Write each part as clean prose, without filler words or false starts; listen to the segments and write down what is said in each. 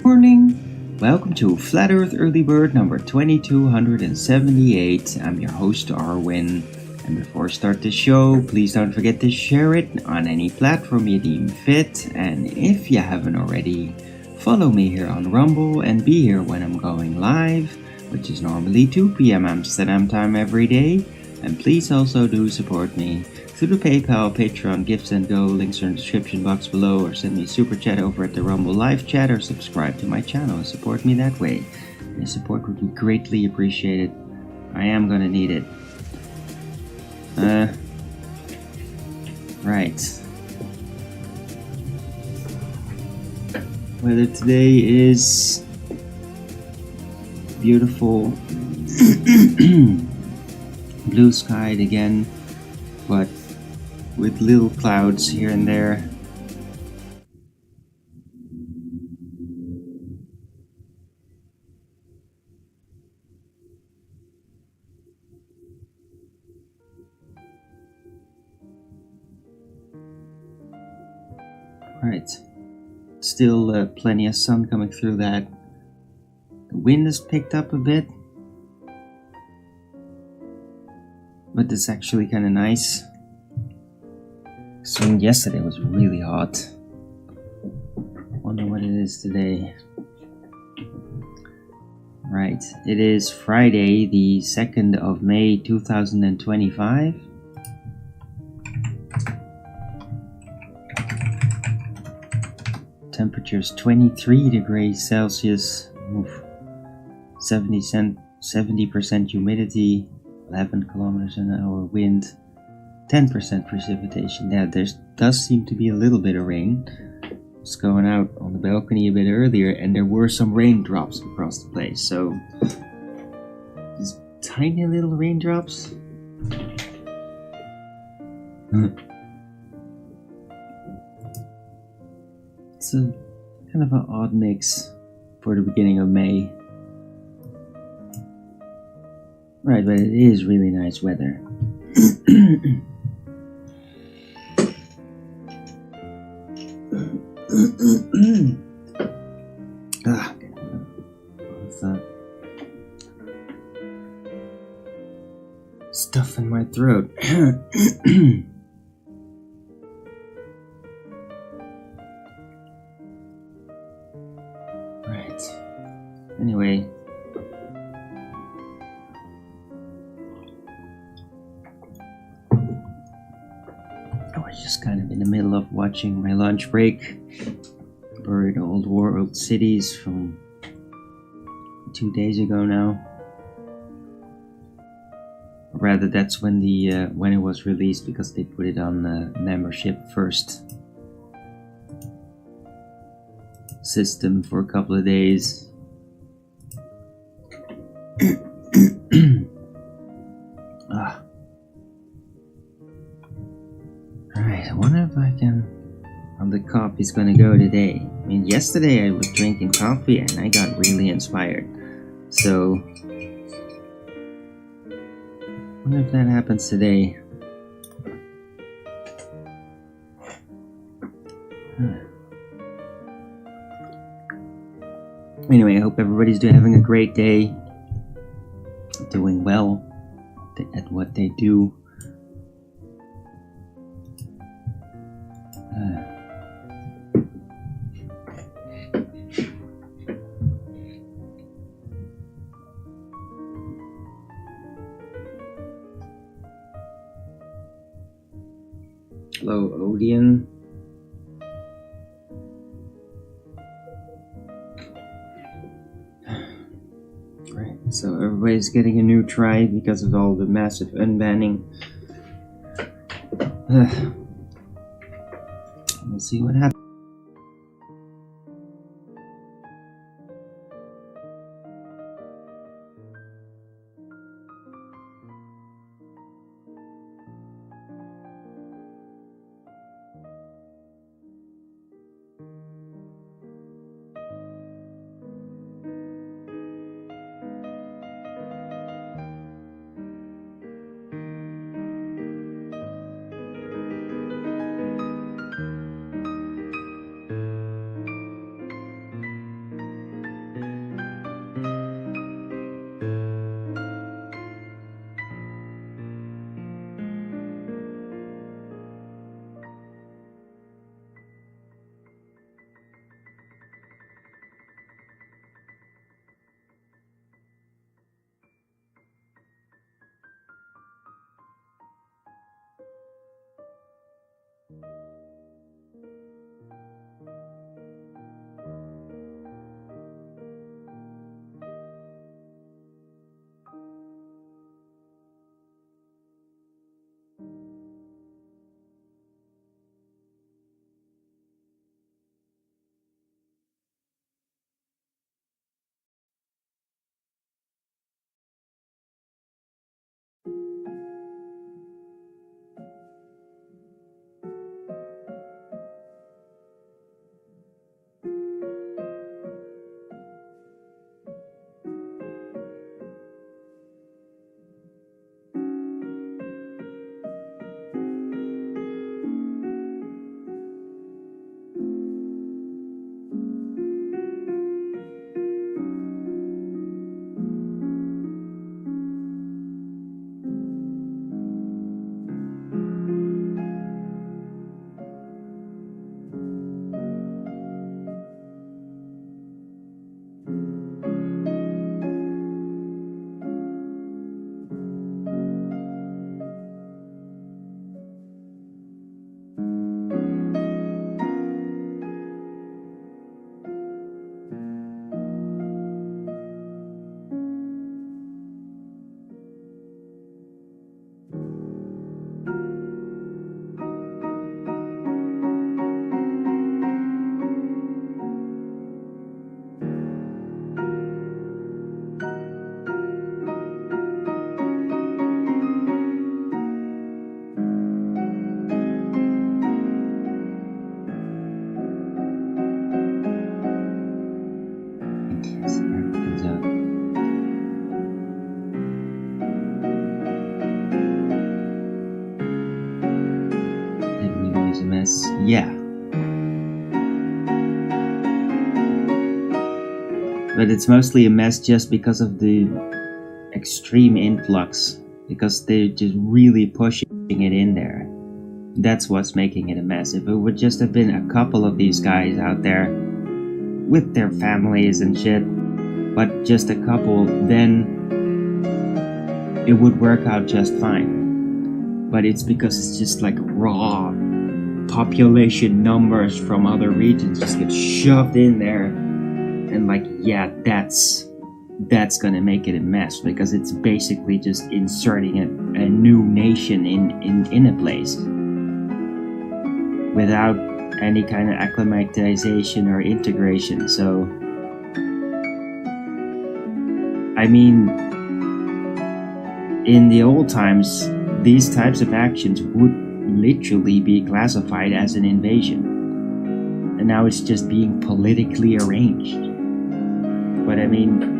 morning! Welcome to Flat Earth Early Bird number 2278. I'm your host Arwin, and before I start the show, please don't forget to share it on any platform you deem fit, and if you haven't already, follow me here on Rumble and be here when I'm going live, which is normally 2 p.m. Amsterdam time every day, and please also do support me through the PayPal, Patreon, Gifts and Go, links are in the description box below, or send me a super chat over at the Rumble live chat, or subscribe to my channel and support me that way. Your support would be greatly appreciated. I am gonna need it. Right. Weather today is beautiful. Blue skied again, but with little clouds here and there. Right, still plenty of sun coming through that. The wind has picked up a bit, but it's actually kind of nice. So yesterday was really hot. Wonder what it is today. Right, it is Friday, the 2nd of May 2025. Temperature's 23 degrees Celsius. 70% humidity, 11 kilometers an hour wind. 10% precipitation. Yeah, there does seem to be a little bit of rain. I was going out on the balcony a bit earlier and there were some raindrops across the place. So, just tiny little raindrops. It's a kind of an odd mix for the beginning of May. Right, but it is really nice weather. Stuff in my throat. Right. Anyway. I was just kind of in the middle of watching my lunch break. Buried Old World Cities from 2 days ago now. Or rather, that's when when it was released, because they put it on the membership first system for a couple of days. Alright, I wonder if I can, how the coffee's gonna go today. I mean, yesterday I was drinking coffee and I got really inspired. So, I wonder if that happens today. Anyway, I hope everybody's having a great day. Doing well at what they do. Hello, Odeon. Right, so everybody's getting a new try because of all the massive unbanning. We'll see what happens. because, yeah. But it's mostly a mess just because of the extreme influx, because they're just really pushing it in there. That's what's making it a mess. If it would just have been a couple of these guys out there with their families and shit, but just a couple, then it would work out just fine. But it's because it's just like raw population numbers from other regions just get shoved in there, and like, yeah, that's gonna make it a mess, because it's basically just inserting a new nation in a place without any kind of acclimatization or integration. So I mean, in the old times, these types of actions would literally be classified as an invasion, and now it's just being politically arranged. But I mean,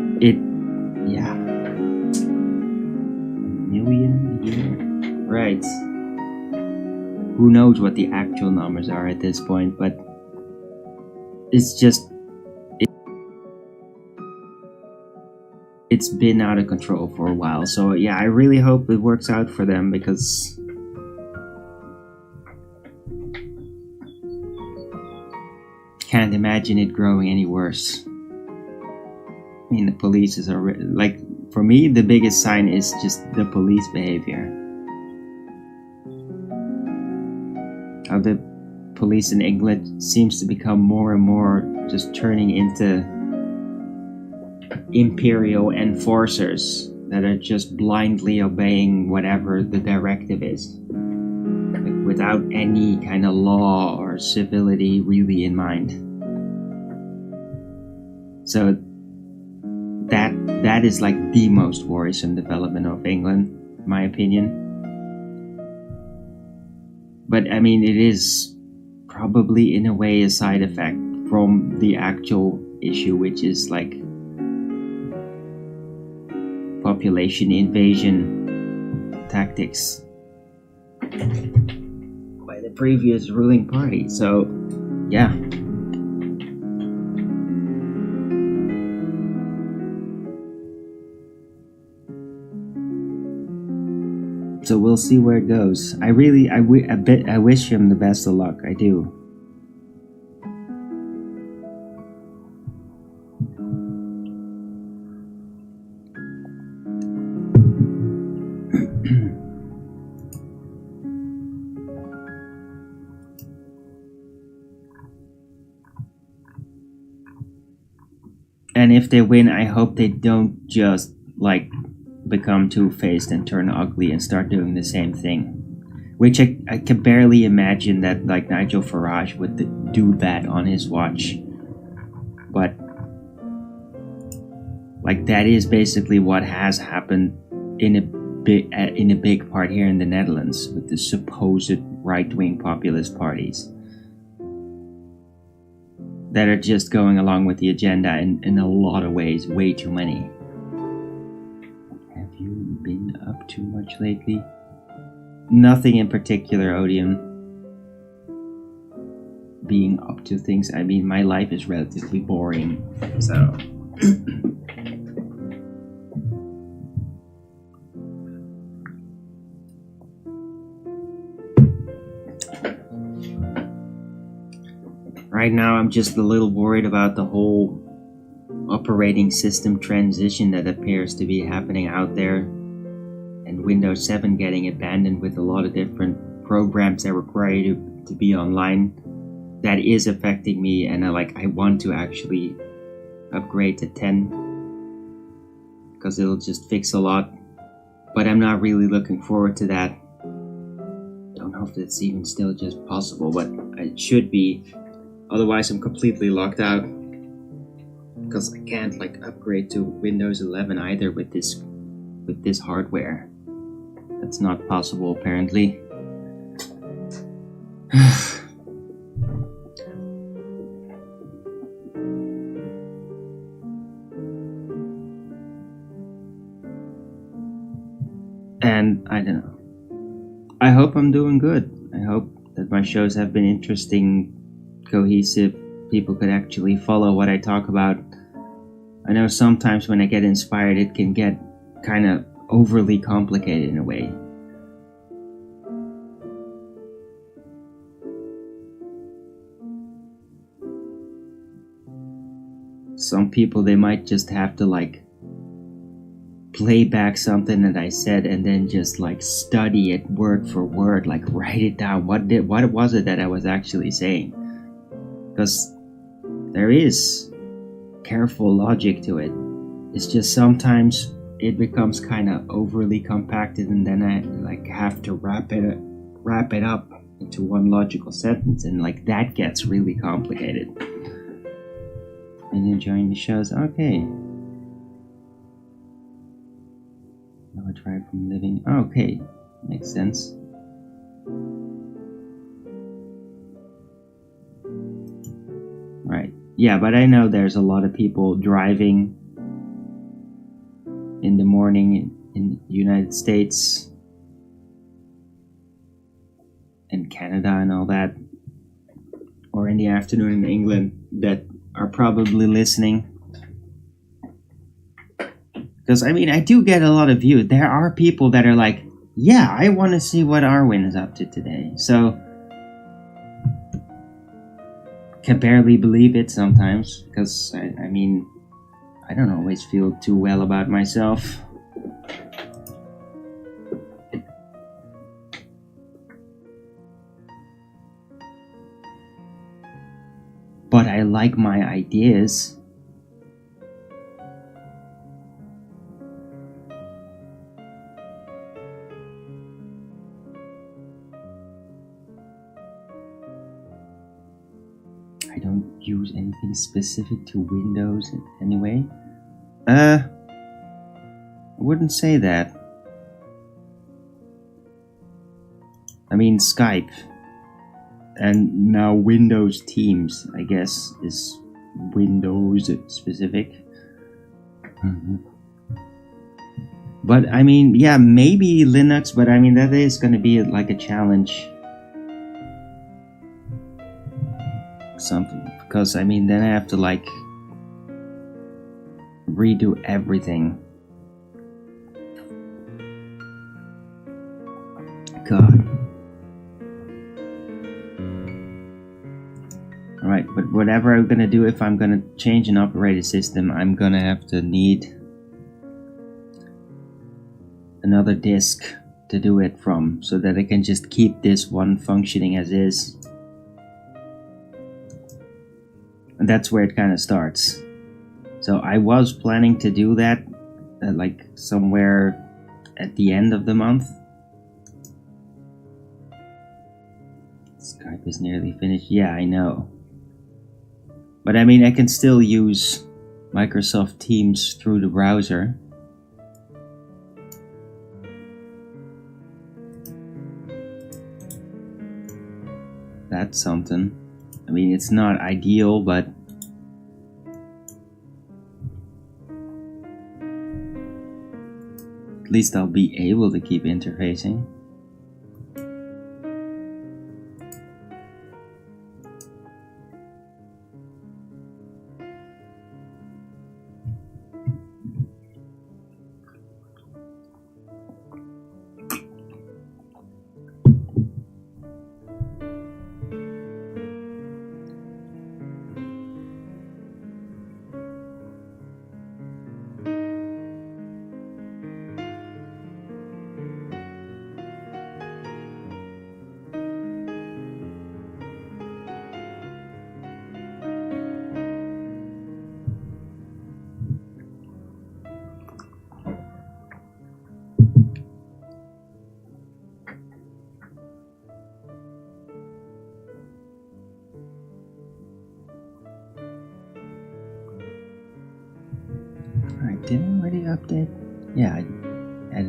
yeah, 1 million a year, right? Who knows what the actual numbers are at this point, but it's just, it's been out of control for a while. So yeah, I really hope it works out for them, because can't imagine it growing any worse. I mean, the police is already, like, for me, the biggest sign is just the police behavior. How the police in England seems to become more and more just turning into imperial enforcers that are just blindly obeying whatever the directive is, like, without any kind of law or civility really in mind. So that is like the most worrisome development of England, in my opinion. But I mean, it is probably in a way a side effect from the actual issue, which is like population invasion tactics by the previous ruling party. So yeah. So we'll see where it goes. I wish him the best of luck. I do. And if they win, I hope they don't just like become two-faced and turn ugly and start doing the same thing, which I can barely imagine that like Nigel Farage would do that on his watch. But like, that is basically what has happened in a big part here in the Netherlands with the supposed right-wing populist parties that are just going along with the agenda, and in a lot of ways way too many. Been up too much lately? Nothing in particular, Odium. Being up to things, I mean, my life is relatively boring, so right now I'm just a little worried about the whole operating system transition that appears to be happening out there, and Windows 7 getting abandoned with a lot of different programs that require you to be online. That is affecting me, and I want to actually upgrade to 10 because it'll just fix a lot, but I'm not really looking forward to that. Don't know if it's even still just possible, but it should be. Otherwise I'm completely locked out, because I can't upgrade to Windows 11 either with this hardware. That's not possible, apparently. And I don't know. I hope I'm doing good. I hope that my shows have been interesting, cohesive. People could actually follow what I talk about. I know sometimes when I get inspired, it can get kind of overly complicated in a way. Some people, they might just have to like play back something that I said and then just like study it word for word, like write it down. What was it that I was actually saying? Because there is careful logic to it. It's just sometimes it becomes kind of overly compacted, and then I like have to wrap it up into one logical sentence, and like that gets really complicated. And enjoying the shows. Okay. Now I try from living. Okay, makes sense. Right. Yeah, but I know there's a lot of people driving in the morning in the United States and Canada and all that, or in the afternoon in England, that are probably listening. Because I mean, I do get a lot of views. There are people that are like, yeah, I want to see what Arwin is up to today. So can barely believe it sometimes, because I mean, I don't always feel too well about myself. But I like my ideas. I don't use anything specific to Windows anyway. I wouldn't say that. I mean, Skype. And now Windows Teams, I guess, is Windows specific. But I mean, yeah, maybe Linux, but I mean, that is going to be like a challenge. Something, because I mean, then I have to like redo everything. God. Alright, but whatever I'm gonna do, if I'm gonna change an operating system, I'm gonna have to need another disk to do it from, so that I can just keep this one functioning as is. And that's where it kind of starts. So I was planning to do that like somewhere at the end of the month. Skype is nearly finished. Yeah, I know. But I mean, I can still use Microsoft Teams through the browser. That's something. I mean, it's not ideal, but at least I'll be able to keep interfacing. Alright, did I already update? Yeah, I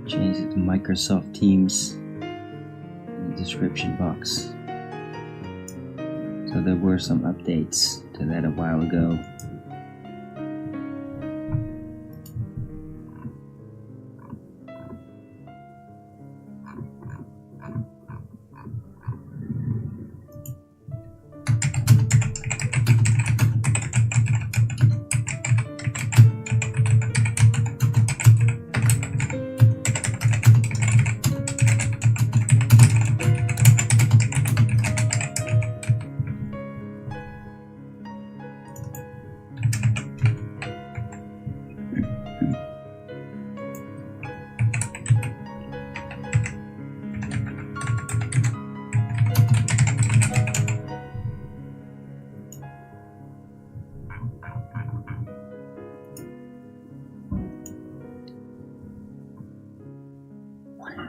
changed it to Microsoft Teams in the description box. So there were some updates to that a while ago.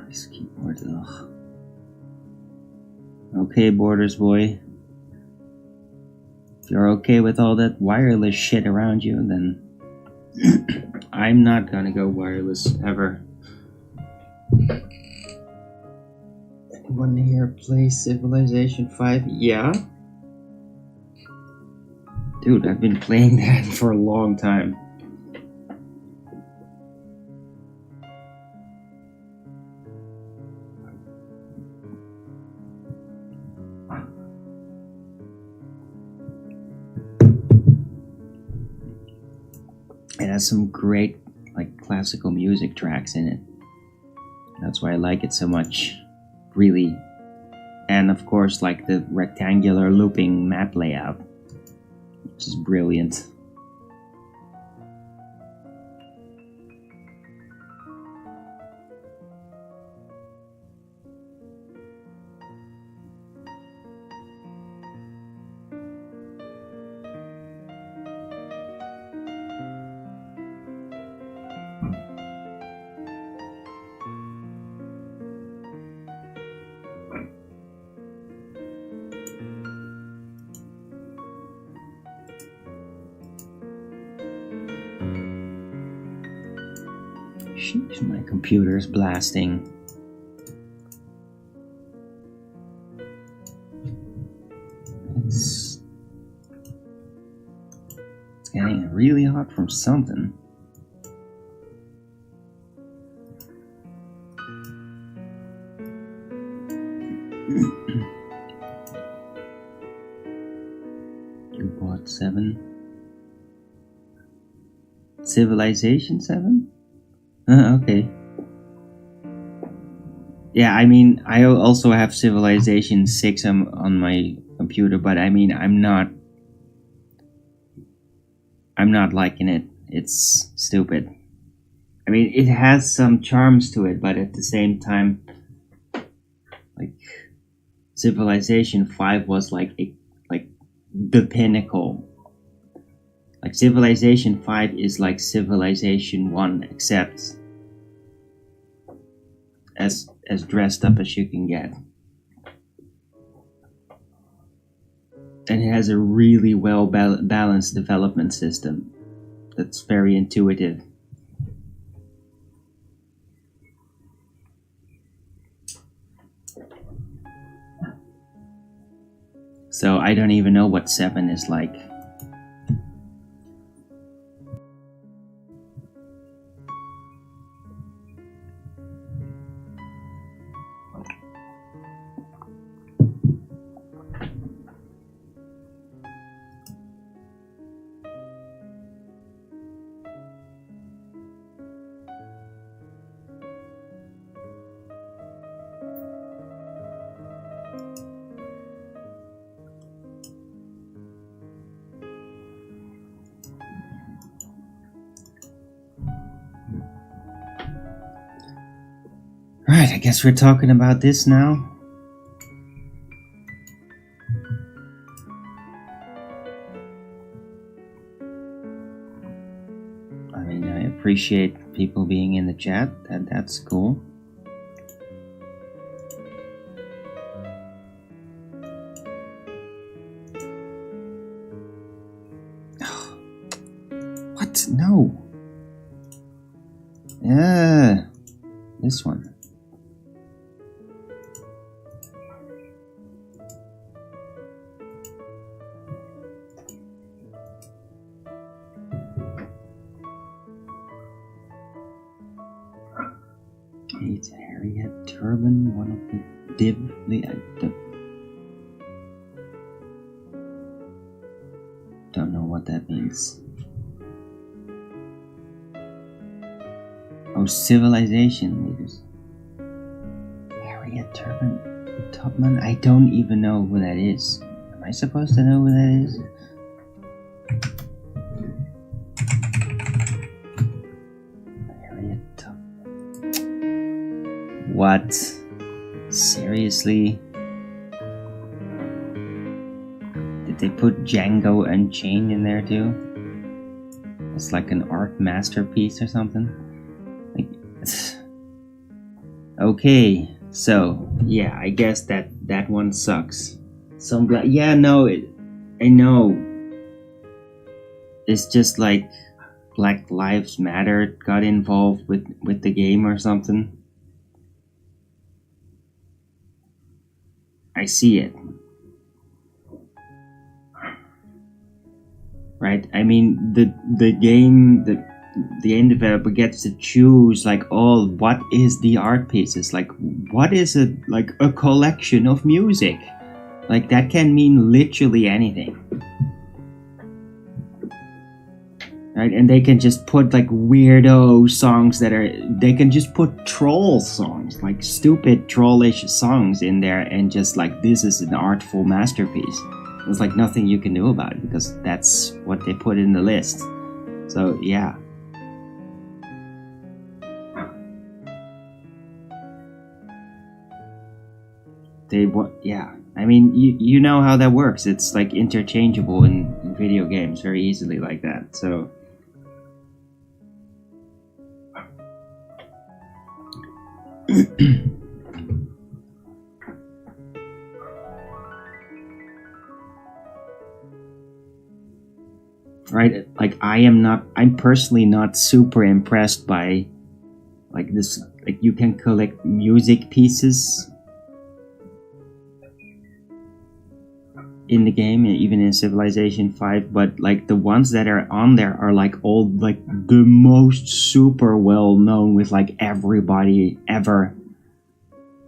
This keyboard, ugh. Okay, Borders boy. If you're okay with all that wireless shit around you, then I'm not gonna go wireless ever. Anyone here play Civilization 5? Yeah? Dude, I've been playing that for a long time. It has some great, like, classical music tracks in it. That's why I like it so much, really. And of course, like the rectangular looping map layout, which is brilliant. Sheesh, my computer's blasting. It's getting really hot from something. You bought 7? Civilization 7? Okay. Yeah, I mean, I also have Civilization 6 on my computer, but I mean, I'm not liking it. It's stupid. I mean, it has some charms to it, but at the same time, like, Civilization 5 was like the pinnacle. Like, Civilization 5 is like Civilization 1, except as dressed up as you can get. And it has a really well balanced development system that's very intuitive. So I don't even know what 7 is like. Right, I guess we're talking about this now. I mean, I appreciate people being in the chat, that's cool. What? No. Yeah, this one. It's Harriet Turban, one of the don't know what that means. Oh, civilization leaders. Harriet Turban Tubman? I don't even know who that is. Am I supposed to know who that is? What? Seriously? Did they put Django Unchained in there too? It's like an art masterpiece or something? Like, Okay, so yeah, I guess that one sucks. So I'm glad. Yeah, no, I know. It's just like Black Lives Matter got involved with the game or something. I see it. Right? I mean, the game developer gets to choose like, oh, what is the art pieces? Like, what is it? Like a collection of music? Like that can mean literally anything. Right? And they can just put like weirdo songs they can just put troll songs, like stupid trollish songs in there, and just like, this is an artful masterpiece. There's like nothing you can do about it because that's what they put in the list. So yeah. Yeah. I mean, you know how that works. It's like interchangeable in video games very easily like that. So right, like I'm personally not super impressed by like this, like you can collect music pieces in the game, even in Civilization 5, but like the ones that are on there are like all like the most super well known with like everybody ever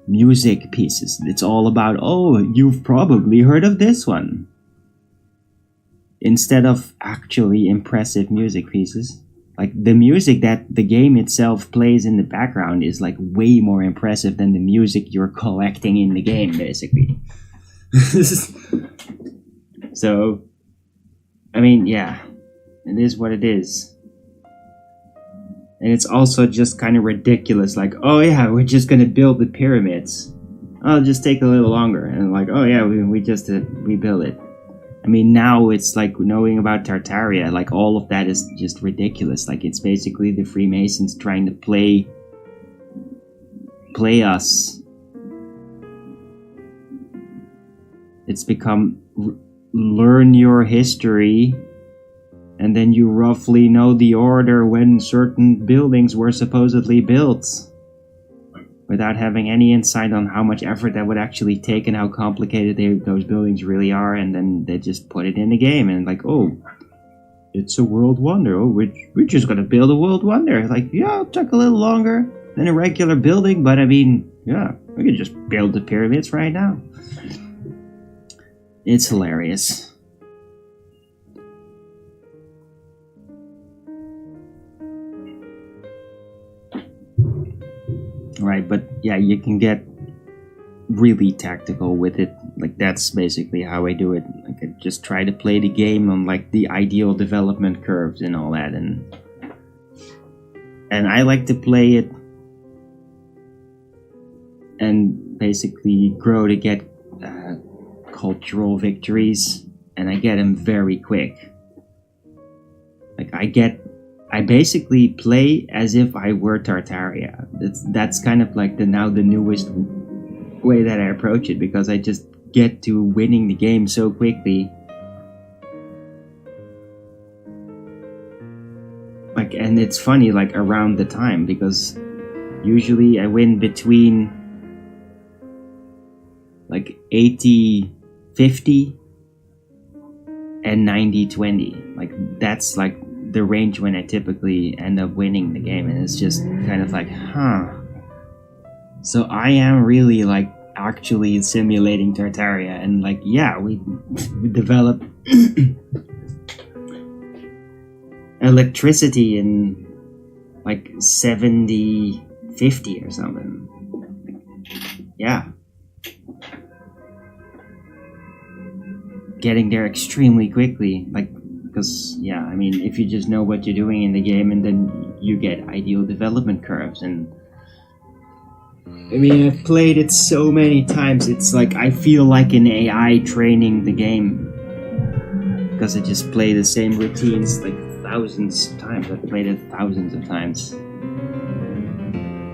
music pieces. It's all about, oh, you've probably heard of this one, instead of actually impressive music pieces. Like the music that the game itself plays in the background is like way more impressive than the music you're collecting in the game, basically. So, I mean, yeah, it is what it is. And it's also just kind of ridiculous, like, oh yeah, we're just gonna build the pyramids. Oh, it'll just take a little longer. And like, oh yeah, we just rebuild it. I mean, now it's like knowing about Tartaria, like all of that is just ridiculous. Like it's basically the Freemasons trying to play us. It's become learn your history, and then you roughly know the order when certain buildings were supposedly built, without having any insight on how much effort that would actually take and how complicated those buildings really are, and then they just put it in the game, and like, oh, it's a world wonder. Oh, we're just gonna build a world wonder. Like, yeah, it'll take a little longer than a regular building, but I mean, yeah, we could just build the pyramids right now. It's hilarious. Right, but yeah, you can get really tactical with it. Like that's basically how I do it. Like I just try to play the game on like the ideal development curves and all that, and I like to play it and basically grow to get cultural victories, and I get them very quick. Like I basically play as if I were Tartaria. That's kind of like the newest way that I approach it, because I just get to winning the game so quickly. Like, and it's funny, like around the time, because usually I win between like 80-50 and 90-20. Like that's like the range when I typically end up winning the game, and it's just kind of like, huh. So I am really like actually simulating Tartaria, and like, yeah, we developed electricity in like 70-50 or something. Yeah. Getting there extremely quickly, like, because yeah, I mean, if you just know what you're doing in the game, and then you get ideal development curves. And I mean, I've played it so many times, it's like I feel like an AI training the game, because I just play the same routines like thousands of times. I've played it thousands of times.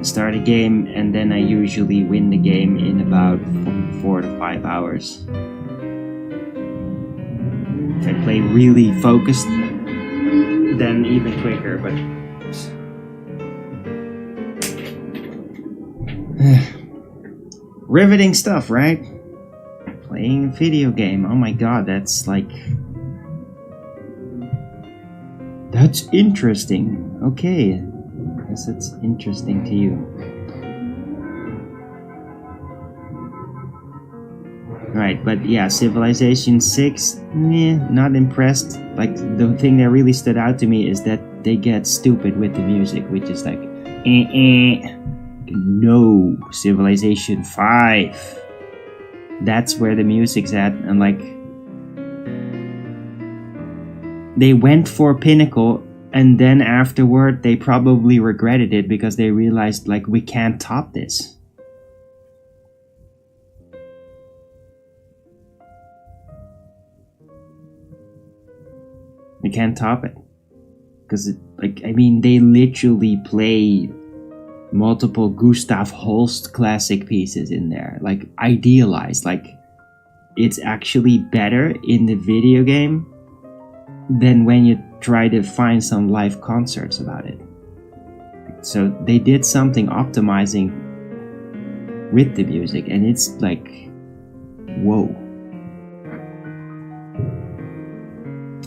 start a game, and then I usually win the game in about 4 to 5 hours. If I play really focused, then even quicker, but riveting stuff, right? Playing a video game, oh my god, that's interesting. Okay, I guess it's interesting to you. Right, but yeah, Civilization 6, not impressed. Like, the thing that really stood out to me is that they get stupid with the music, which is like, no, Civilization 5. That's where the music's at, and like, they went for Pinnacle, and then afterward they probably regretted it because they realized, like, we can't top this. We can't top it. Because, they literally play multiple Gustav Holst classic pieces in there. Like, idealized. Like, it's actually better in the video game than when you try to find some live concerts about it. So they did something optimizing with the music, and it's like, whoa.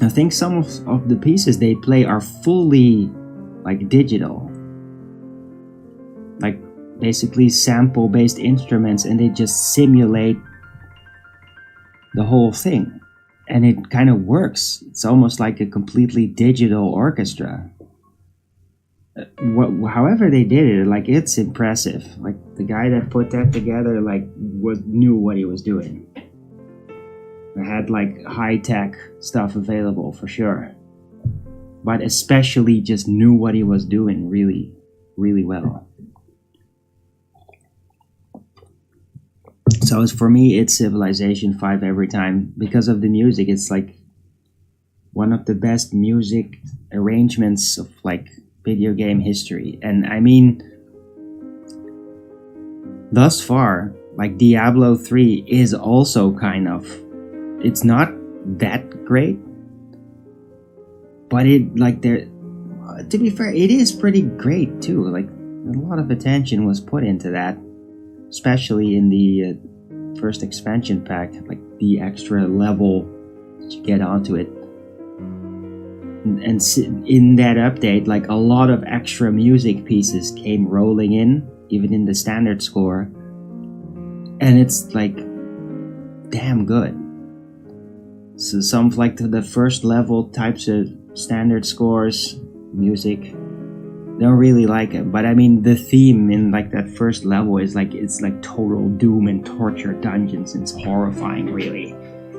I think some of the pieces they play are fully like digital, like basically sample based instruments, and they just simulate the whole thing, and it kind of works. It's almost like a completely digital orchestra. However they did it, like, it's impressive. Like, the guy that put that together, like, knew what he was doing. I had like high-tech stuff available for sure, but especially just knew what he was doing really, really well. So for me, it's Civilization 5 every time because of the music. It's like one of the best music arrangements of like video game history. And I mean, thus far, like Diablo 3 is also kind of, it's not that great, but it, like, there, to be fair, it is pretty great too. Like, a lot of attention was put into that, especially in the first expansion pack, like the extra level that you get onto it. And in that update, like, a lot of extra music pieces came rolling in, even in the standard score, and it's like damn good. So some of like the first level types of standard scores, music, don't really like it. But I mean, the theme in like that first level is like, it's like total doom and torture dungeons. It's horrifying, really.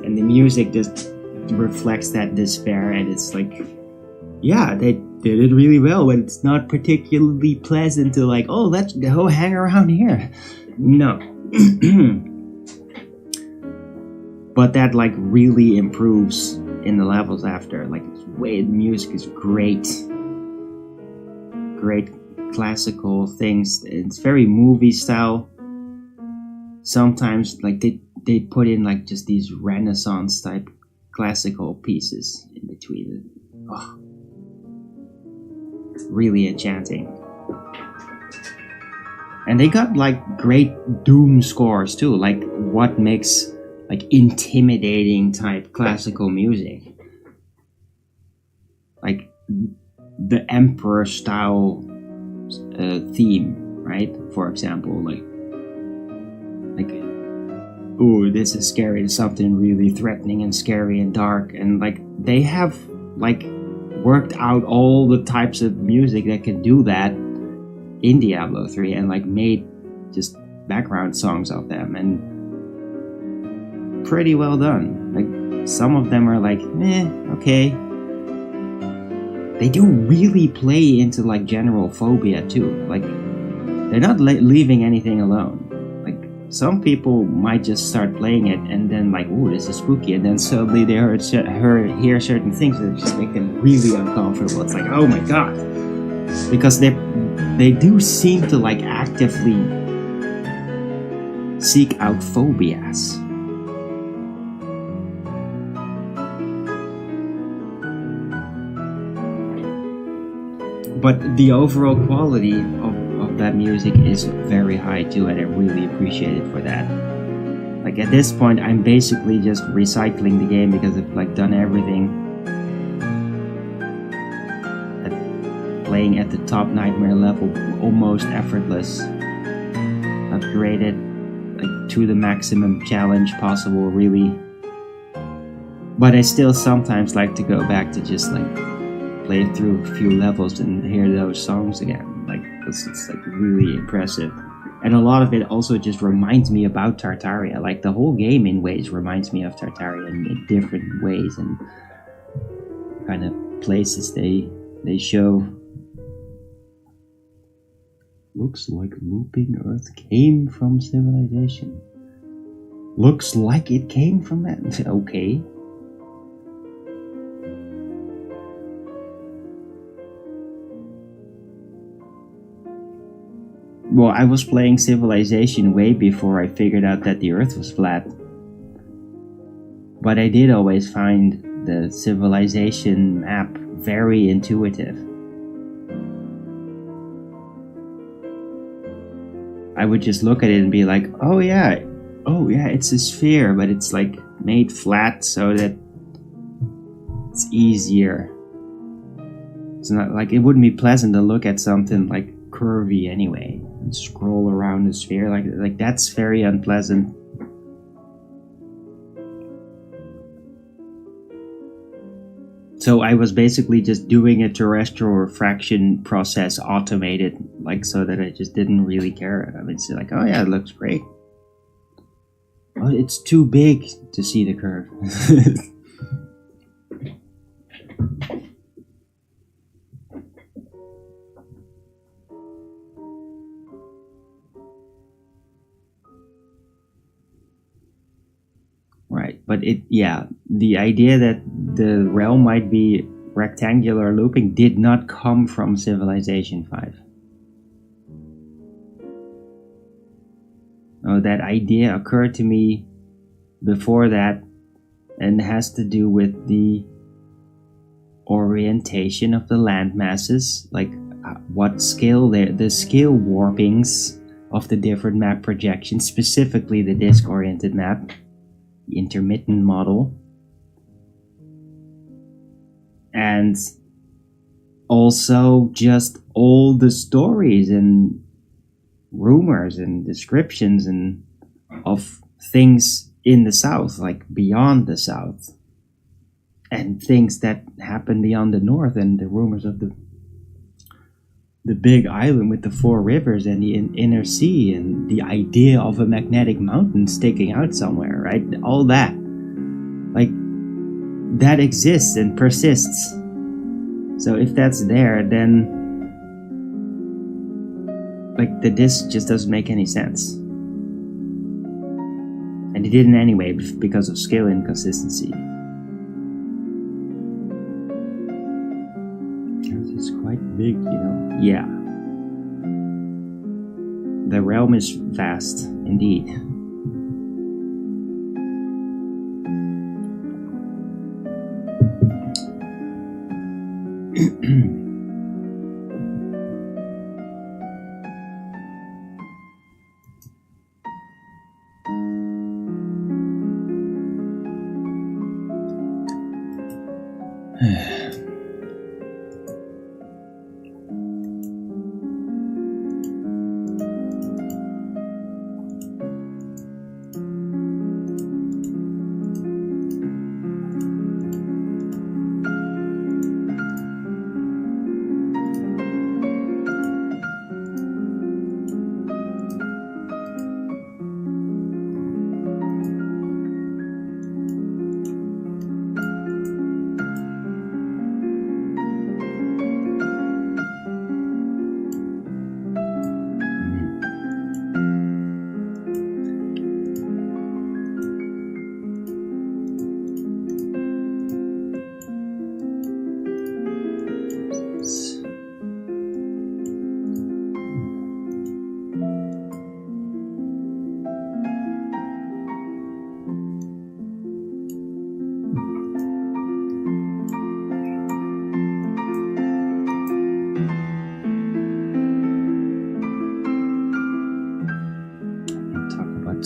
And the music just reflects that despair, and it's like, yeah, they did it really well, but it's not particularly pleasant to like, oh, let's go hang around here. No. But that like really improves in the levels after. Like, the music is great. Great classical things. It's very movie style. Sometimes like they put in like just these Renaissance type classical pieces in between. Oh, really enchanting. And they got like great doom scores too. Like, what makes like intimidating type classical music, like the emperor style theme, right? For example, like oh, this is scary, it's something really threatening and scary and dark, and like they have like worked out all the types of music that can do that in Diablo 3, and like made just background songs of them, and pretty well done. Like, some of them are like, okay. They do really play into like general phobia too. Like, they're not leaving anything alone. Like, some people might just start playing it and then like, ooh, this is spooky, and then suddenly they hear certain things that just make them really uncomfortable. It's like, oh my god, because they do seem to like actively seek out phobias. But the overall quality of that music is very high too, and I really appreciate it for that. Like at this point, I'm basically just recycling the game because I've like done everything. Playing at the top nightmare level, almost effortless. Upgraded like to the maximum challenge possible, really. But I still sometimes like to go back to just like play through a few levels and hear those songs again. Like it's like really impressive. And a lot of it also just reminds me about Tartaria. Like the whole game in ways reminds me of Tartaria in different ways and kind of places they show. Looks like looping Earth came from civilization. Looks like it came from that. Okay. Well, I was playing Civilization way before I figured out that the Earth was flat. But I did always find the Civilization map very intuitive. I would just look at it and be like, oh yeah, it's a sphere, but it's like made flat so that it's easier. It's not like it wouldn't be pleasant to look at something like curvy anyway and scroll around the sphere like that's very unpleasant. So I was basically just doing a terrestrial refraction process automated, like so that I just didn't really care. I mean, it's like, oh yeah, it looks great. Oh, it's too big to see the curve. Right, but the idea that the realm might be rectangular looping did not come from Civilization 5. Oh, that idea occurred to me before that and has to do with the orientation of the land masses, like what scale the scale warpings of the different map projections, specifically the disk-oriented map. Intermittent model, and also just all the stories and rumors and descriptions and of things in the south, like beyond the south, and things that happen beyond the north, and the rumors of the big island with the 4 rivers and the inner sea, and the idea of a magnetic mountain sticking out somewhere, right? All that. Like, that exists and persists. So if that's there, then like the disc just doesn't make any sense. And it didn't anyway because of scale inconsistency. It's quite big, you know. Yeah. The realm is vast, indeed.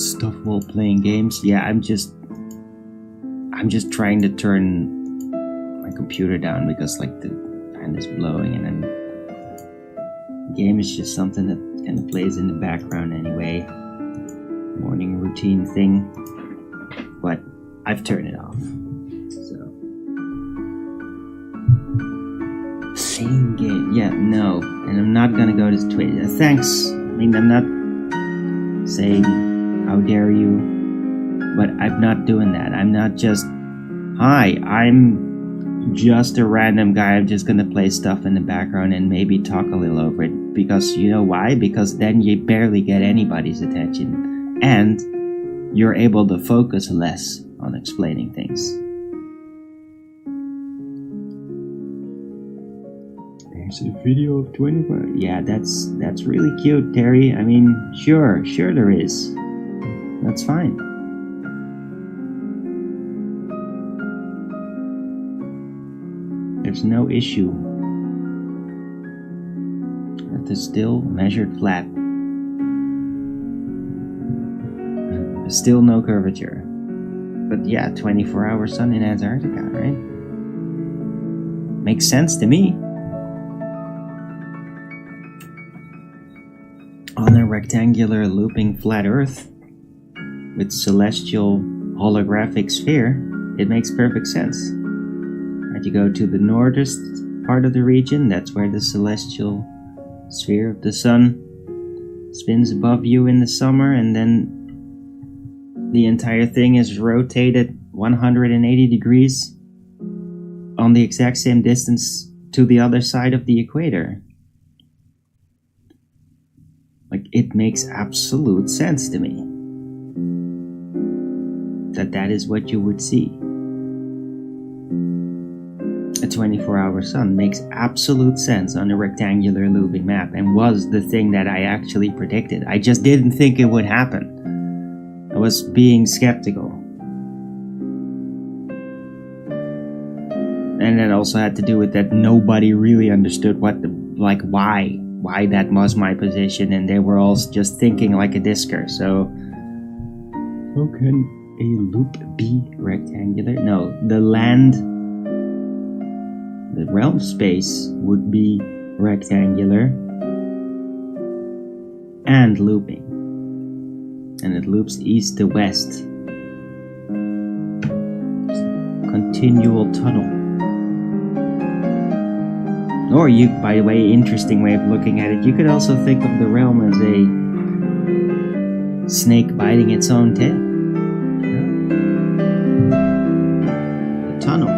stuff while playing games. Yeah, I'm just trying to turn my computer down because like the fan is blowing, and then the game is just something that kind of plays in the background anyway. Morning routine thing, but I've turned it off. So same game, yeah, no, and I'm not gonna go to Twitter. Thanks. I mean, I'm not saying how dare you, but I'm not doing that. I'm not just, hi, I'm just a random guy. I'm just gonna play stuff in the background and maybe talk a little over it, because you know why? Because then you barely get anybody's attention. And you're able to focus less on explaining things. There's a video of 24. Yeah, that's really cute, Terry. I mean, sure there is. That's fine. There's no issue. Earth is still measured flat. Still no curvature. But yeah, 24-hour sun in Antarctica, right? Makes sense to me. On a rectangular looping flat Earth with celestial holographic sphere, it makes perfect sense. Right, you go to the northern part of the region, that's where the celestial sphere of the sun spins above you in the summer, and then the entire thing is rotated 180 degrees on the exact same distance to the other side of the equator. Like, it makes absolute sense to me that is what you would see. A 24-hour sun makes absolute sense on a rectangular looping map, and was the thing that I actually predicted. I just didn't think it would happen. I was being skeptical. And that also had to do with that nobody really understood why that was my position, and they were all just thinking like a disker. So how can a loop be rectangular? No, the realm space would be rectangular and looping. And it loops east to west. Continual tunnel. Or you, by the way, interesting way of looking at it, you could also think of the realm as a snake biting its own tail. The tunnel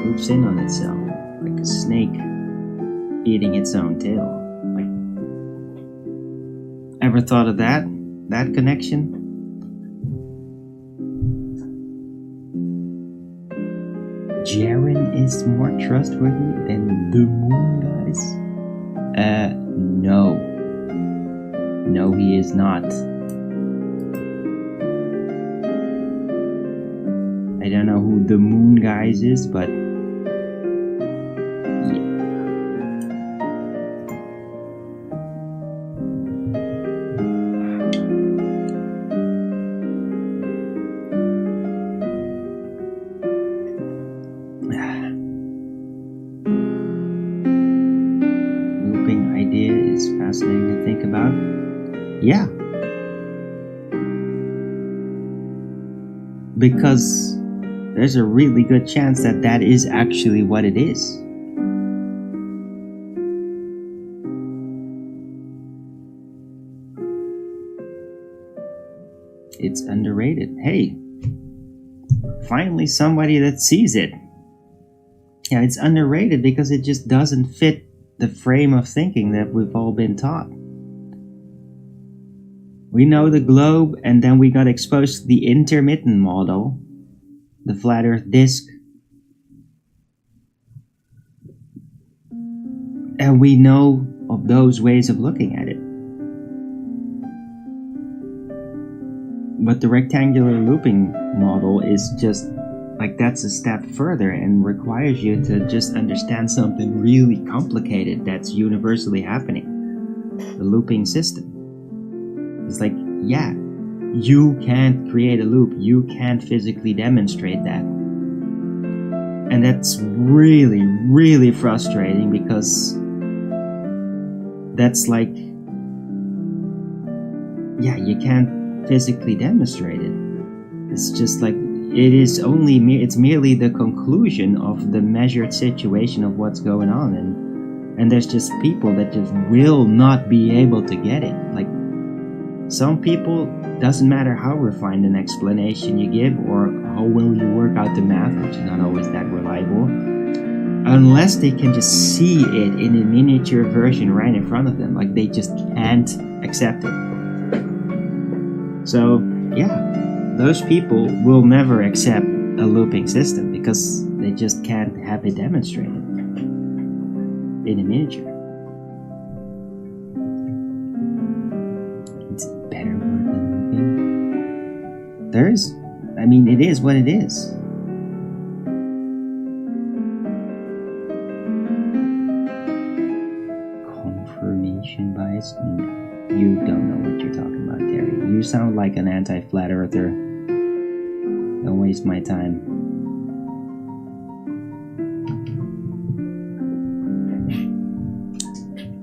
loops in on itself, like a snake eating its own tail. Like, ever thought of that? That connection? Jaren is more trustworthy than the moon guys? No. No, he is not. I don't know who the moon guys is, but yeah, because there's a really good chance that is actually what it is. It's underrated. Hey, finally somebody that sees it. Yeah, it's underrated because it just doesn't fit the frame of thinking that we've all been taught. We know the globe, and then we got exposed to the intermittent model, the flat earth disk. And we know of those ways of looking at it. But the rectangular looping model is just like, that's a step further and requires you to just understand something really complicated that's universally happening. The looping system. It's like, yeah, you can't create a loop. You can't physically demonstrate that. And that's really, really frustrating because that's like, yeah, you can't physically demonstrate it. It's just like, it's merely the conclusion of the measured situation of what's going on. And there's just people that just will not be able to get it. Like, some people, doesn't matter how refined an explanation you give or how well you work out the math, which is not always that reliable, unless they can just see it in a miniature version right in front of them, like they just can't accept it. So, yeah, those people will never accept a looping system because they just can't have it demonstrated in a miniature. It's a better word than looping. It is what it is. Confirmation bias? No, you don't know what you're talking about, Terry. You sound like an anti-flat earther. Don't waste my time.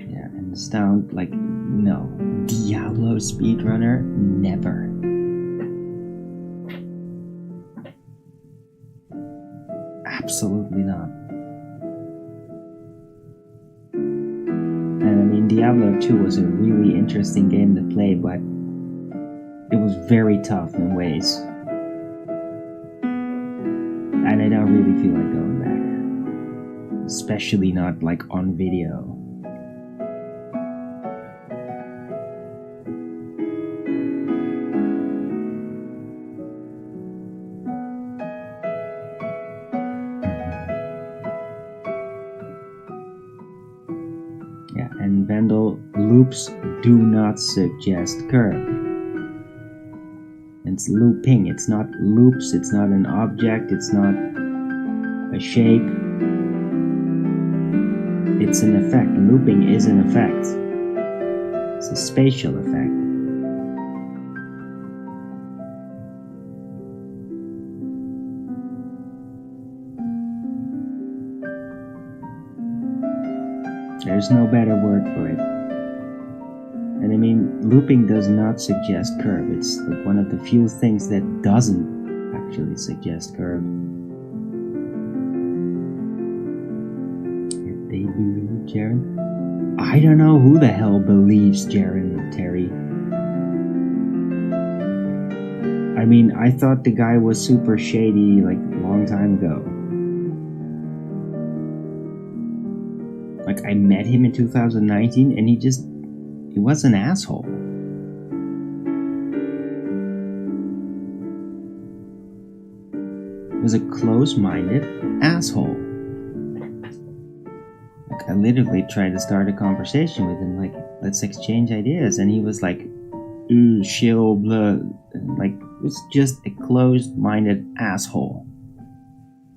Yeah, and sound like, no. Diablo speedrunner? Never. Absolutely not. And Diablo 2 was a really interesting game to play, but it was very tough in ways. And I don't really feel like going back. Especially not like on video. Yeah, and Vandal, loops do not suggest curve. It's looping, it's not loops, it's not an object, it's not a shape. It's an effect. Looping is an effect. It's a spatial effect. There's no better word for it. And looping does not suggest curve. It's like one of the few things that doesn't actually suggest curve. If they believe Jaren? I don't know who the hell believes Jaren, Terry. I thought the guy was super shady like a long time ago. Like, I met him in 2019 and he was an asshole. He was a close-minded asshole. Like, I literally tried to start a conversation with him, like, let's exchange ideas, and he was like, shill, blah, like, it was just a closed-minded asshole.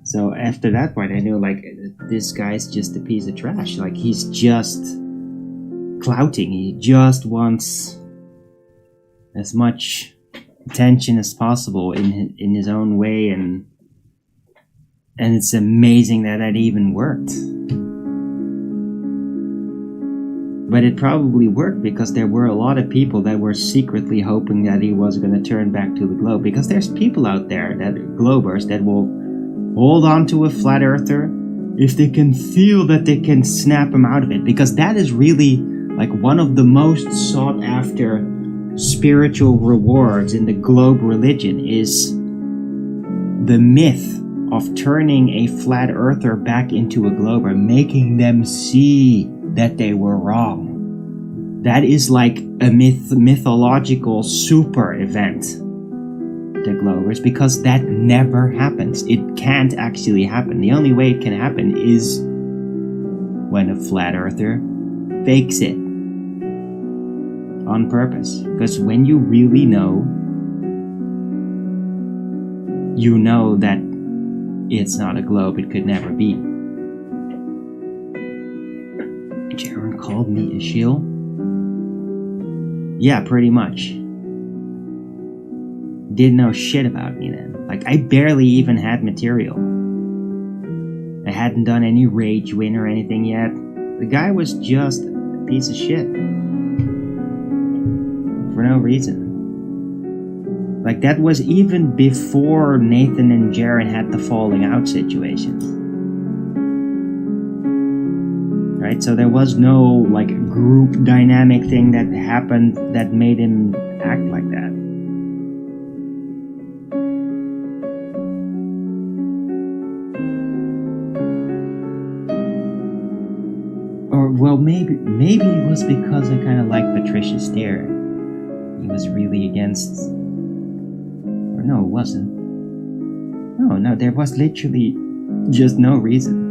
So after that point, I knew, like, this guy's just a piece of trash. Like, he's just clouting. He just wants as much attention as possible in his own way, and it's amazing that even worked. But it probably worked because there were a lot of people that were secretly hoping that he was going to turn back to the globe. Because there's people out there, that globers, that will hold on to a flat earther if they can feel that they can snap him out of it. Because that is really like one of the most sought after spiritual rewards in the globe religion, is the myth of turning a flat earther back into a glober, making them see that they were wrong. That is like a mythological super event to globers, because that never happens. It can't actually happen. The only way it can happen is when a flat earther fakes it on purpose. Because when you really know, you know that it's not a globe, it could never be. Jaren called me a shill? Yeah, pretty much. didn't know shit about me then. Like, I barely even had material. I hadn't done any rage win or anything yet. The guy was just a piece of shit. For no reason. Like, that was even before Nathan and Jaren had the falling out situation. Right? So there was no, like, group dynamic thing that happened that made him act like that. Or, well, maybe it was because I kind of liked Patricia Steer. He was really against... Or no, it wasn't. No, there was literally just no reason.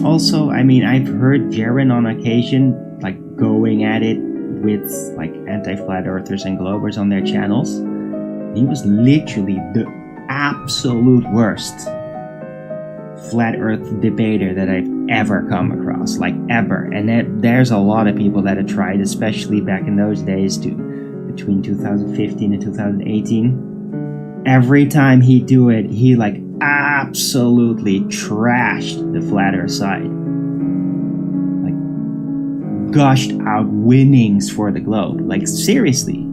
Also, I mean, I've heard Jaren on occasion, like, going at it with, like, anti-flat earthers and globers on their channels. He was literally the absolute worst flat earth debater that I've ever come across, like, ever. And there's a lot of people that have tried, especially back in those days, between 2015 and 2018. Every time he'd do it, he, like, absolutely trashed the flat earth side. Like, gushed out winnings for the globe. Like, seriously.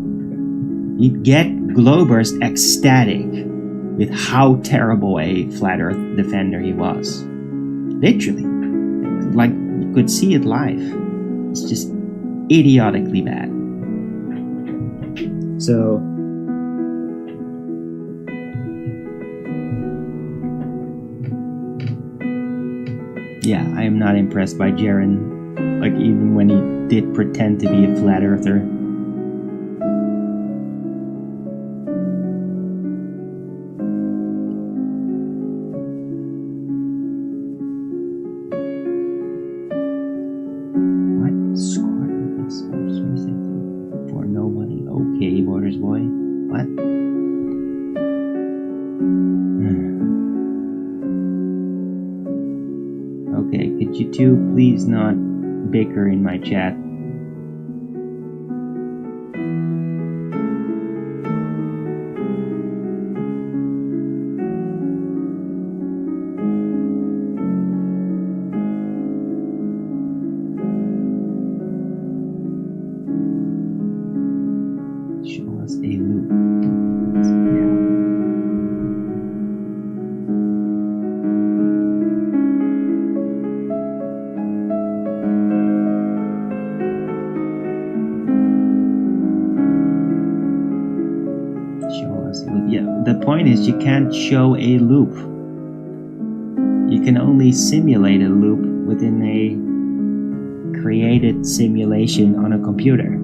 He'd get globers ecstatic with how terrible a flat earth defender he was. Literally. Like, you could see it live. It's just idiotically bad. So... yeah, I am not impressed by Jaren, like, even when he did pretend to be a flat earther. What? Scored this sports music for no money? Okay, Borders Boy. What? Okay, could you two please not bicker in my chat? Show us a loop. The point is, you can't show a loop. You can only simulate a loop within a created simulation on a computer.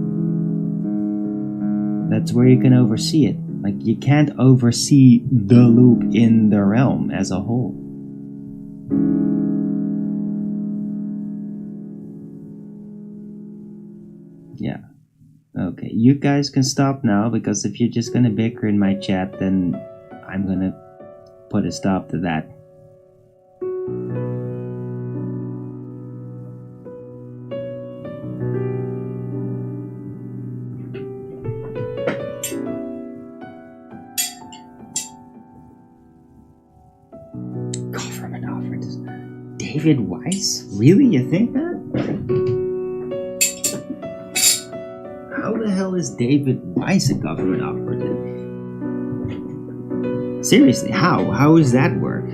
That's where you can oversee it. Like, you can't oversee the loop in the realm as a whole. Yeah. Okay, you guys can stop now, because if you're just gonna bicker in my chat, then I'm gonna put a stop to that. Government offered this. David Weiss? Really? You think that? How the hell is David Weiss a government operative? Seriously, how? How does that work?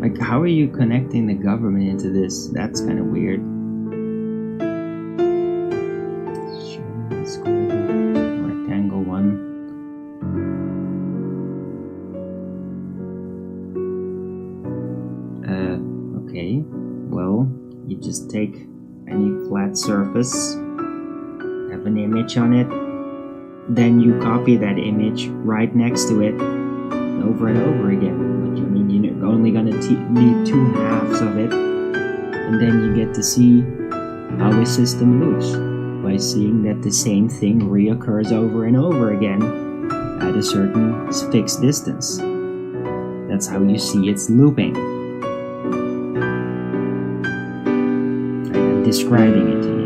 Like, how are you connecting the government into this? That's kind of weird. Rectangle 1. Okay. Well, you just take any flat surface, have an image on it, then you copy that image right next to it, over and over again. But I mean, you're only gonna need 2 halves of it, and then you get to see how a system moves by seeing that the same thing reoccurs over and over again at a certain fixed distance. That's how you see it's looping. I'm describing it to you.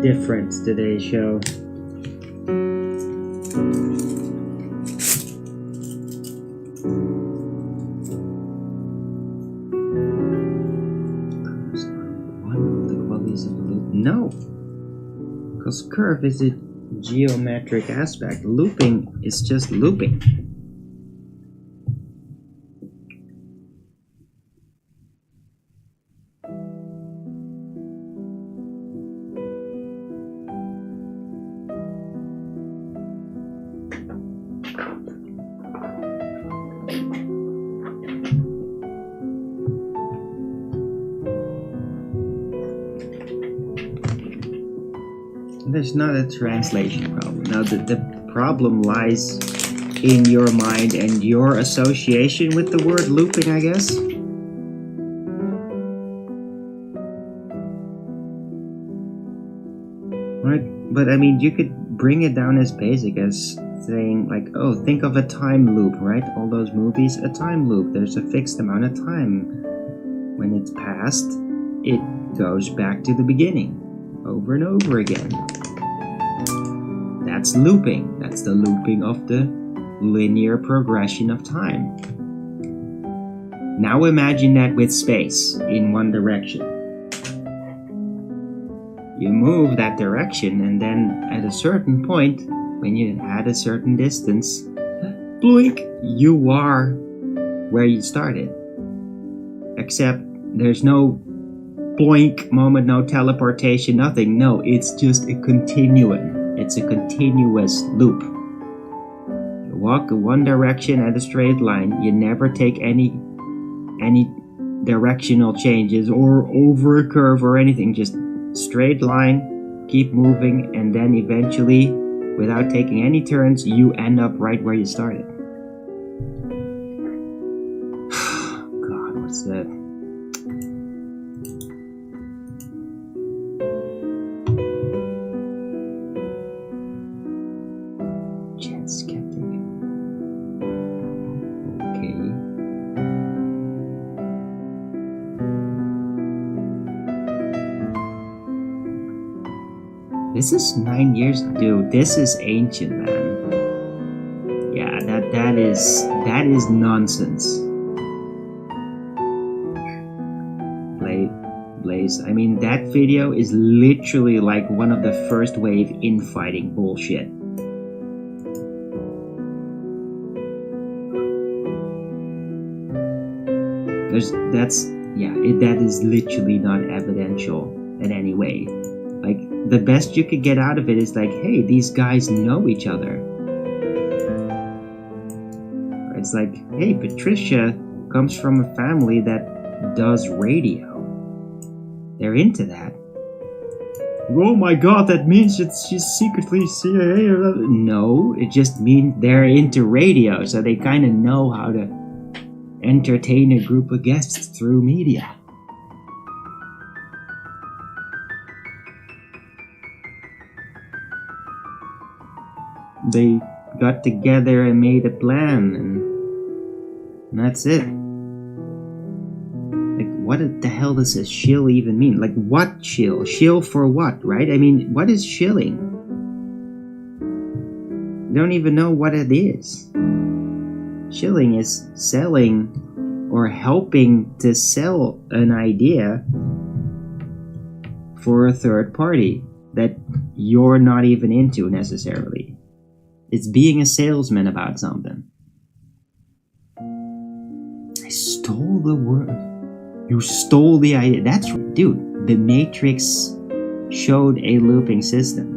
Different today's show. One of the qualities of a loop? No, because curve is a geometric aspect. Looping is just looping. There's not a translation problem. Now the problem lies in your mind and your association with the word looping, I guess. Right? But I mean, you could bring it down as basic as saying like, oh, think of a time loop, right? All those movies, a time loop. There's a fixed amount of time. When it's passed, it goes back to the beginning over and over again. That's looping. That's the looping of the linear progression of time. Now imagine that with space in one direction. You move that direction, and then at a certain point, when you had a certain distance, blink, you are where you started. Except there's no blink moment, no teleportation, nothing. No, it's just a continuum. It's a continuous loop. You walk in one direction at a straight line. You never take any directional changes or over a curve or anything. Just straight line, keep moving, and then eventually, without taking any turns, you end up right where you started. God, what's that? This is 9 years, dude. This is ancient, man. Yeah, that is nonsense. Blaze. I mean, that video is literally like one of the first wave infighting bullshit. That is literally not evidential in any way. Like, the best you could get out of it is like, hey, these guys know each other. It's like, hey, Patricia comes from a family that does radio. They're into that. Oh my god, that means that she's secretly CIA. No, it just means they're into radio, so they kind of know how to entertain a group of guests through media. They got together and made a plan, and that's it. Like, what the hell does a shill even mean? Like, what shill? Shill for what, right? I mean, what is shilling? You don't even know what it is. Shilling is selling or helping to sell an idea for a third party that you're not even into necessarily. It's being a salesman about something. I stole the word. You stole the idea. That's dude. The Matrix showed a looping system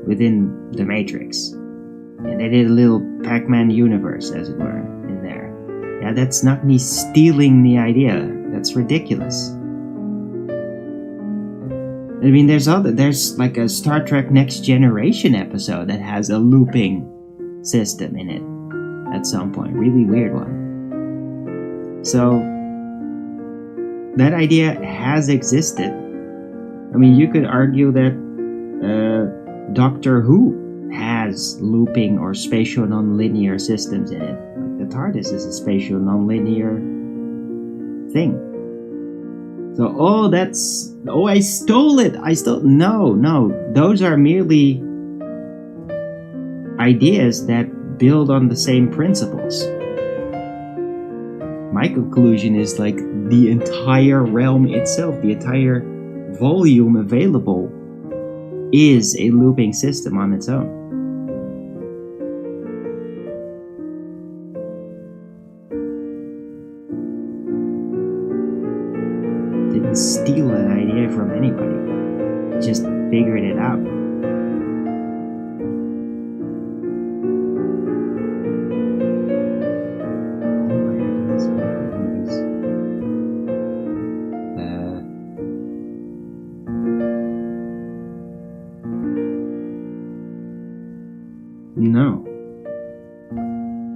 within the Matrix, and they did a little Pac-Man universe, as it were, in there. Yeah, that's not me stealing the idea. That's ridiculous. I mean, there's like a Star Trek Next Generation episode that has a looping system in it at some point. Really weird one. So that idea has existed. I mean, you could argue that Doctor Who has looping or spatial nonlinear systems in it. Like the TARDIS is a spatial nonlinear thing. So, I stole it. No. Those are merely ideas that build on the same principles. My conclusion is like the entire realm itself, the entire volume available is a looping system on its own. Didn't steal an idea from anybody, just figured it out.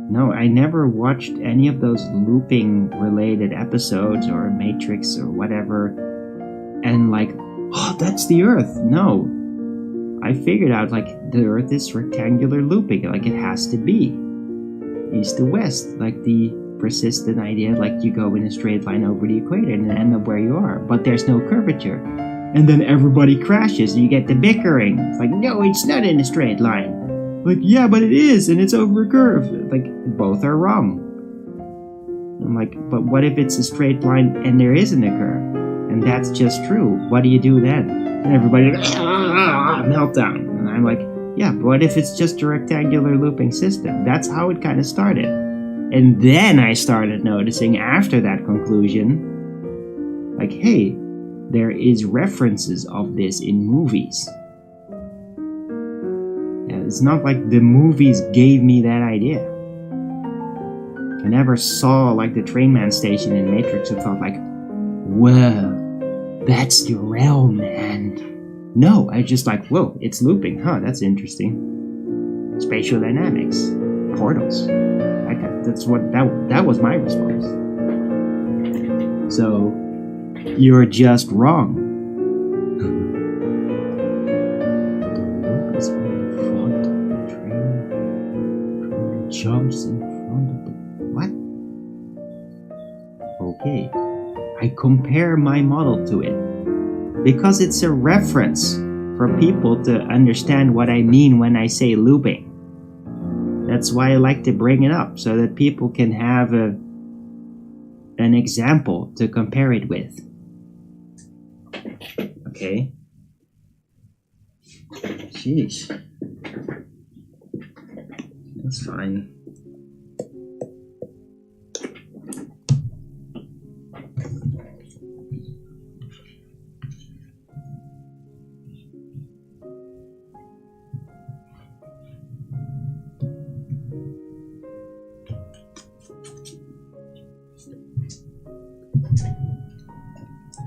No, I never watched any of those looping related episodes or Matrix or whatever and like, oh, that's the Earth. No, I figured out like the Earth is rectangular looping, like it has to be east to west, like the persistent idea, like you go in a straight line over the equator and end up where you are, but there's no curvature. And then everybody crashes and you get the bickering. It's like, no, it's not in a straight line. Like, yeah, but it is, and it's over a curve. Like, both are wrong. I'm like, but what if it's a straight line and there isn't a curve? And that's just true. What do you do then? And everybody, meltdown. And I'm like, yeah, but what if it's just a rectangular looping system? That's how it kind of started. And then I started noticing after that conclusion, like, hey, there is references of this in movies. It's not like the movies gave me that idea. I never saw like the train man station in Matrix and thought like, whoa, that's the realm, man. No, I just like, whoa, it's looping. Huh, that's interesting. Spatial dynamics. Portals. That was my response. So, you're just wrong. Jumps in front of the... What? Okay. I compare my model to it. Because it's a reference for people to understand what I mean when I say looping. That's why I like to bring it up, so that people can have an example to compare it with. Okay. Sheesh. That's fine.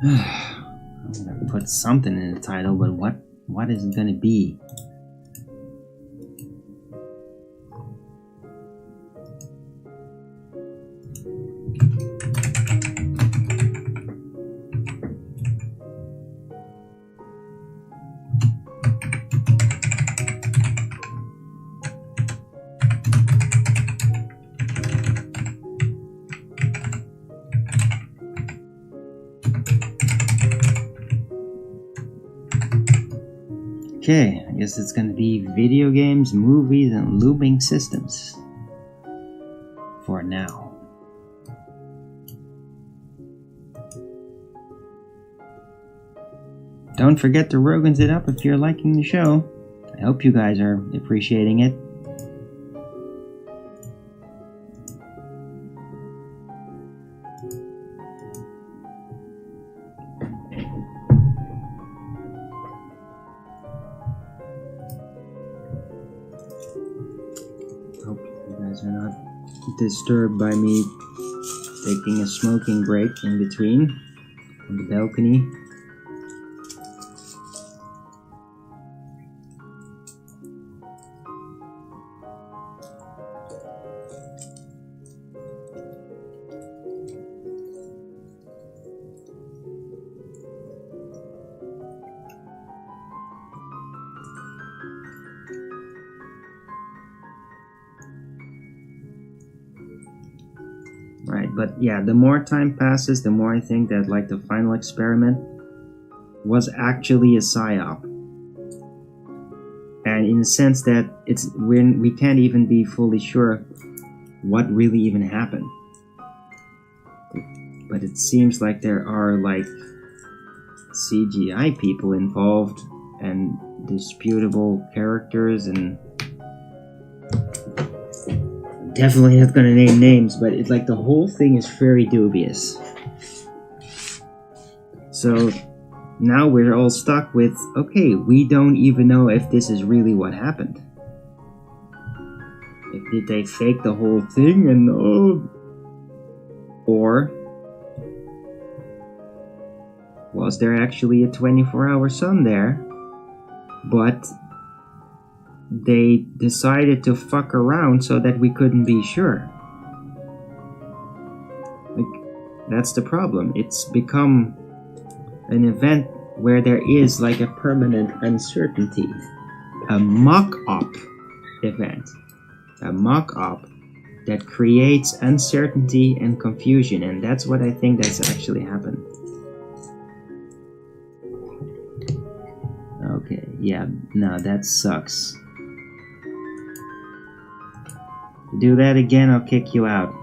I'm gonna put something in the title, but what is it gonna be? Okay, I guess it's gonna be video games, movies, and looping systems. For now. Don't forget to Rogan's it up if you're liking the show. I hope you guys are appreciating it. disturbed by me taking a smoking break in between on the balcony. Right, but yeah, the more time passes, the more I think that like the final experiment was actually a psyop. And in the sense that it's when we can't even be fully sure what really even happened. But it seems like there are like CGI people involved and disputable characters, and definitely not gonna name names, but it's like the whole thing is very dubious. So now we're all stuck with, okay, we don't even know if this is really what happened. Did they fake the whole thing and or was there actually a 24-hour sun there, but they decided to fuck around so that we couldn't be sure? Like, that's the problem. It's become an event where there is like a permanent uncertainty. A mock-up event. A mock-up that creates uncertainty and confusion, and that's what I think that's actually happened. Okay, yeah, no, that sucks. Do that again, I'll kick you out.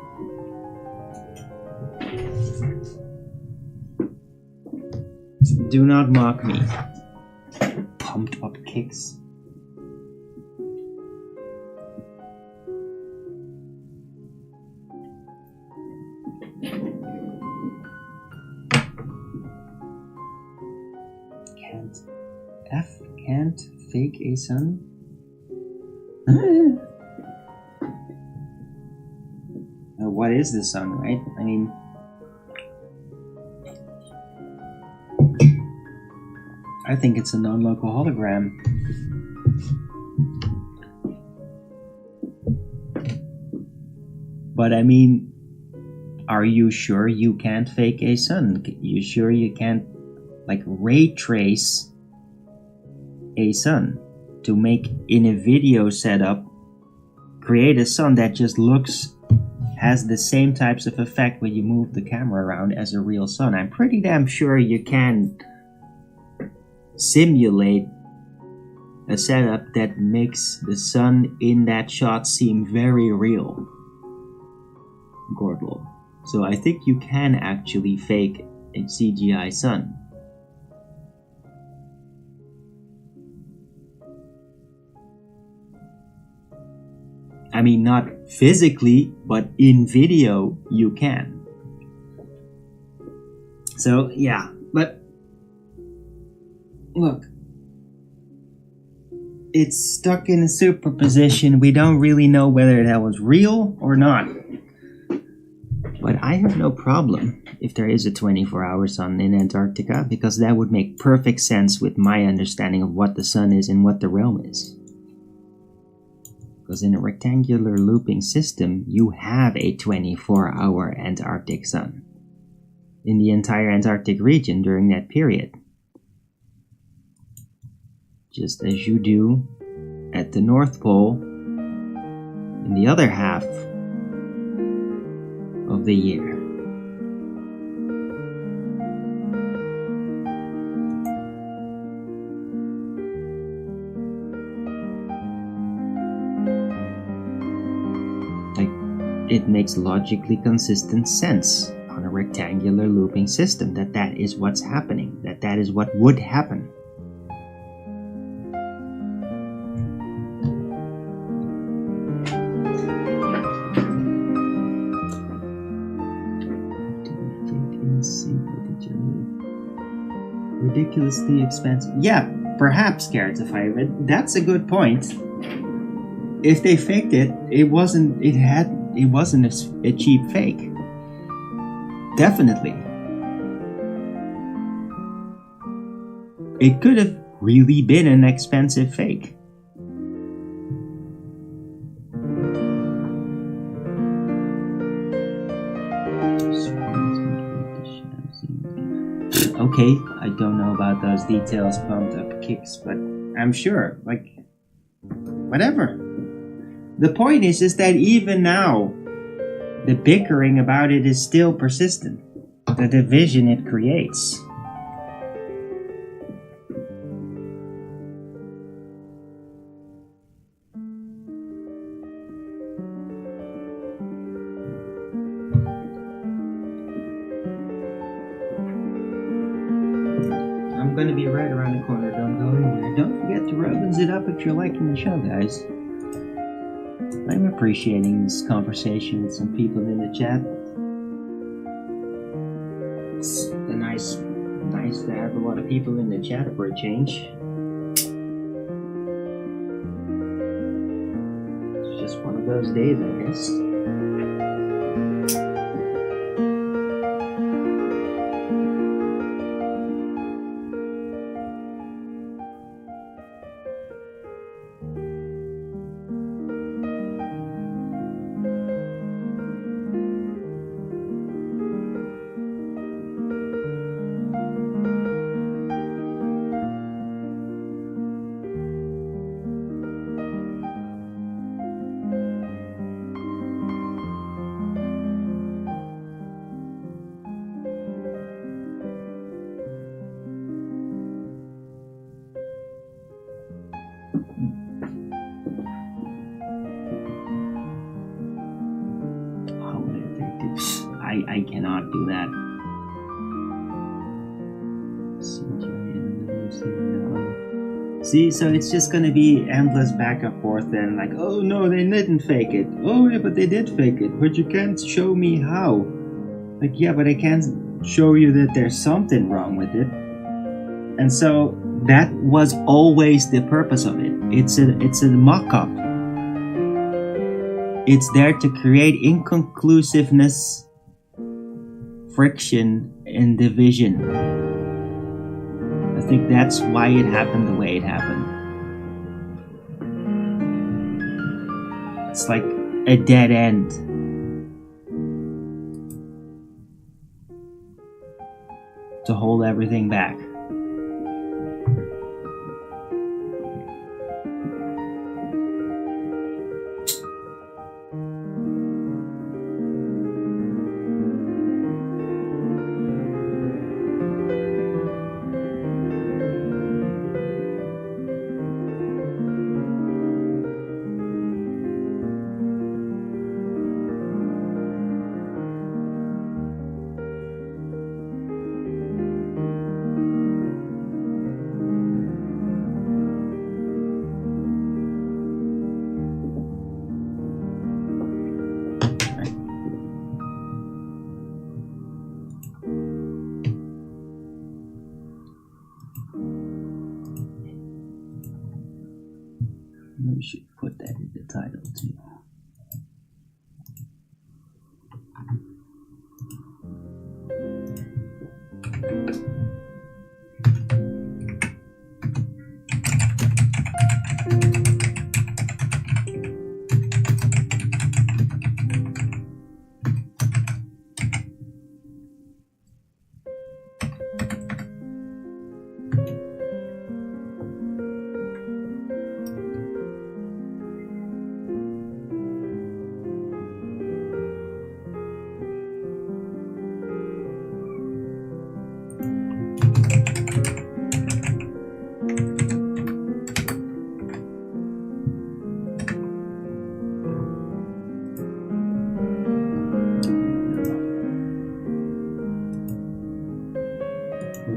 Do not mock me. Pumped up kicks. Can't fake a sun? What is the sun, right? I mean, I think it's a non-local hologram. But I mean, are you sure you can't fake a sun? You sure you can't, like, ray trace a sun to make in a video setup, create a sun that just has the same types of effect when you move the camera around as a real sun? I'm pretty damn sure you can simulate a setup that makes the sun in that shot seem very real, Gordlo. So I think you can actually fake a CGI sun. I mean, not physically, but in video, you can. So, yeah, but look, it's stuck in a superposition. We don't really know whether that was real or not. But I have no problem if there is a 24-hour sun in Antarctica, because that would make perfect sense with my understanding of what the sun is and what the realm is. Because in a rectangular looping system, you have a 24-hour Antarctic sun in the entire Antarctic region during that period. Just as you do at the North Pole in the other half of the year. It makes logically consistent sense on a rectangular looping system that is what's happening, that is what would happen. Ridiculously expensive. Yeah, perhaps, Carrotify. That's a good point. If they faked it, it it wasn't a cheap fake. Definitely. It could have really been an expensive fake. Okay, I don't know about those details, pumped up kicks, but I'm sure, like, whatever. The point is that even now, the bickering about it is still persistent. The division it creates. I'm gonna be right around the corner, don't go anywhere. Don't forget to rubbins it up if you're liking the show, guys. I'm appreciating this conversation with some people in the chat. It's nice to have a lot of people in the chat for a change. It's just one of those days, I guess. I cannot do that. See, so it's just gonna be endless back and forth then, like, oh no, they didn't fake it. Oh yeah, but they did fake it. But you can't show me how. Like, yeah, but I can't show you that there's something wrong with it. And so that was always the purpose of it. It's a mock-up. It's there to create inconclusiveness, friction, and division. I think that's why it happened the way it happened. It's like a dead end. To hold everything back. We should put that in the title too.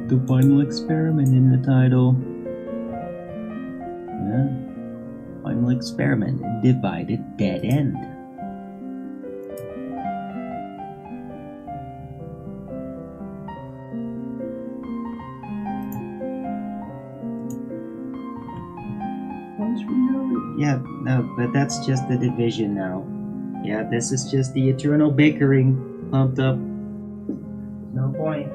The final experiment in the title. Yeah. Final experiment, divided dead end. Yeah, no, but that's just the division now. Yeah, this is just the eternal bickering pumped up. No point.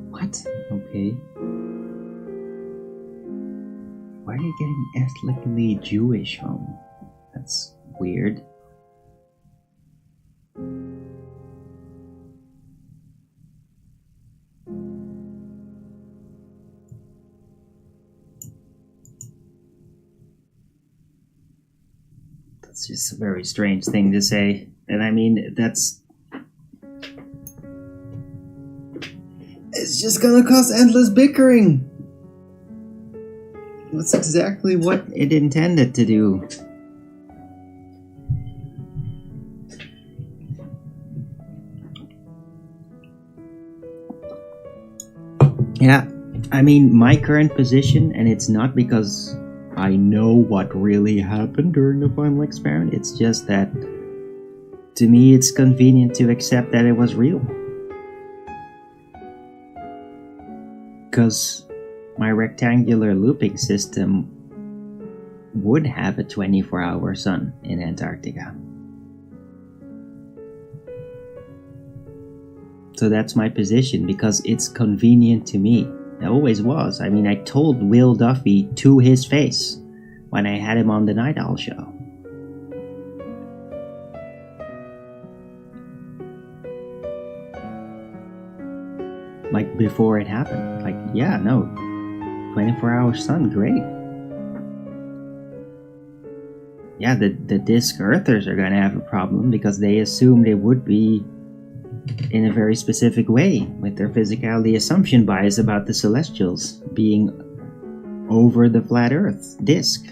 What? Okay. Why are you getting ethnically Jewish from? That's weird. That's just a very strange thing to say. And I mean, it's just gonna cause endless bickering. That's exactly what it intended to do. Yeah, I mean, my current position, and it's not because I know what really happened during the final experiment, it's just that to me it's convenient to accept that it was real. Because my rectangular looping system would have a 24-hour sun in Antarctica. So that's my position, because it's convenient to me. It always was. I mean, I told Will Duffy to his face when I had him on the Night Owl show. Like, before it happened. Like, yeah, no, 24-hour sun, great. Yeah, the disc earthers are gonna have a problem because they assumed it would be in a very specific way with their physicality assumption bias about the celestials being over the flat earth disc.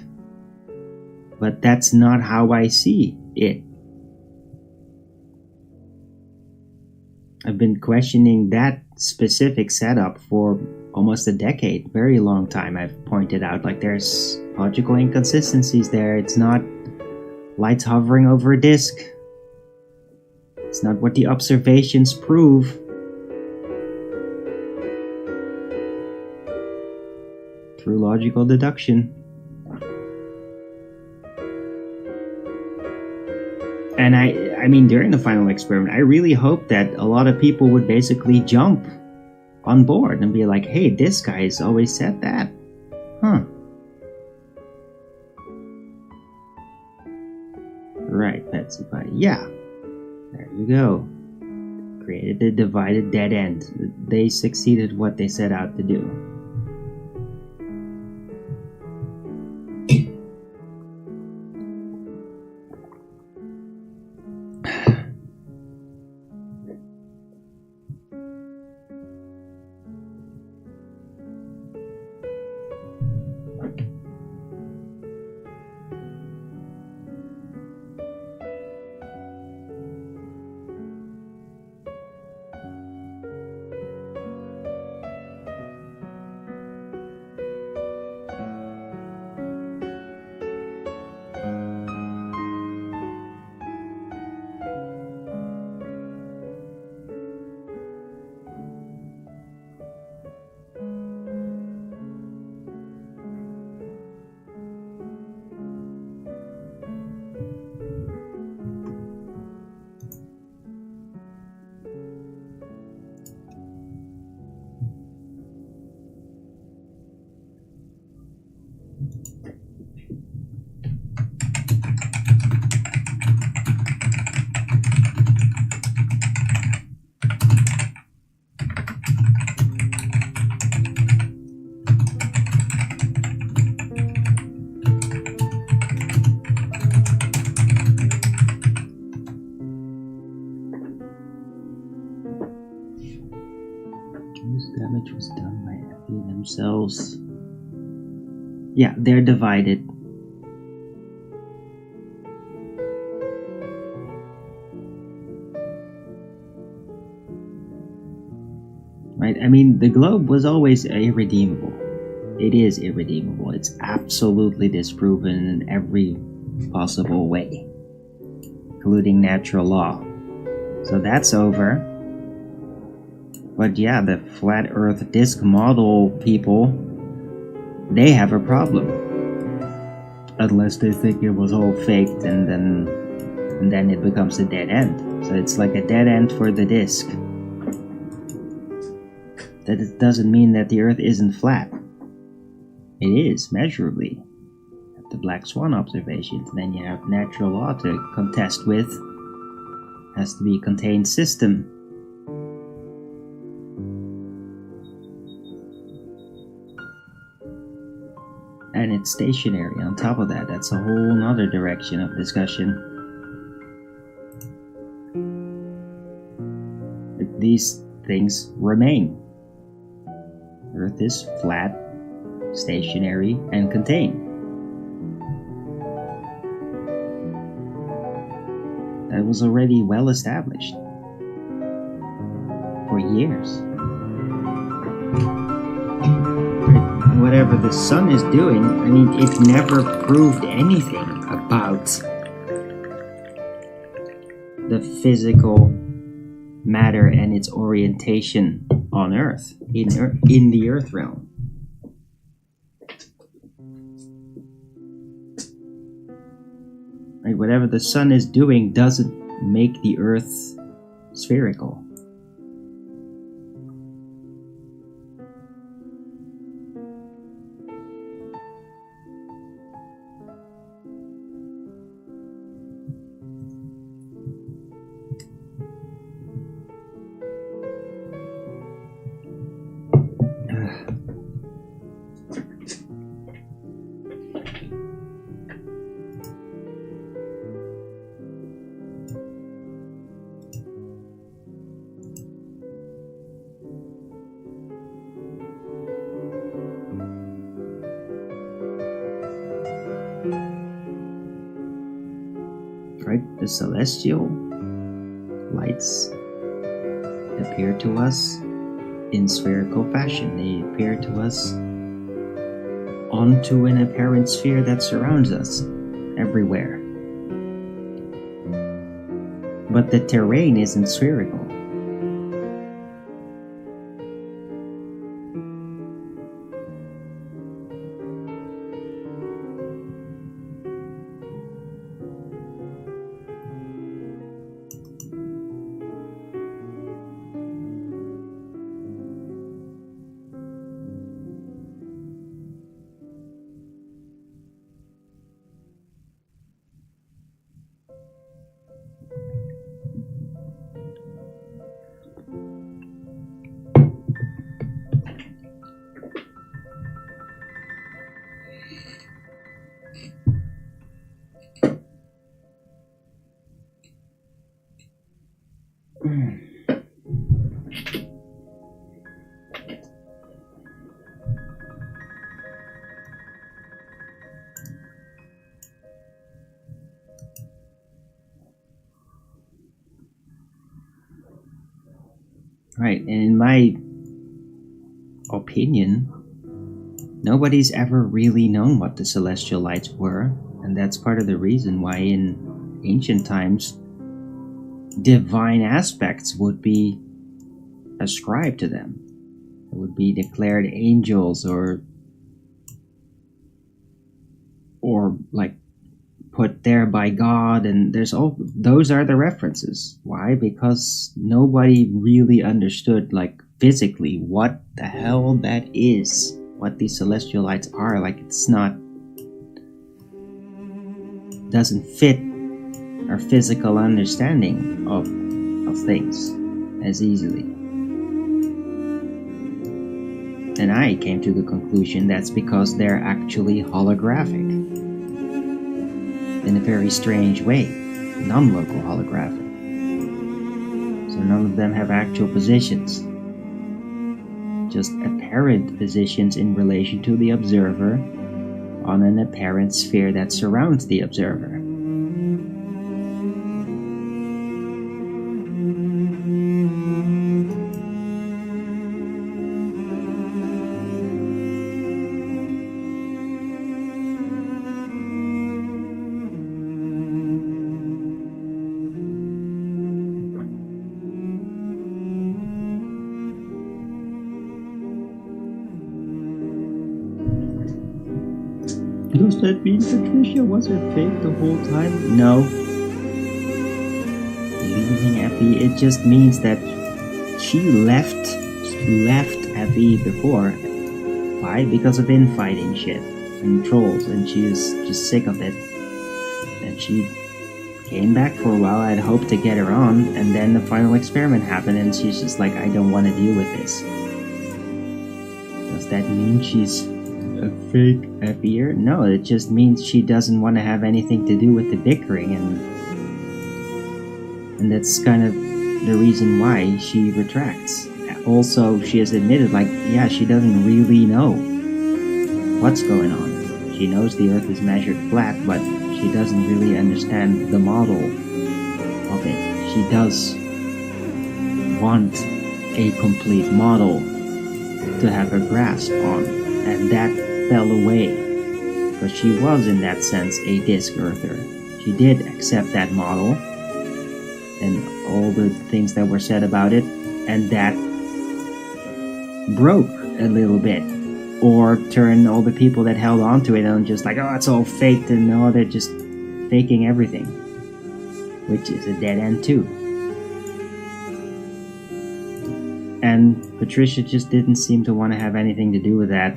But that's not how I see it. I've been questioning that specific setup for almost a decade, very long time. I've pointed out, like, there's logical inconsistencies there. It's not lights hovering over a disk. It's not what the observations prove. Through logical deduction. And I mean, during the final experiment, I really hoped that a lot of people would basically jump on board and be like, hey, this guy's always said that. Huh. Right, Betsy Pie. Yeah. There you go. created a divided dead end. They succeeded what they set out to do. Damage was done by FH themselves. Yeah, they're divided. Right? I mean, the globe was always irredeemable. It is irredeemable. It's absolutely disproven in every possible way, including natural law. So that's over. But yeah, the flat earth disk model people, they have a problem. Unless they think it was all faked and then it becomes a dead end. So it's like a dead end for the disk. That it doesn't mean that the earth isn't flat. It is, measurably. The black swan observations. Then you have natural law to contest with. Has to be a contained system. And it's stationary on top of that. That's a whole nother direction of discussion. These things remain. Earth is flat, stationary, and contained. That was already well established for years. Whatever the sun is doing, I mean, it never proved anything about the physical matter and its orientation on Earth, in the Earth realm. Like, whatever the sun is doing doesn't make the Earth spherical. Right? The celestial lights appear to us in spherical fashion. They appear to us onto an apparent sphere that surrounds us everywhere. But the terrain isn't spherical. Right, and in my opinion, nobody's ever really known what the celestial lights were, and that's part of the reason why in ancient times divine aspects would be ascribed to them. It would be declared angels or like put there by God, and those are the references. Why? Because nobody really understood like physically what the hell that is, what these celestial lights are. Like doesn't fit our physical understanding of things as easily. And I came to the conclusion that's because they're actually holographic. In a very strange way, non-local holographic. So none of them have actual positions, just apparent positions in relation to the observer on an apparent sphere that surrounds the observer. Does that mean Patricia wasn't fake the whole time? No. Leaving Effie, it just means that she left Effie before. Why? Because of infighting shit and trolls, and she is just sick of it. And she came back for a while. I'd hoped to get her on, and then the final experiment happened, and she's just like, I don't want to deal with this. Does that mean she's a fake Effier? No, it just means she doesn't want to have anything to do with the bickering, and that's kind of the reason why she retracts. Also, she has admitted, like, yeah, she doesn't really know what's going on. She knows the Earth is measured flat, but she doesn't really understand the model of it. She does want a complete model to have a grasp on, and that fell away, because she was in that sense a disc earther. She did accept that model and all the things that were said about it, and that broke a little bit, or turned all the people that held on to it and just like, oh, it's all faked, and no, they're just faking everything, which is a dead end too. And Patricia just didn't seem to want to have anything to do with that.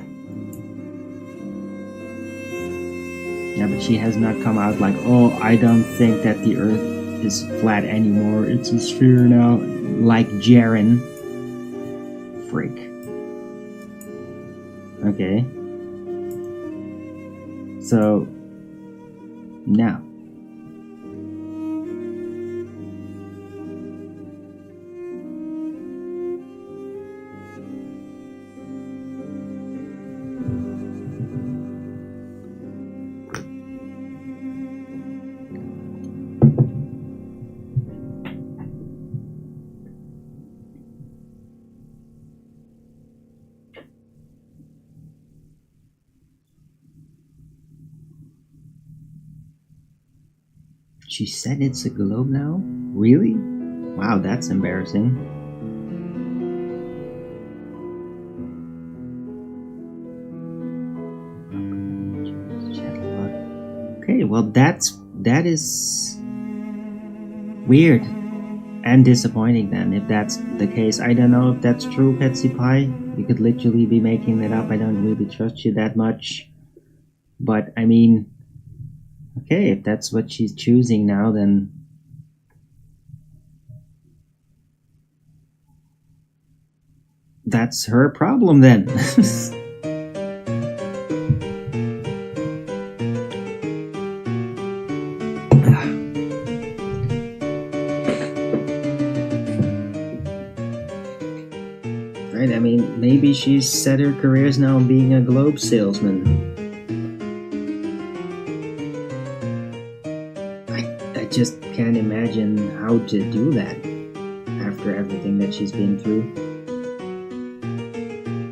Yeah, but she has not come out like, oh, I don't think that the Earth is flat anymore, it's a sphere now, like Jaren. Freak. Okay. So, now. She said it's a globe now? Really? Wow, that's embarrassing. Okay, well that is weird and disappointing then, if that's the case. I don't know if that's true, Petsy Pie. You could literally be making that up. I don't really trust you that much. But, I mean, okay, if that's what she's choosing now, then that's her problem then. Right, I mean, maybe she's set her careers now on being a globe salesman. I just can't imagine how to do that after everything that she's been through.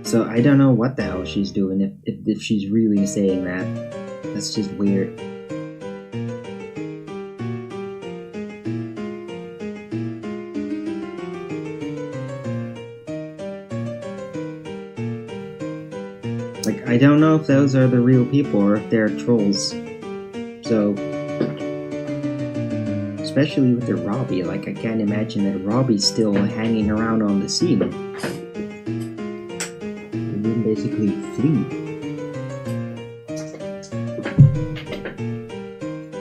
So I don't know what the hell she's doing if she's really saying that. That's just weird. Like, I don't know if those are the real people or if they're trolls. So, especially with the Robbie, like I can't imagine that Robbie's still hanging around on the scene. He didn't basically flee.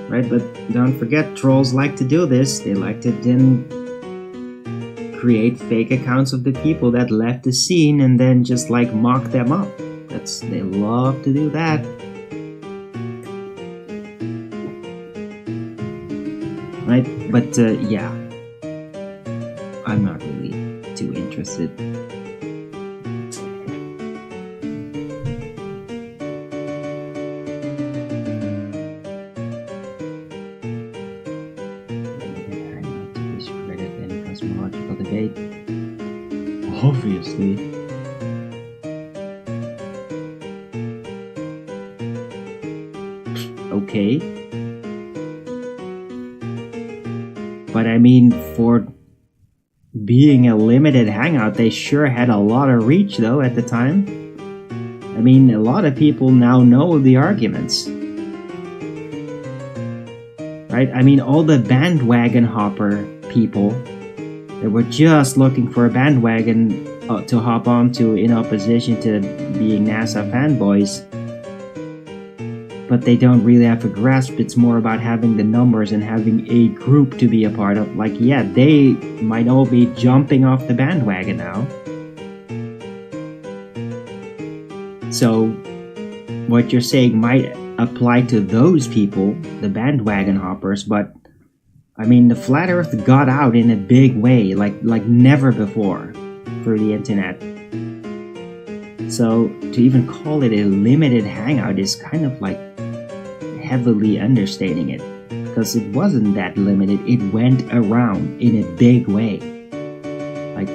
Right, but don't forget, trolls like to do this. They like to then create fake accounts of the people that left the scene and then just like mock them up. They love to do that. Right, but yeah, I'm not really too interested. To discredit any cosmological debate. Obviously. Okay. But I mean, for being a limited hangout, they sure had a lot of reach though at the time. I mean, a lot of people now know the arguments. Right? I mean, all the bandwagon hopper people that were just looking for a bandwagon to hop onto in opposition to being NASA fanboys. But they don't really have a grasp. It's more about having the numbers and having a group to be a part of. Like, yeah, they might all be jumping off the bandwagon now. So, what you're saying might apply to those people, the bandwagon hoppers, but I mean, the flat earth got out in a big way, like never before through the internet. So, to even call it a limited hangout is kind of like heavily understating it, because it wasn't that limited. It went around in a big way. Like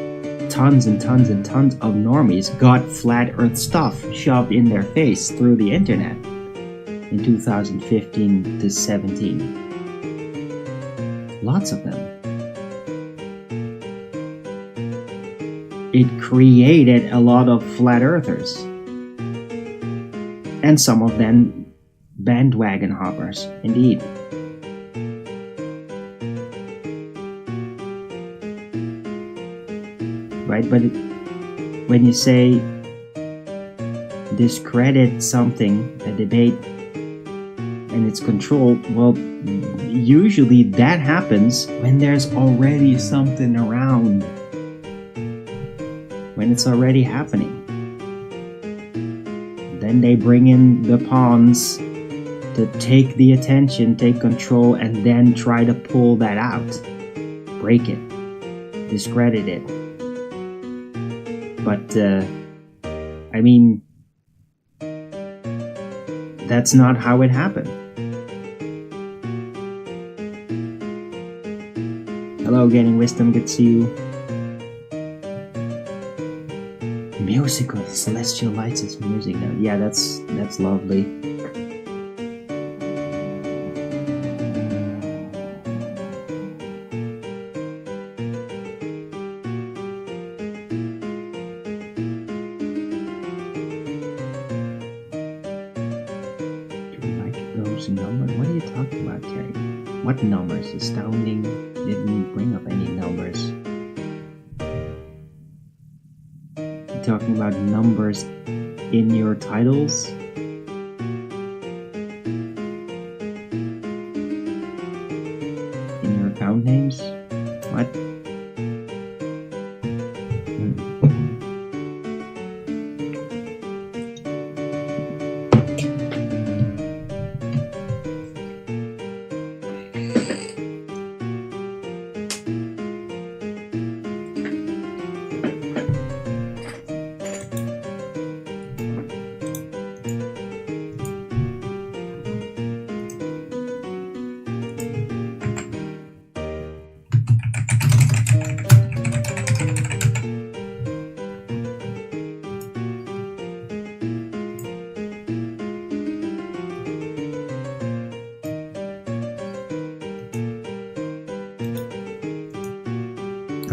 tons and tons and tons of normies got flat earth stuff shoved in their face through the internet in 2015 to 17. Lots of them. It created a lot of flat earthers, and some of them bandwagon hoppers, indeed. Right, but when you say discredit something, a debate, and it's controlled, well, usually that happens when there's already something around, when it's already happening. Then they bring in the pawns to take the attention, take control, and then try to pull that out, break it, discredit it. But, I mean, that's not how it happened. Hello, Gaining Wisdom, good to see you. Musical, celestial lights is music now. Yeah, that's lovely. Numbers? What are you talking about, Terry? What numbers? Astounding didn't bring up any numbers. You talking about numbers in your titles? In your account names? What?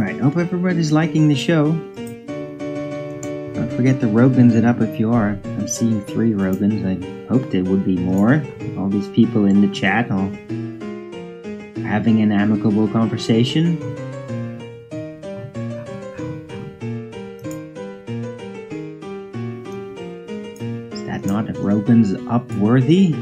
Alright, hope everybody's liking the show. Don't forget to Rogans it up if you are. I'm seeing 3 Rogans. I hoped there would be more. All these people in the chat all having an amicable conversation. Is that not Rogans up worthy?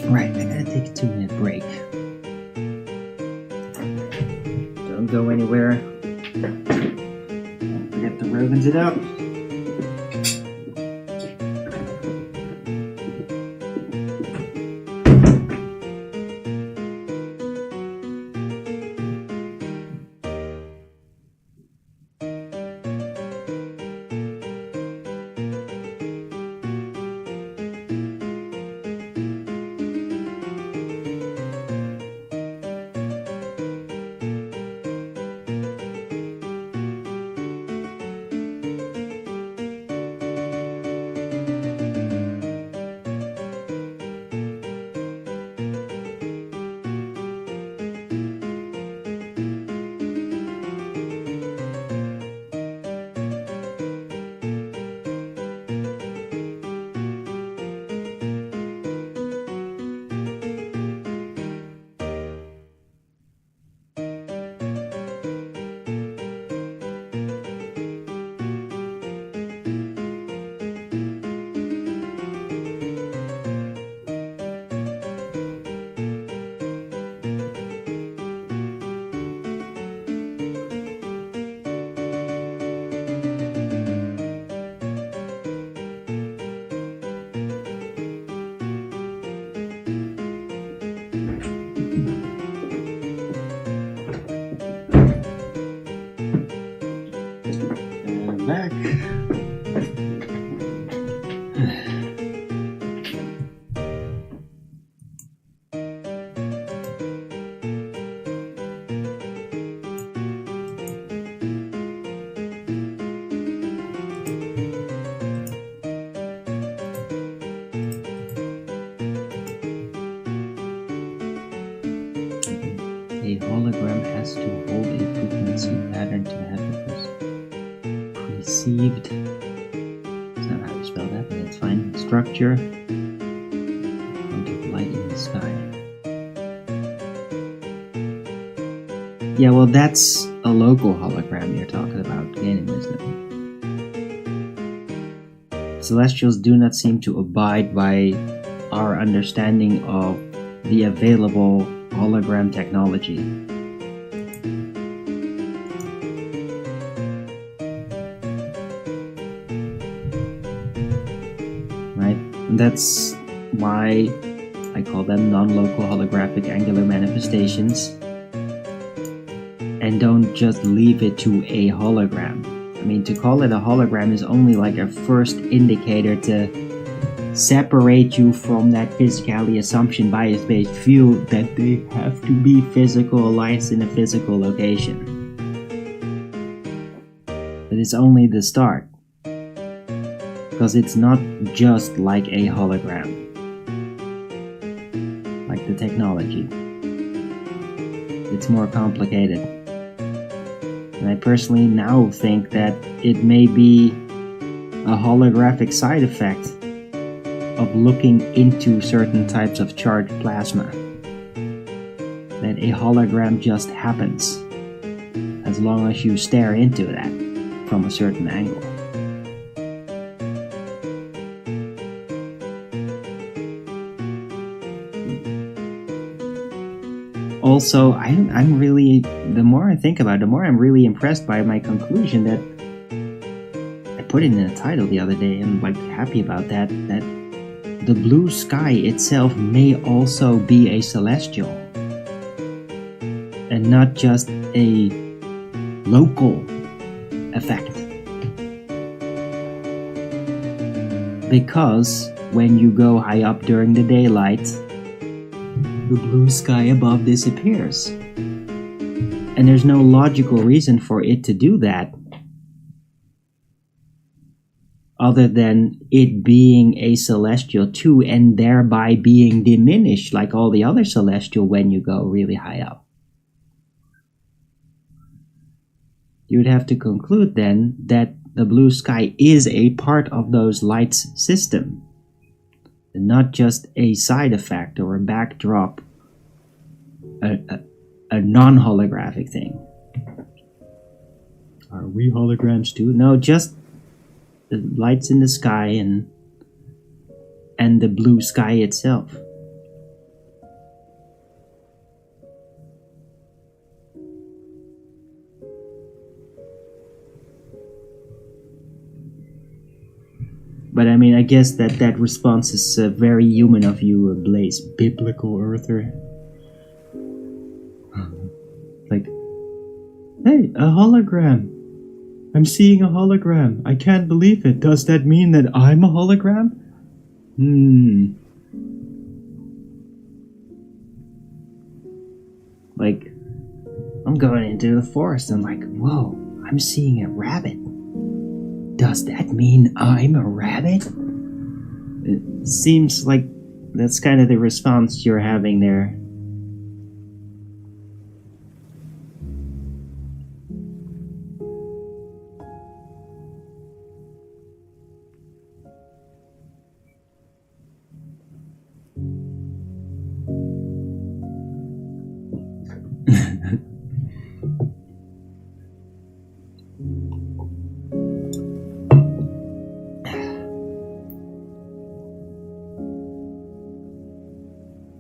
Right, I'm gonna take a 2-minute break. Don't go anywhere. Don't forget to Rogans it up. Back. A hologram has to hold a frequency pattern to have it perceived. That's not how you spell that, but that's fine. Structure. Point of light in the sky. Yeah, well, that's a local hologram you're talking about, gaining wisdom. Celestials do not seem to abide by our understanding of the available hologram technology. Right? And that's why I call them non-local holographic angular manifestations, and don't just leave it to a hologram. I mean, to call it a hologram is only like a first indicator to separate you from that physicality assumption bias-based view that they have to be physicalized in a physical location. But it's only the start, because it's not just like a hologram, like the technology. It's more complicated. And I personally now think that it may be a holographic side effect of looking into certain types of charged plasma. that a hologram just happens, as long as you stare into that from a certain angle. Also, I'm really, the more I think about it, the more I'm really impressed by my conclusion that I put it in the title the other day, and I'm like happy about that the blue sky itself may also be a celestial and not just a local effect. Because when you go high up during the daylight, the blue sky above disappears. And there's no logical reason for it to do that, other than it being a celestial too, and thereby being diminished like all the other celestial when you go really high up. You would have to conclude then that the blue sky is a part of those lights system, and not just a side effect or a backdrop, a non-holographic thing. Are we holograms too? No, just the lights in the sky and the blue sky itself. But I mean, I guess that response is very human of you, Blaze, biblical earther. Like, hey, a hologram. I'm seeing a hologram. I can't believe it. Does that mean that I'm a hologram? Like, I'm going into the forest and like, whoa, I'm seeing a rabbit. Does that mean I'm a rabbit? It seems like that's kind of the response you're having there.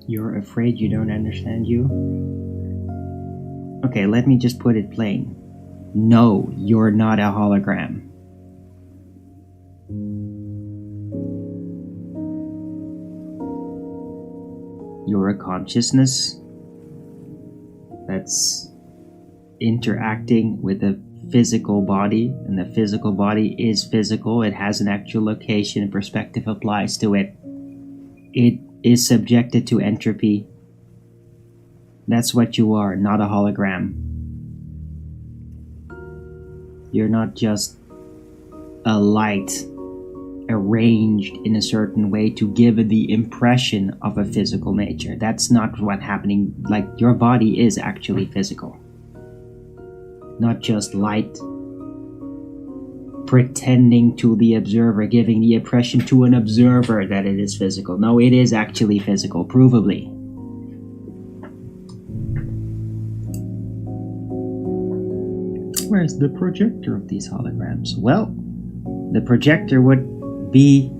You're afraid you don't understand you? Okay, let me just put it plain. No, you're not a hologram. You're a consciousness that's interacting with a physical body, and the physical body is physical. It has an actual location, and perspective applies to it. It is subjected to entropy. That's what you are, not a hologram. You're not just a light arranged in a certain way to give the impression of a physical nature. That's not what's happening. Like, your body is actually physical, not just light pretending to the observer, giving the impression to an observer that it is physical. No, it is actually physical, provably. Where's the projector of these holograms? Well, the projector would be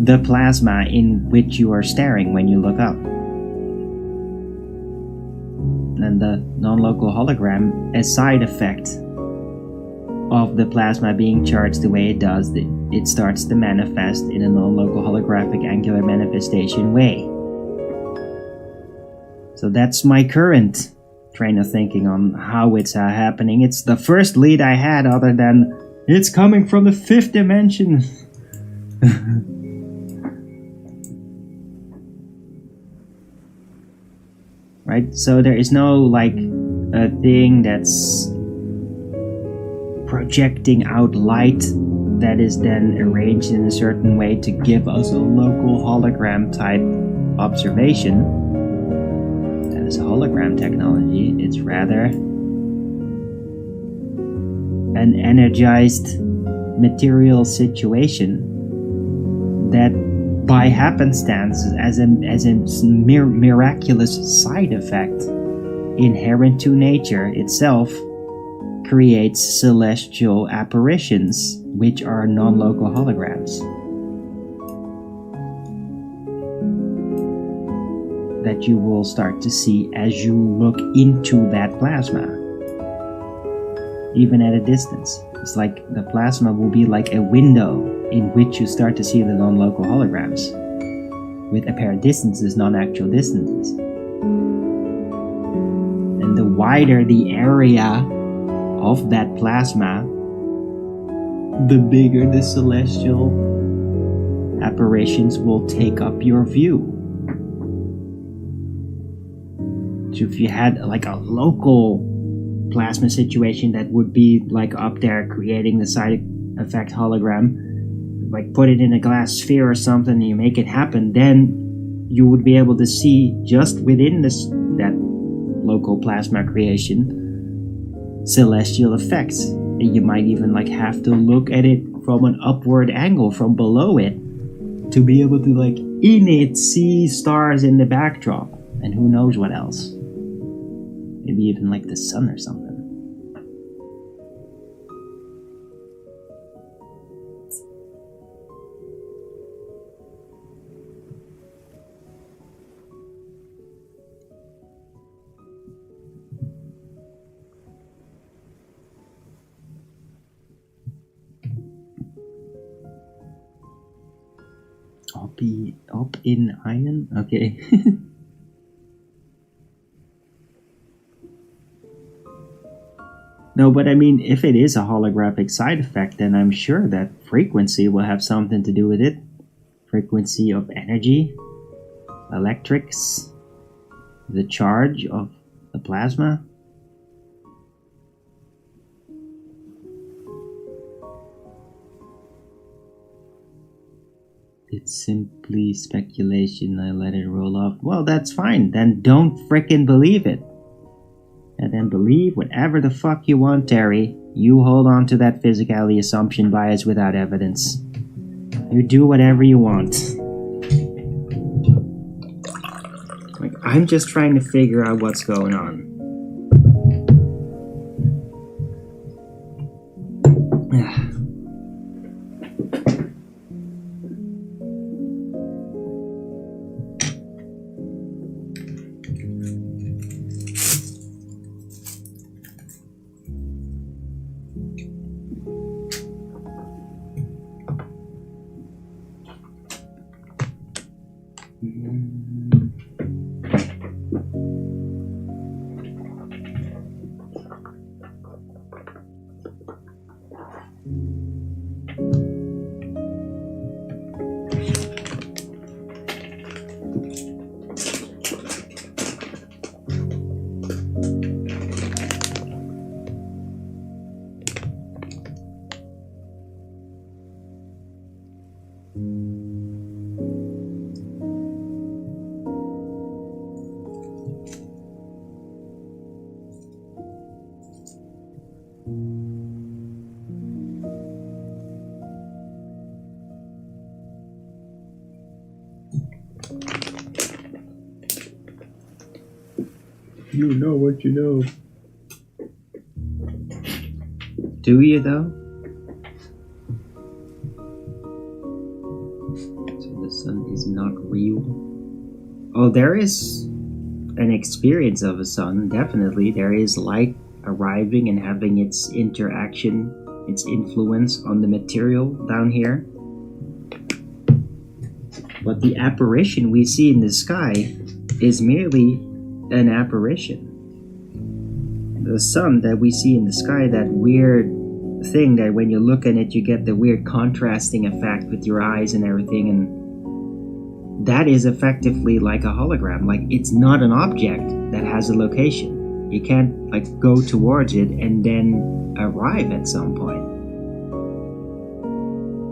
the plasma in which you are staring when you look up. And the non-local hologram, a side effect of the plasma being charged the way it does, it starts to manifest in a non-local holographic angular manifestation way. So that's my current train of thinking on how it's happening. It's the first lead I had, other than it's coming from the fifth dimension. Right? So there is no like a thing that's projecting out light that is then arranged in a certain way to give us a local hologram type observation. That is hologram technology. It's rather an energized material situation that by happenstance, as a miraculous side effect, inherent to nature itself, creates celestial apparitions, which are non-local holograms that you will start to see as you look into that plasma, even at a distance. It's like the plasma will be like a window in which you start to see the non-local holograms with apparent distances, non-actual distances. And the wider the area of that plasma, the bigger the celestial apparitions will take up your view. So if you had like a local plasma situation that would be like up there creating the side effect hologram, like put it in a glass sphere or something and you make it happen, then you would be able to see just within that local plasma creation celestial effects. And you might even like have to look at it from an upward angle from below it to be able to like in it see stars in the backdrop and who knows what else. Maybe even like the sun or something. Up in iron? Okay. No, but I mean, if it is a holographic side effect, then I'm sure that frequency will have something to do with it. Frequency of energy, electrics, the charge of the plasma. It's simply speculation, I let it roll off. Well, that's fine, then don't frickin' believe it. And then believe whatever the fuck you want, Terry. You hold on to that physicality assumption bias without evidence. You do whatever you want. Like, I'm just trying to figure out what's going on. You know what you know. Do you though? So the sun is not real. Oh, there is an experience of a sun, definitely. There is light arriving and having its interaction, its influence on the material down here. But the apparition we see in the sky is merely an apparition. The sun that we see in the sky, that weird thing that when you look at it you get the weird contrasting effect with your eyes and everything, and that is effectively like a hologram. Like, it's not an object that has a location. You can't like go towards it and then arrive at some point,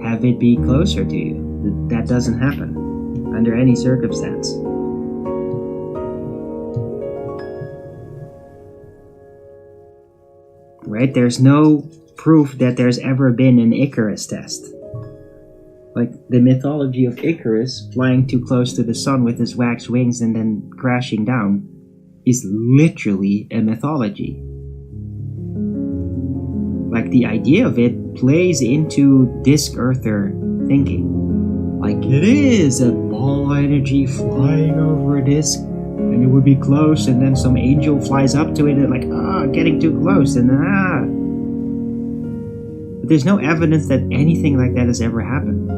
have it be closer to you. That doesn't happen under any circumstance. Right? There's no proof that there's ever been an Icarus test. Like the mythology of Icarus flying too close to the sun with his wax wings and then crashing down is literally a mythology. Like the idea of it plays into disc earther thinking. Like it is a ball energy flying over a disc and it would be close and then some angel flies up to it and like, getting too close and But there's no evidence that anything like that has ever happened.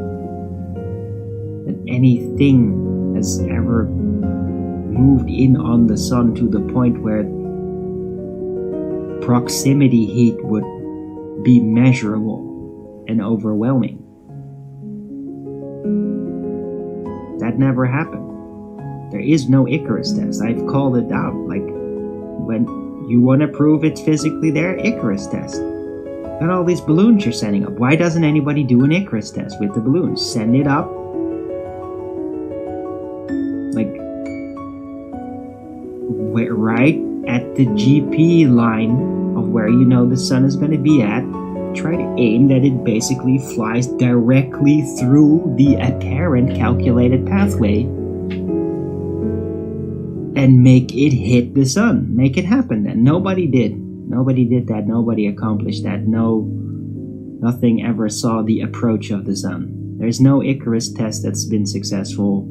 That anything has ever moved in on the sun to the point where proximity heat would be measurable and overwhelming. That never happened. There is no Icarus test. I've called it out. Like, when you want to prove it's physically there, Icarus test. And all these balloons you're sending up. Why doesn't anybody do an Icarus test with the balloons? Send it up. Like, right at the GP line of where you know the sun is going to be at. Try to aim that it basically flies directly through the apparent calculated pathway and make it hit the sun. Make it happen then. Nobody did. Nobody did that. Nobody accomplished that. Nothing ever saw the approach of the sun. There's no Icarus test that's been successful.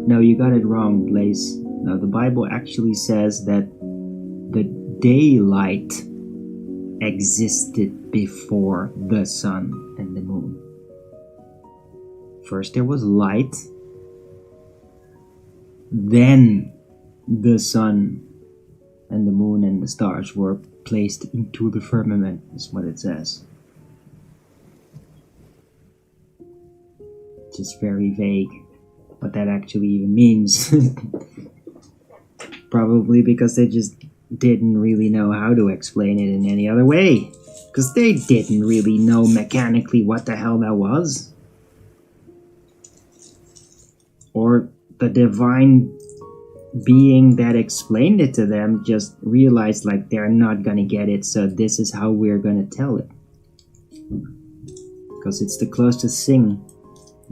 No, you got it wrong, Blaze. No, the Bible actually says that the daylight existed before the sun and the moon. First there was light, then the sun and the moon and the stars were placed into the firmament, is what it says. Just very vague. What that actually even means. Probably because they just didn't really know how to explain it in any other way. Because they didn't really know mechanically what the hell that was. Or the divine being that explained it to them just realized like they're not gonna get it, so this is how we're gonna tell it. Because it's the closest thing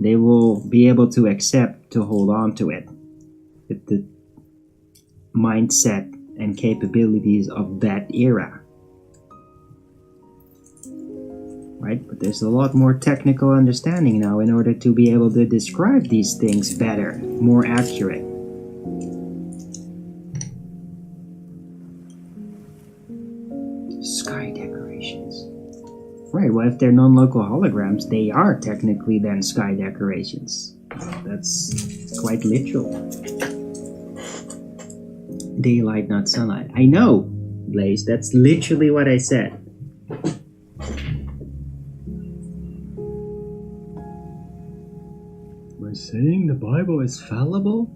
they will be able to accept, to hold on to it, with the mindset and capabilities of that era. Right? But there's a lot more technical understanding now in order to be able to describe these things better, more accurate. Sky decorations. Right, well, if they're non-local holograms, they are technically then sky decorations. That's quite literal. Daylight, not sunlight. I know, Blaze, that's literally what I said. We're saying the Bible is fallible?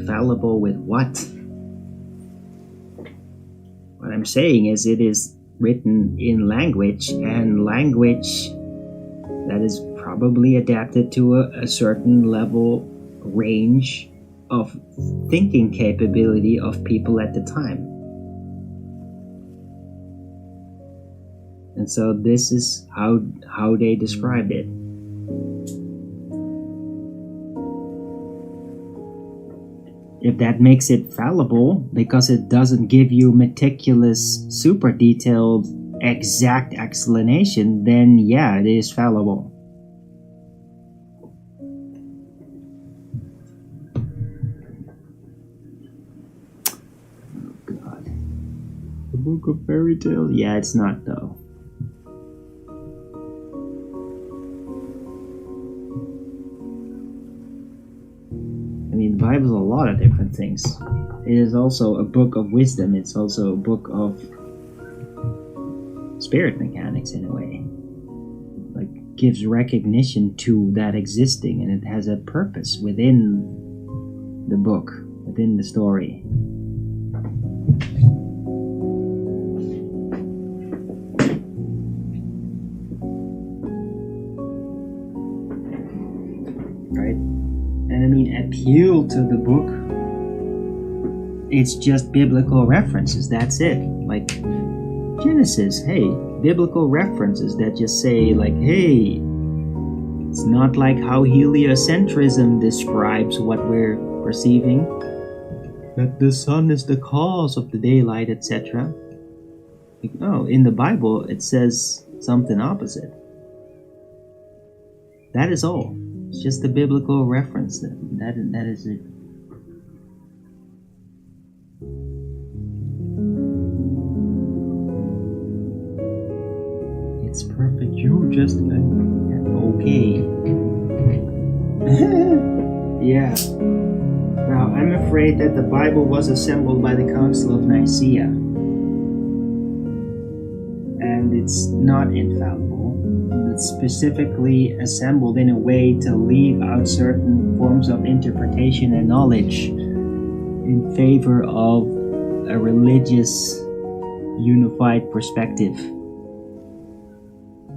Fallible with what? What I'm saying is it is written in language, and language that is probably adapted to a certain level range of thinking capability of people at the time. And so this is how they described it. If that makes it fallible because it doesn't give you meticulous, super detailed, exact explanation, then yeah, it is fallible. Oh God. The Book of Fairy Tales? Yeah, it's not though. I mean, the Bible is a lot of different things. It is also a book of wisdom. It's also a book of spirit mechanics in a way. Like, gives recognition to that existing, and it has a purpose within the book, within the story. right? And I mean, appeal to the book. It's just biblical references, that's it. Like Genesis, hey, biblical references that just say like, hey, it's not like how heliocentrism describes what we're perceiving, that the sun is the cause of the daylight, etc. Like, no, in the Bible it says something opposite. That is all. It's just a biblical reference. That is it. It's perfect. You're just okay. Yeah. Now, I'm afraid that the Bible was assembled by the Council of Nicaea. And it's not infallible. It's specifically assembled in a way to leave out certain forms of interpretation and knowledge in favor of a religious, unified perspective.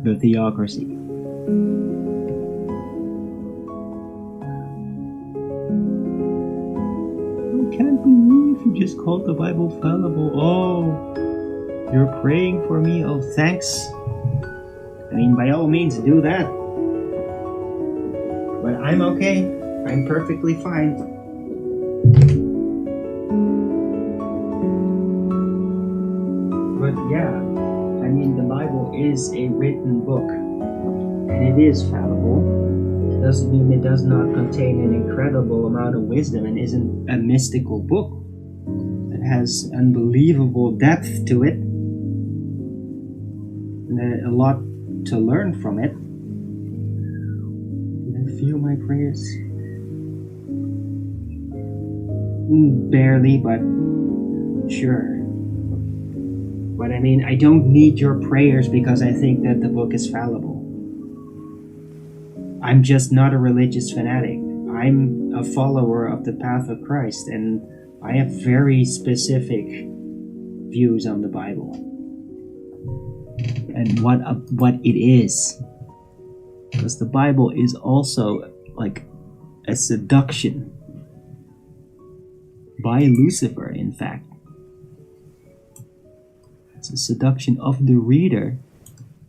The theocracy. I can't believe you just called the Bible fallible. Oh, you're praying for me. Oh, thanks. I mean, by all means, do that. But I'm okay. I'm perfectly fine. But yeah, I mean, the Bible is a written book. And it is fallible. It doesn't mean it does not contain an incredible amount of wisdom and isn't a mystical book. It has unbelievable depth to it. And a lot to learn from it. Did I feel my prayers? Barely, but sure. But I mean, I don't need your prayers because I think that the book is fallible. I'm just not a religious fanatic. I'm a follower of the path of Christ, and I have very specific views on the Bible. And what it is. Because the Bible is also like a seduction by Lucifer, in fact. It's a seduction of the reader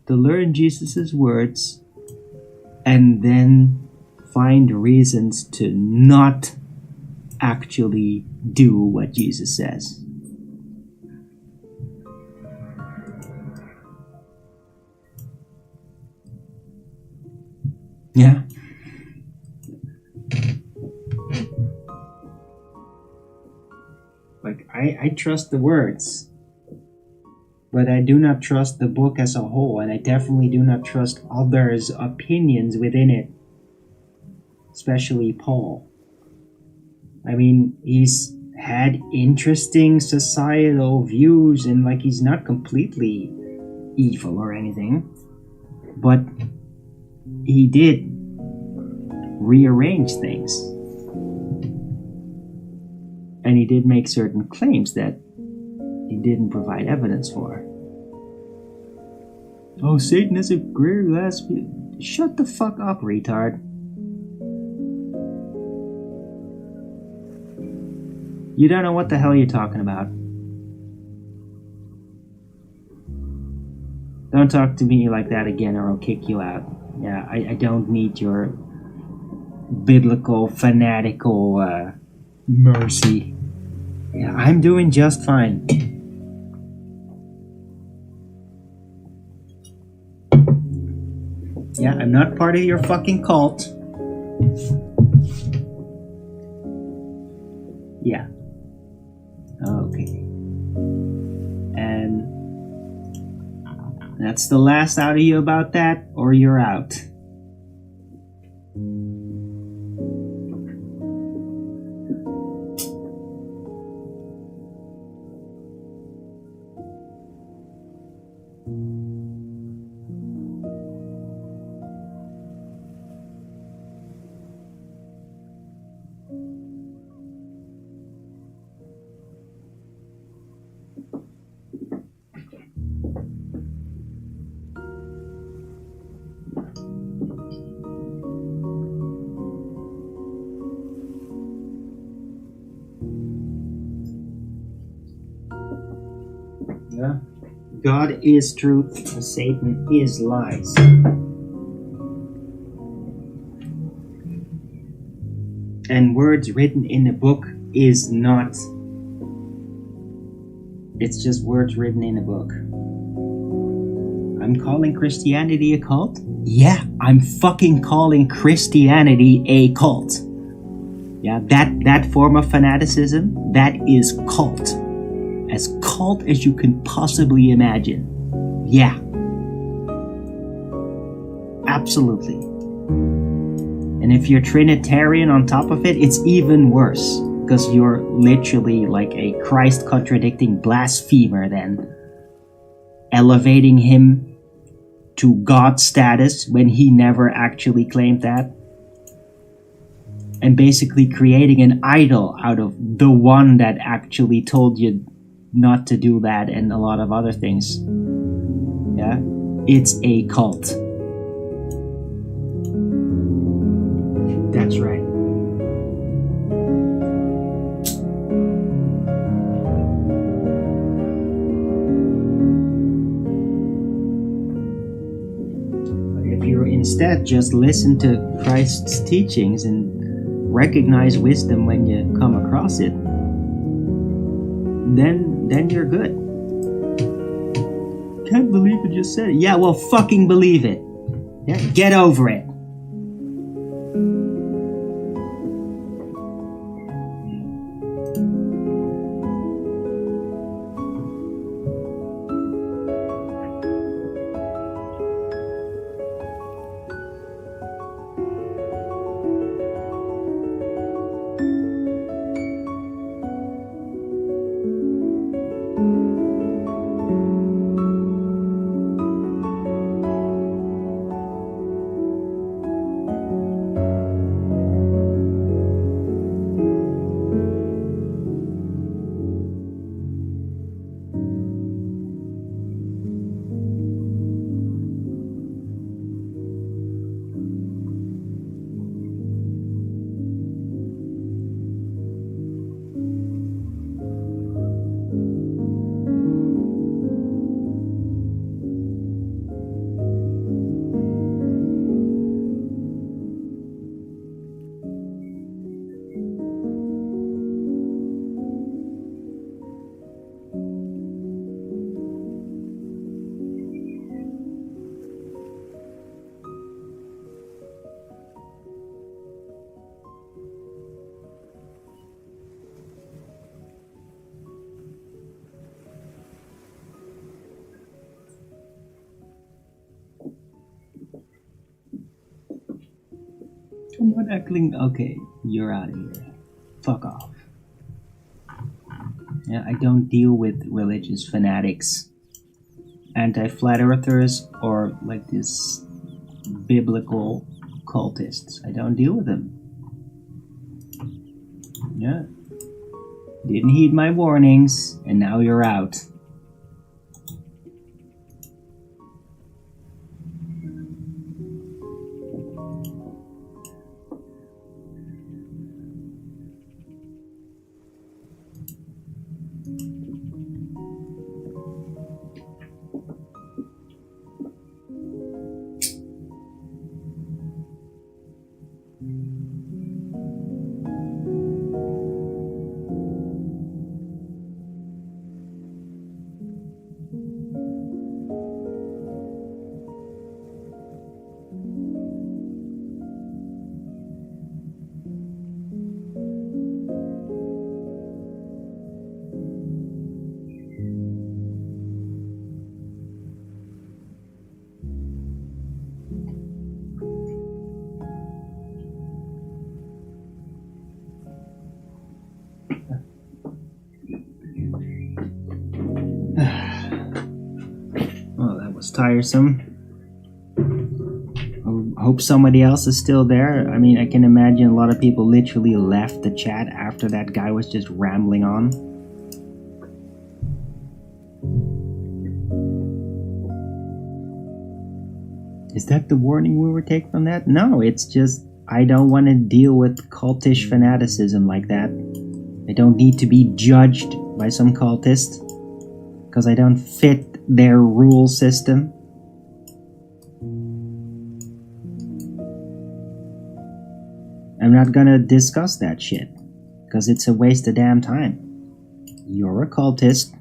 to learn Jesus' words and then find reasons to not actually do what Jesus says. Yeah. Like, I trust the words, but I do not trust the book as a whole, and I definitely do not trust others' opinions within it, especially Paul. I mean, he's had interesting societal views, and like, he's not completely evil or anything, but he did rearrange things. And he did make certain claims that he didn't provide evidence for. Oh, Satan is a great lesbian. Shut the fuck up, retard. You don't know what the hell you're talking about. Don't talk to me like that again or I'll kick you out. Yeah, I don't need your biblical, fanatical mercy. Yeah, I'm doing just fine. Yeah, I'm not part of your fucking cult. Yeah. Okay. And that's the last out of you about that, or you're out. God is truth, Satan is lies. And words written in a book is not. It's just words written in a book. I'm calling Christianity a cult? Yeah, I'm fucking calling Christianity a cult. Yeah, that form of fanaticism, that is cult. As cult as you can possibly imagine. Yeah. Absolutely. And if you're Trinitarian on top of it, it's even worse. Because you're literally like a Christ-contradicting blasphemer then. Elevating him to God status when he never actually claimed that. And basically creating an idol out of the one that actually told you not to do that and a lot of other things. Yeah? It's a cult. That's right. If you instead just listen to Christ's teachings and recognize wisdom when you come across it, then you're good. Can't believe you just said it. Yeah, well, fucking believe it. Yeah, get over it. What heckling? Okay, you're out of here. Fuck off. Yeah, I don't deal with religious fanatics, anti-flat earthers, or like this biblical cultists. I don't deal with them. Yeah. Didn't heed my warnings, and now you're out. Well, that was tiresome. I hope somebody else is still there. I mean, I can imagine a lot of people literally left the chat after that guy was just rambling on. Is that the warning we were taking from that? No, it's just I don't want to deal with cultish fanaticism like that. I don't need to be judged by some cultist because I don't fit their rule system. I'm not gonna discuss that shit, because it's a waste of damn time. You're a cultist,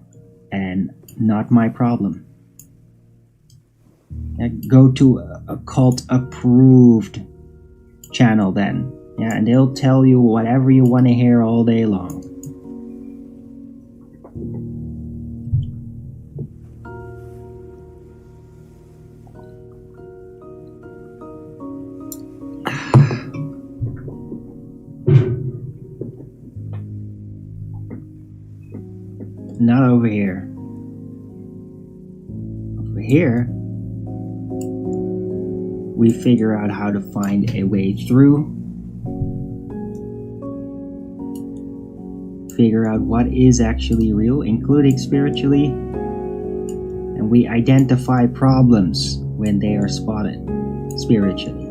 and not my problem. Go to a cult-approved channel then. Yeah, and they'll tell you whatever you want to hear all day long. Not over here. Over here, we figure out how to find a way through. Figure out what is actually real, including spiritually. And we identify problems when they are spotted spiritually.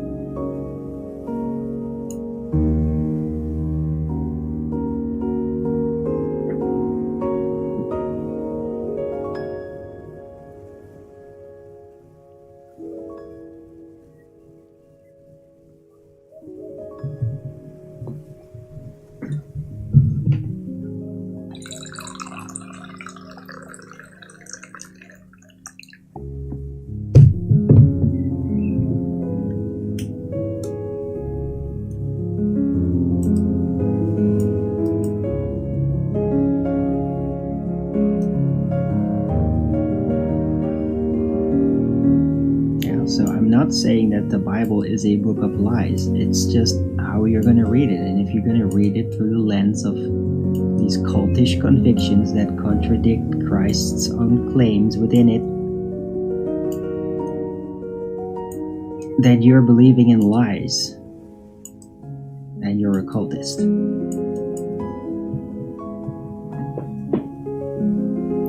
So I'm not saying that the Bible is a book of lies. It's just how you're going to read it. And if you're going to read it through the lens of these cultish convictions that contradict Christ's own claims within it, then you're believing in lies. And you're a cultist.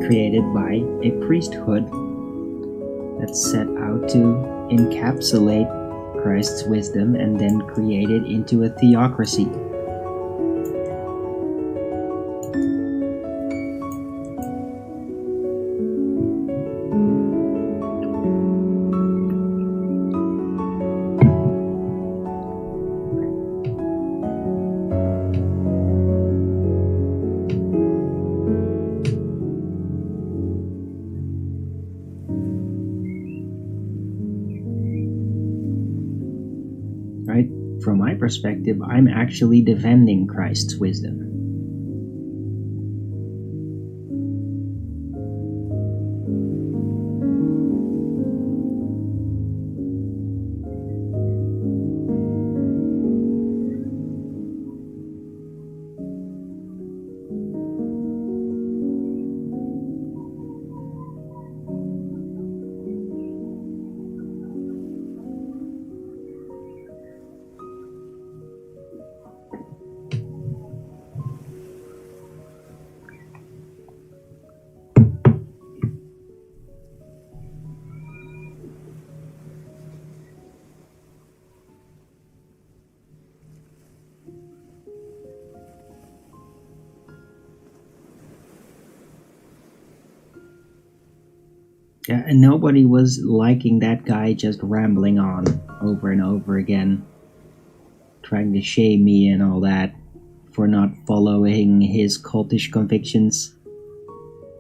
Created by a priesthood that's set out to encapsulate Christ's wisdom and then create it into a theocracy. Right? From my perspective, I'm actually defending Christ's wisdom. Yeah, and nobody was liking that guy just rambling on over and over again, trying to shame me and all that for not following his cultish convictions,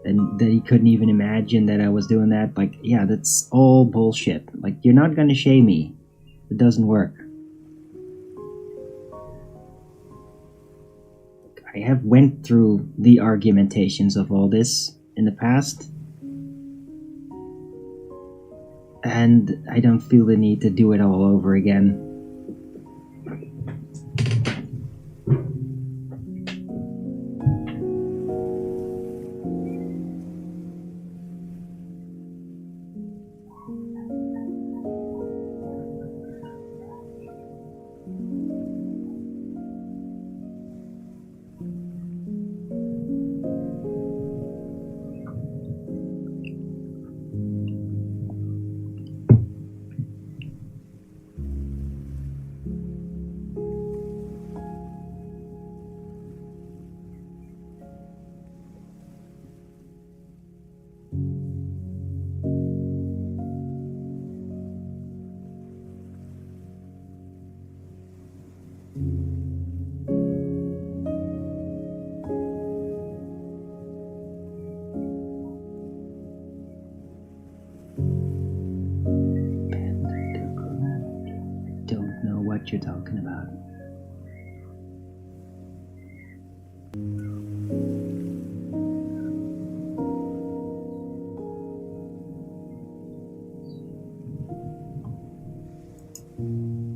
and that he couldn't even imagine that I was doing that. Like, yeah, that's all bullshit. Like, you're not gonna shame me. It doesn't work. I have went through the argumentations of all this in the past, and I don't feel the need to do it all over again. what you're talking about.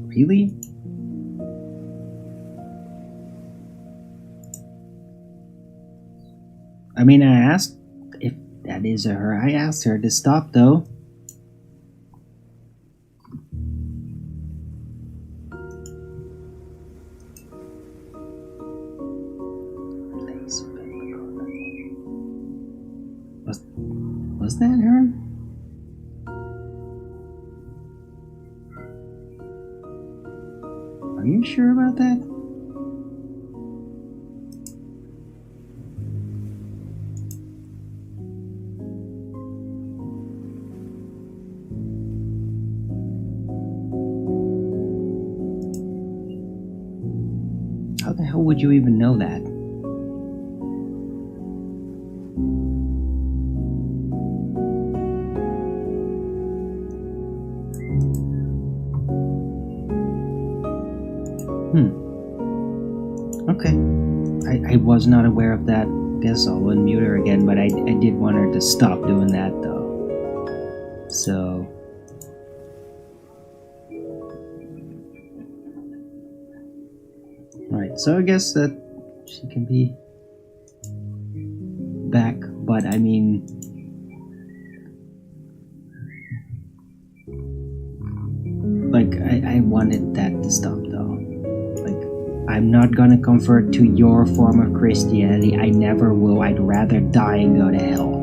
Really? I mean, I asked if that is her. I asked her to stop, though. Was that her? Are you sure about that? How the hell would you even know that? Okay. I was not aware of that. Guess I'll unmute her again, but I did want her to stop doing that though. So... Alright, so I guess that she can be back, but I mean... Like, I wanted that to stop though. I'm not gonna convert to your form of Christianity. I never will. I'd rather die and go to hell.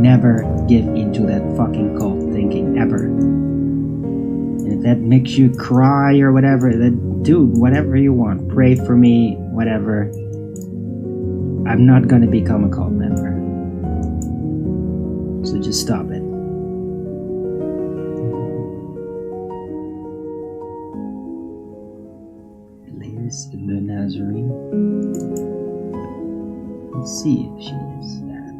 Never give into that fucking cult thinking, ever. And if that makes you cry or whatever, then do whatever you want. Pray for me, whatever. I'm not gonna become a cult member. So just stop it. The Nazarene. Let's see if she is that.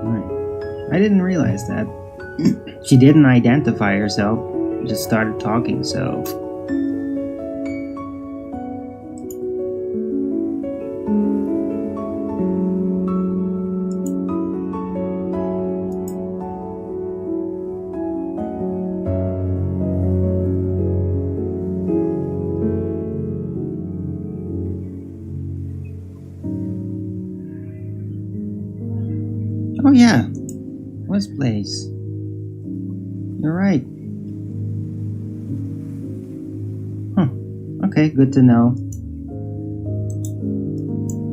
Right. I didn't realize that. She didn't identify herself. Just started talking, so... Oh yeah, West Place. You're right. Huh. Okay, good to know.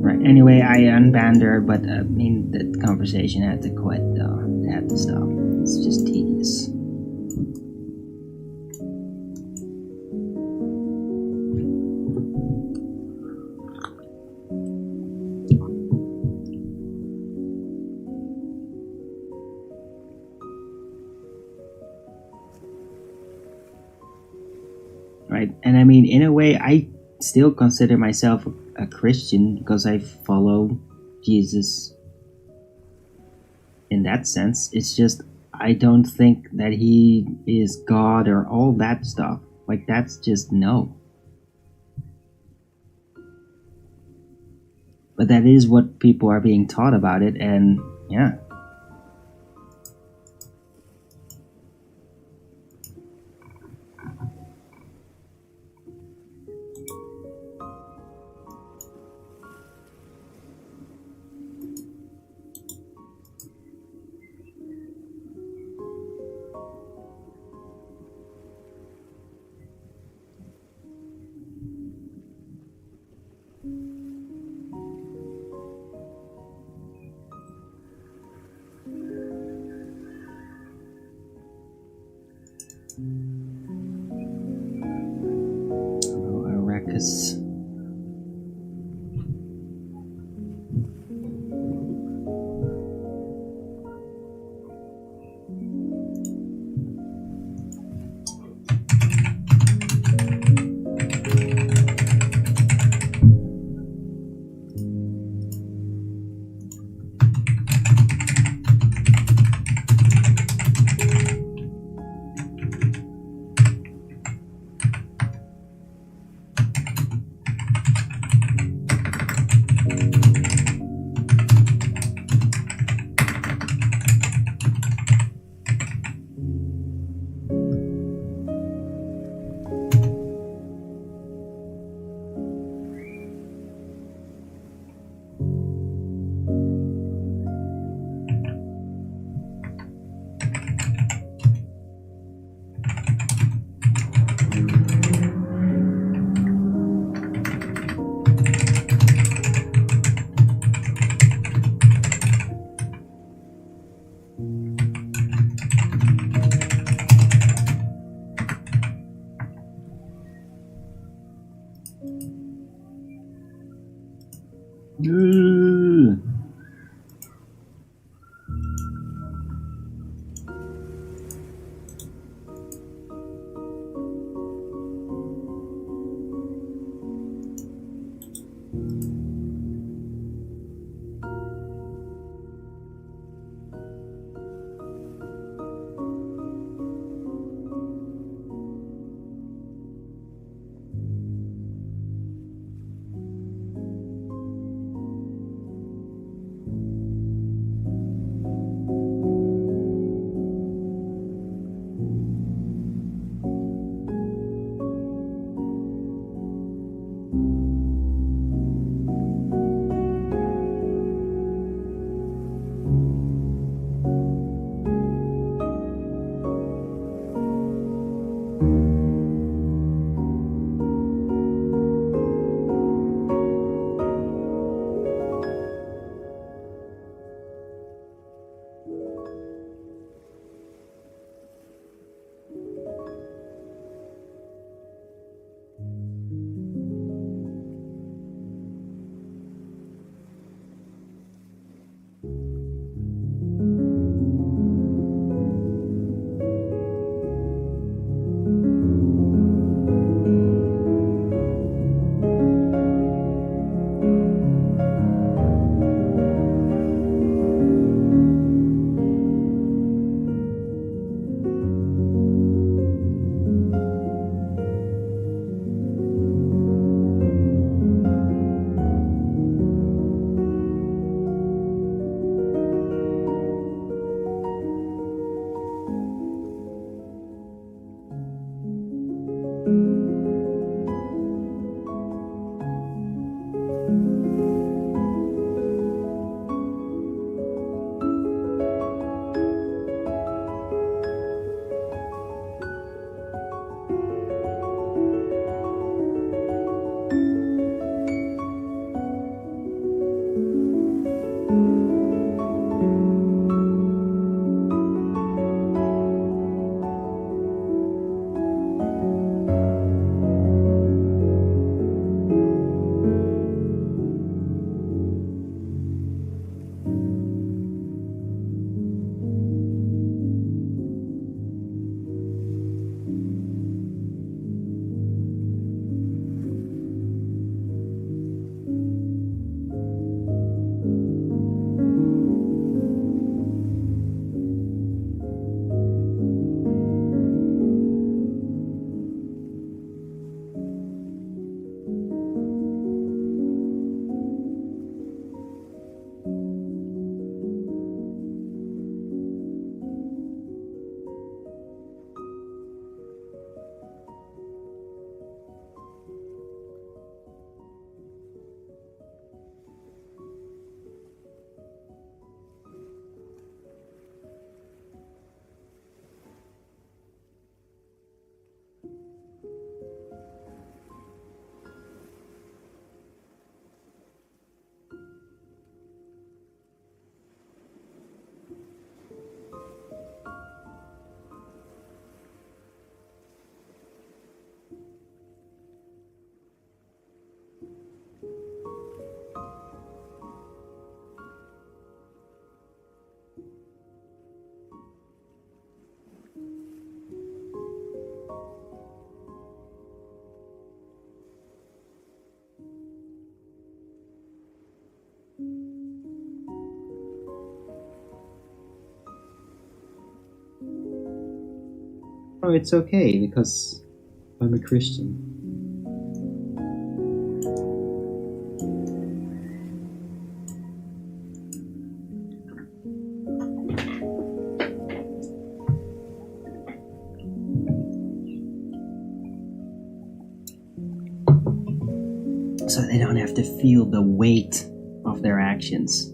Right, anyway, I unbanned her, but I mean, the conversation had to quit though. It had to stop. It's just tedious. Right, and I mean, in a way, I still consider myself a Christian because I follow Jesus. In that sense, it's just I don't think that he is God or all that stuff. Like, that's just no. But that is what people are being taught about it, and yeah. Hello, Arrakis. Oh, it's okay because I'm a Christian. So they don't have to feel the weight of their actions.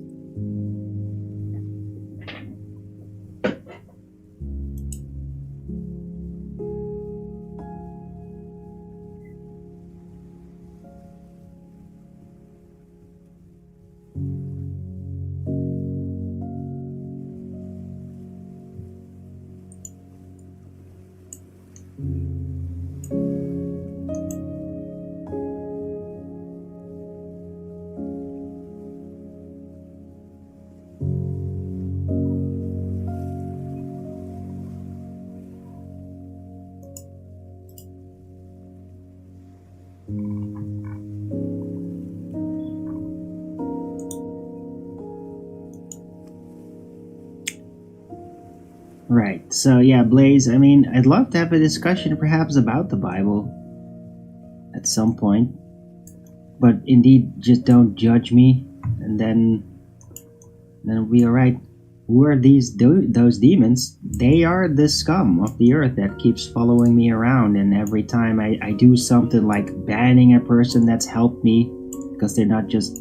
Right, so yeah, Blaze, I mean, I'd love to have a discussion perhaps about the Bible at some point, but indeed, just don't judge me, and then it'll be alright. Who are those demons? They are the scum of the earth that keeps following me around, and every time I do something like banning a person that's helped me, because they're not just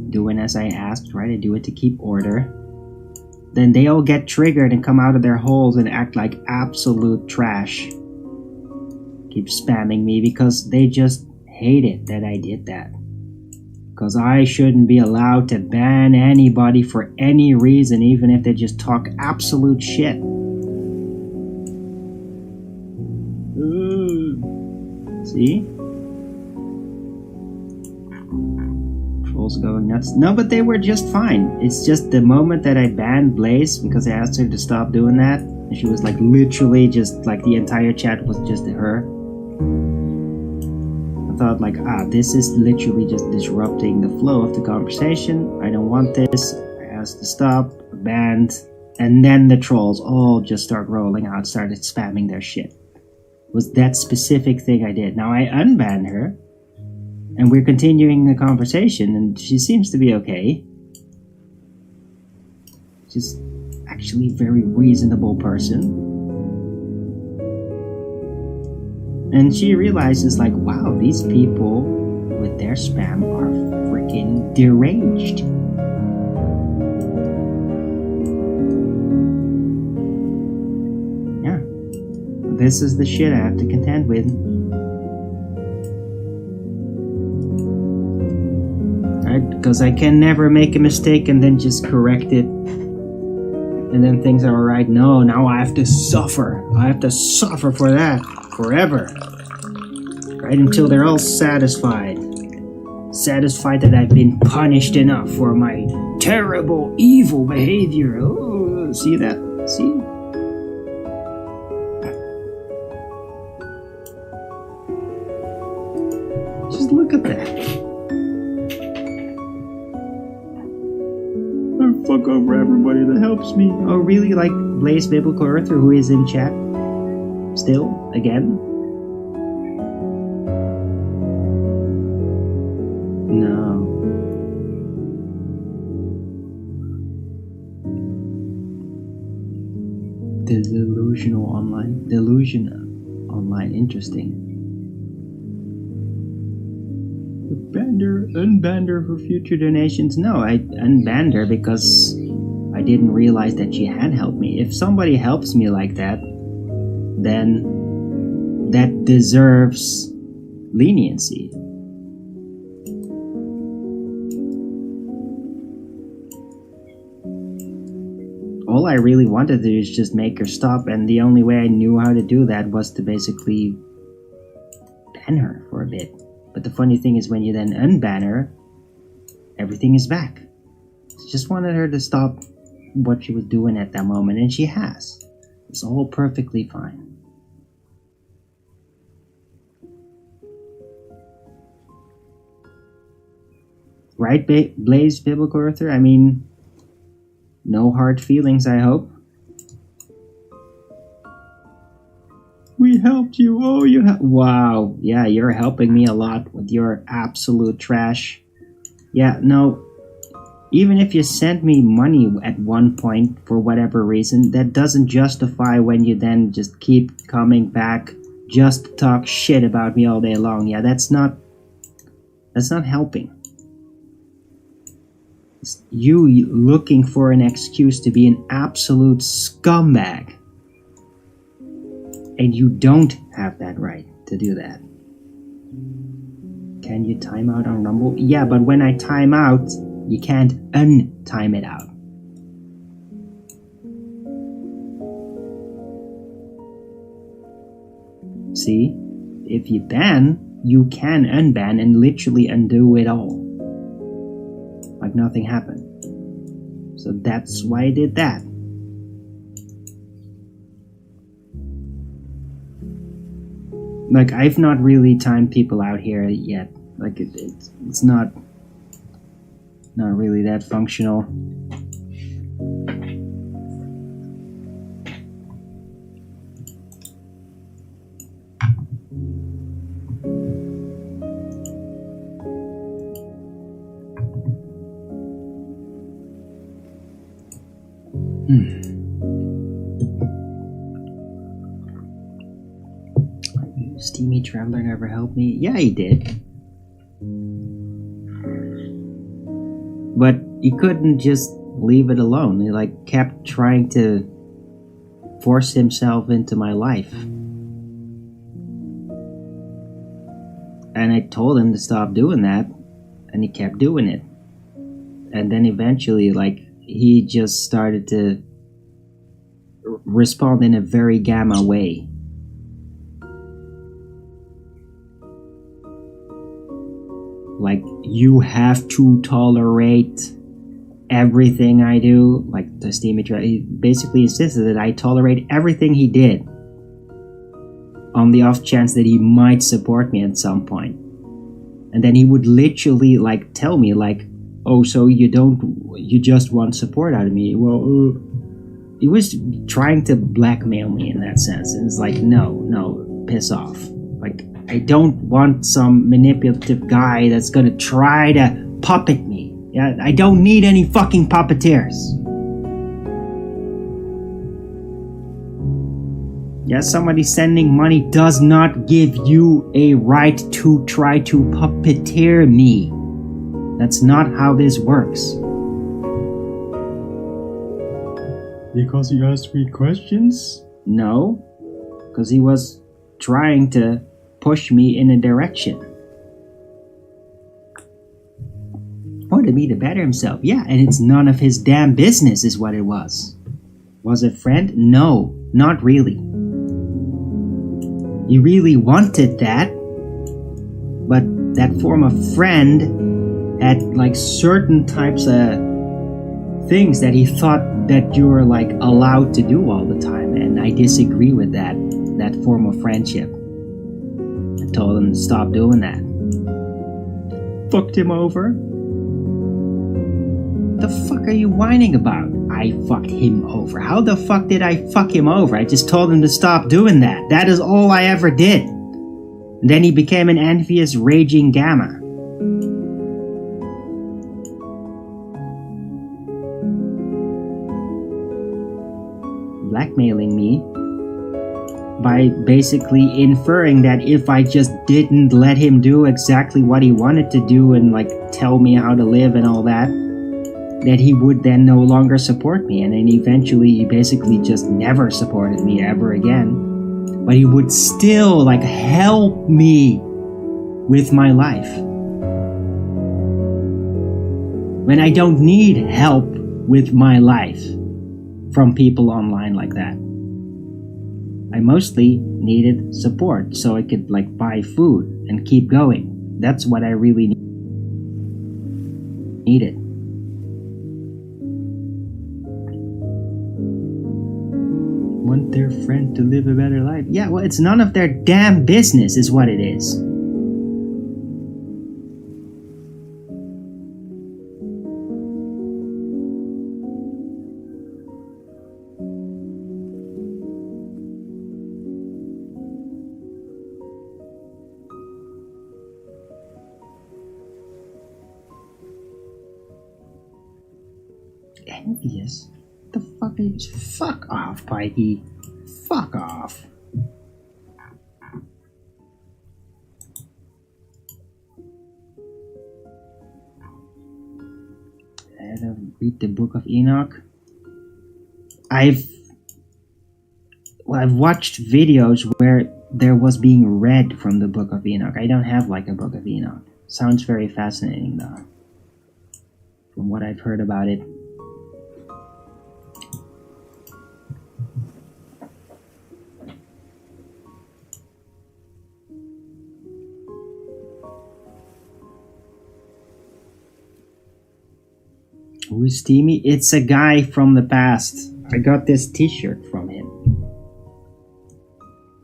doing as I asked, right? I do it to keep order. Then they all get triggered and come out of their holes and act like absolute trash. Keep spamming me because they just hate it that I did that. Because I shouldn't be allowed to ban anybody for any reason, even if they just talk absolute shit. See? Trolls going nuts. No, but they were just fine. It's just the moment that I banned Blaze because I asked her to stop doing that, and she was like literally just like the entire chat was just her. I thought like, this is literally just disrupting the flow of the conversation. I don't want this. I asked to stop, banned, and then the trolls all just start rolling out, started spamming their shit. It was that specific thing I did. Now I unbanned her, and we're continuing the conversation, and she seems to be okay. She's actually a very reasonable person. And she realizes like, wow, these people with their spam are freaking deranged. Yeah. This is the shit I have to contend with. Because I can never make a mistake and then just correct it. And then things are alright. No, now I have to suffer. I have to suffer for that forever. Right until they're all satisfied. Satisfied that I've been punished enough for my terrible, evil behavior. Oh, see that? See? Just look at that. I fuck over everybody that helps me. Oh, really? Like Blaze Biblical Earther, who is in chat? Still? Again? No. The delusion online, interesting. Unbanned her for future donations. No, I unbanned her because I didn't realize that she had helped me. If somebody helps me like that, then that deserves leniency. All I really wanted to do is just make her stop, and the only way I knew how to do that was to basically ban her for a bit. But the funny thing is, when you then unban her, everything is back. Just wanted her to stop what she was doing at that moment, and she has. It's all perfectly fine. Right, Blaze Biblical Earther? I mean, no hard feelings, I hope. We helped you. Oh, you have. Wow. Yeah, you're helping me a lot with your absolute trash. Yeah, no. Even if you sent me money at one point for whatever reason, that doesn't justify when you then just keep coming back just to talk shit about me all day long. Yeah, that's not helping. It's you looking for an excuse to be an absolute scumbag. And you don't have that right to do that. Can you time out on Rumble? Yeah, but when I time out, you can't untime it out. See? If you ban, you can unban and literally undo it all. Like nothing happened. So that's why I did that. Like, I've not really timed people out here yet. Like, it's not really that functional. Steamy Traveler never helped me. Yeah, he did. But he couldn't just leave it alone. He like kept trying to force himself into my life. And I told him to stop doing that, and he kept doing it. And then eventually, like, he just started to respond in a very gamma way. Like, you have to tolerate everything I do. Like, the Steamy Traveler, he basically insisted that I tolerate everything he did, on the off chance that he might support me at some point. And then he would literally, like, tell me, like, oh, so you just want support out of me. Well, he was trying to blackmail me in that sense. And it's like, no, piss off. Like, I don't want some manipulative guy that's gonna try to puppet me. Yeah, I don't need any fucking puppeteers. Yeah, somebody sending money does not give you a right to try to puppeteer me. That's not how this works. Because you asked me questions? No, because he was trying to push me in a direction. wanted me to better himself. Yeah, and it's none of his damn business is what it was. Was it friend? No, not really. He really wanted that, but that form of friend had like certain types of things that he thought that you were like allowed to do all the time, and I disagree with that form of friendship. I told him to stop doing that. Fucked him over. The fuck are you whining about? I fucked him over. How the fuck did I fuck him over? I just told him to stop doing that. That is all I ever did. And then he became an envious, raging gamma. Blackmailing me by basically inferring that if I just didn't let him do exactly what he wanted to do and like tell me how to live and all that he would then no longer support me, and then eventually he basically just never supported me ever again. But he would still like help me with my life when I don't need help with my life from people online like that. I mostly needed support so I could like buy food and keep going. That's what I really needed. Want their friend to live a better life. Yeah, well, it's none of their damn business is what it is. Envious? The fuck are you? Fuck off, Pikey. Fuck off. I had to read the Book of Enoch. I've watched videos where there was being read from the Book of Enoch. I don't have like a Book of Enoch. Sounds very fascinating though. From what I've heard about it. Who's Steamy? It's a guy from the past. I got this t-shirt from him.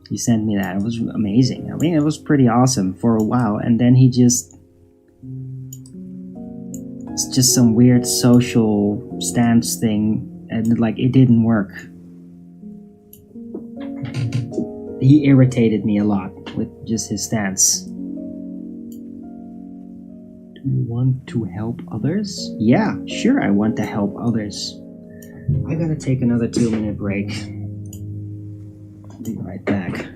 He sent me that. It was amazing. I mean, it was pretty awesome for a while. And then he just... It's just some weird social stance thing. And like, it didn't work. He irritated me a lot with just his stance. You want to help others? Yeah, sure, I want to help others. I gotta take another 2-minute break. I'll be right back.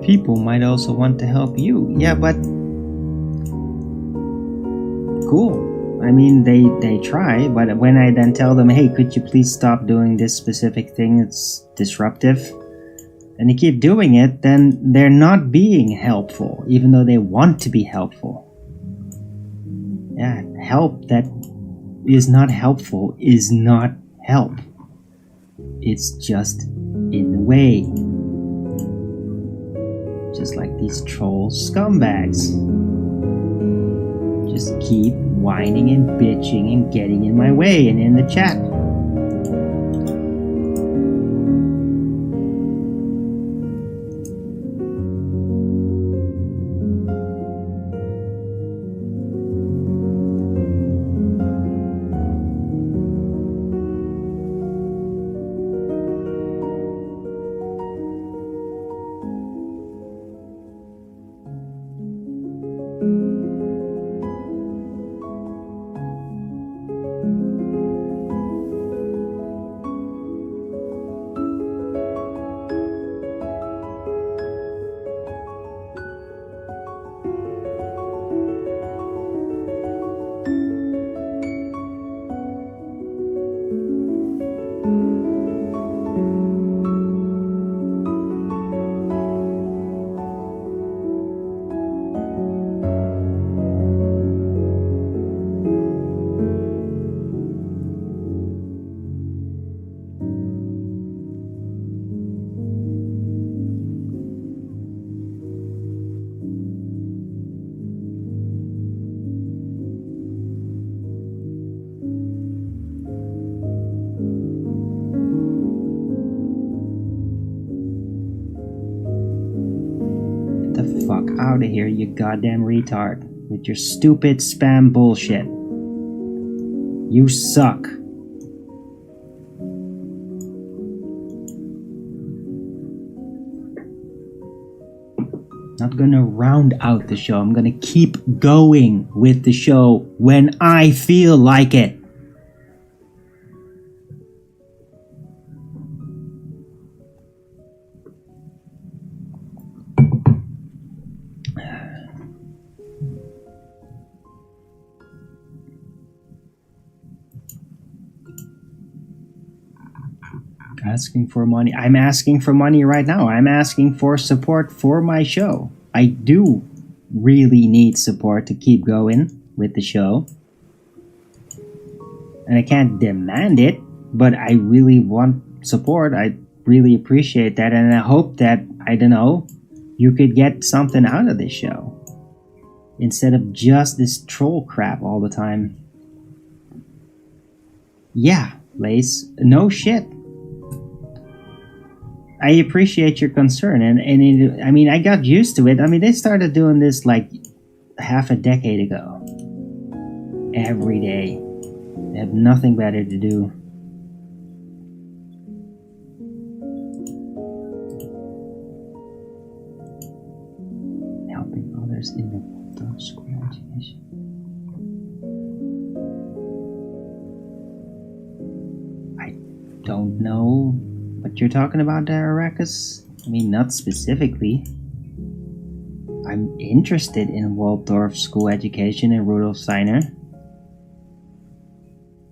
people might also want to help you. Yeah, but cool. I mean, they try, but when I then tell them, hey, could you please stop doing this specific thing, it's disruptive, and they keep doing it, then they're not being helpful, even though they want to be helpful. Yeah, help that is not helpful is not help. It's just in the way. Just like these troll scumbags. Just keep whining and bitching and getting in my way and in the chat. Fuck out of here, you goddamn retard, with your stupid spam bullshit. You suck. Not gonna round out the show. I'm gonna keep going with the show when I feel like it. Asking for money. I'm asking for money right now. I'm asking for support for my show. I do really need support to keep going with the show. And I can't demand it, but I really want support. I really appreciate that, and I hope that, I don't know, you could get something out of this show. Instead of just this troll crap all the time. Yeah, Lace, no shit. I appreciate your concern, and it, I mean, I got used to it. I mean, they started doing this like half a decade ago. Every day. They have nothing better to do. Helping others in the school education. I don't know what you're talking about there, Arrakis. I mean, not specifically. I'm interested in Waldorf school education and Rudolf Steiner.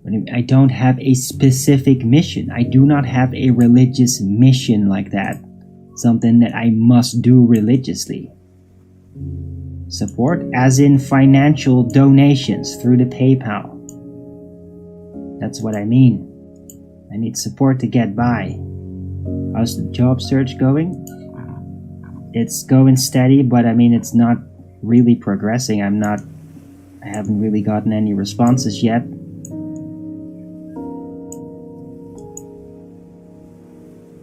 But I don't have a specific mission. I do not have a religious mission like that. Something that I must do religiously. Support as in financial donations through the PayPal. That's what I mean. I need support to get by. How's the job search going? It's going steady, but I mean, it's not really progressing. I haven't really gotten any responses yet.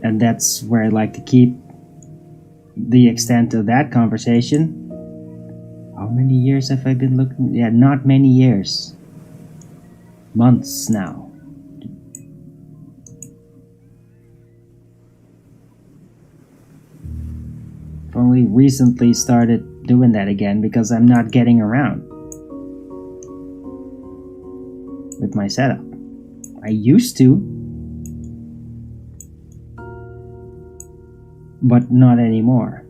And that's where I'd like to keep the extent of that conversation. How many years have I been looking? Yeah, not many years. Months now. I've only recently started doing that again because I'm not getting around with my setup. I used to, but not anymore.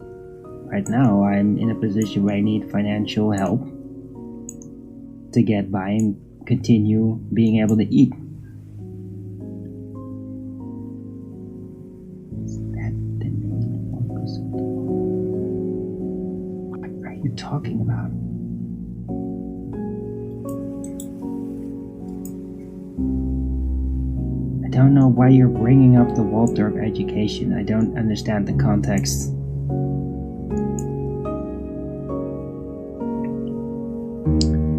right now I'm in a position where I need financial help to get by and continue being able to eat. Is that the main focus of the world? What are you talking about? I don't know why you're bringing up the Waldorf education. I don't understand the context.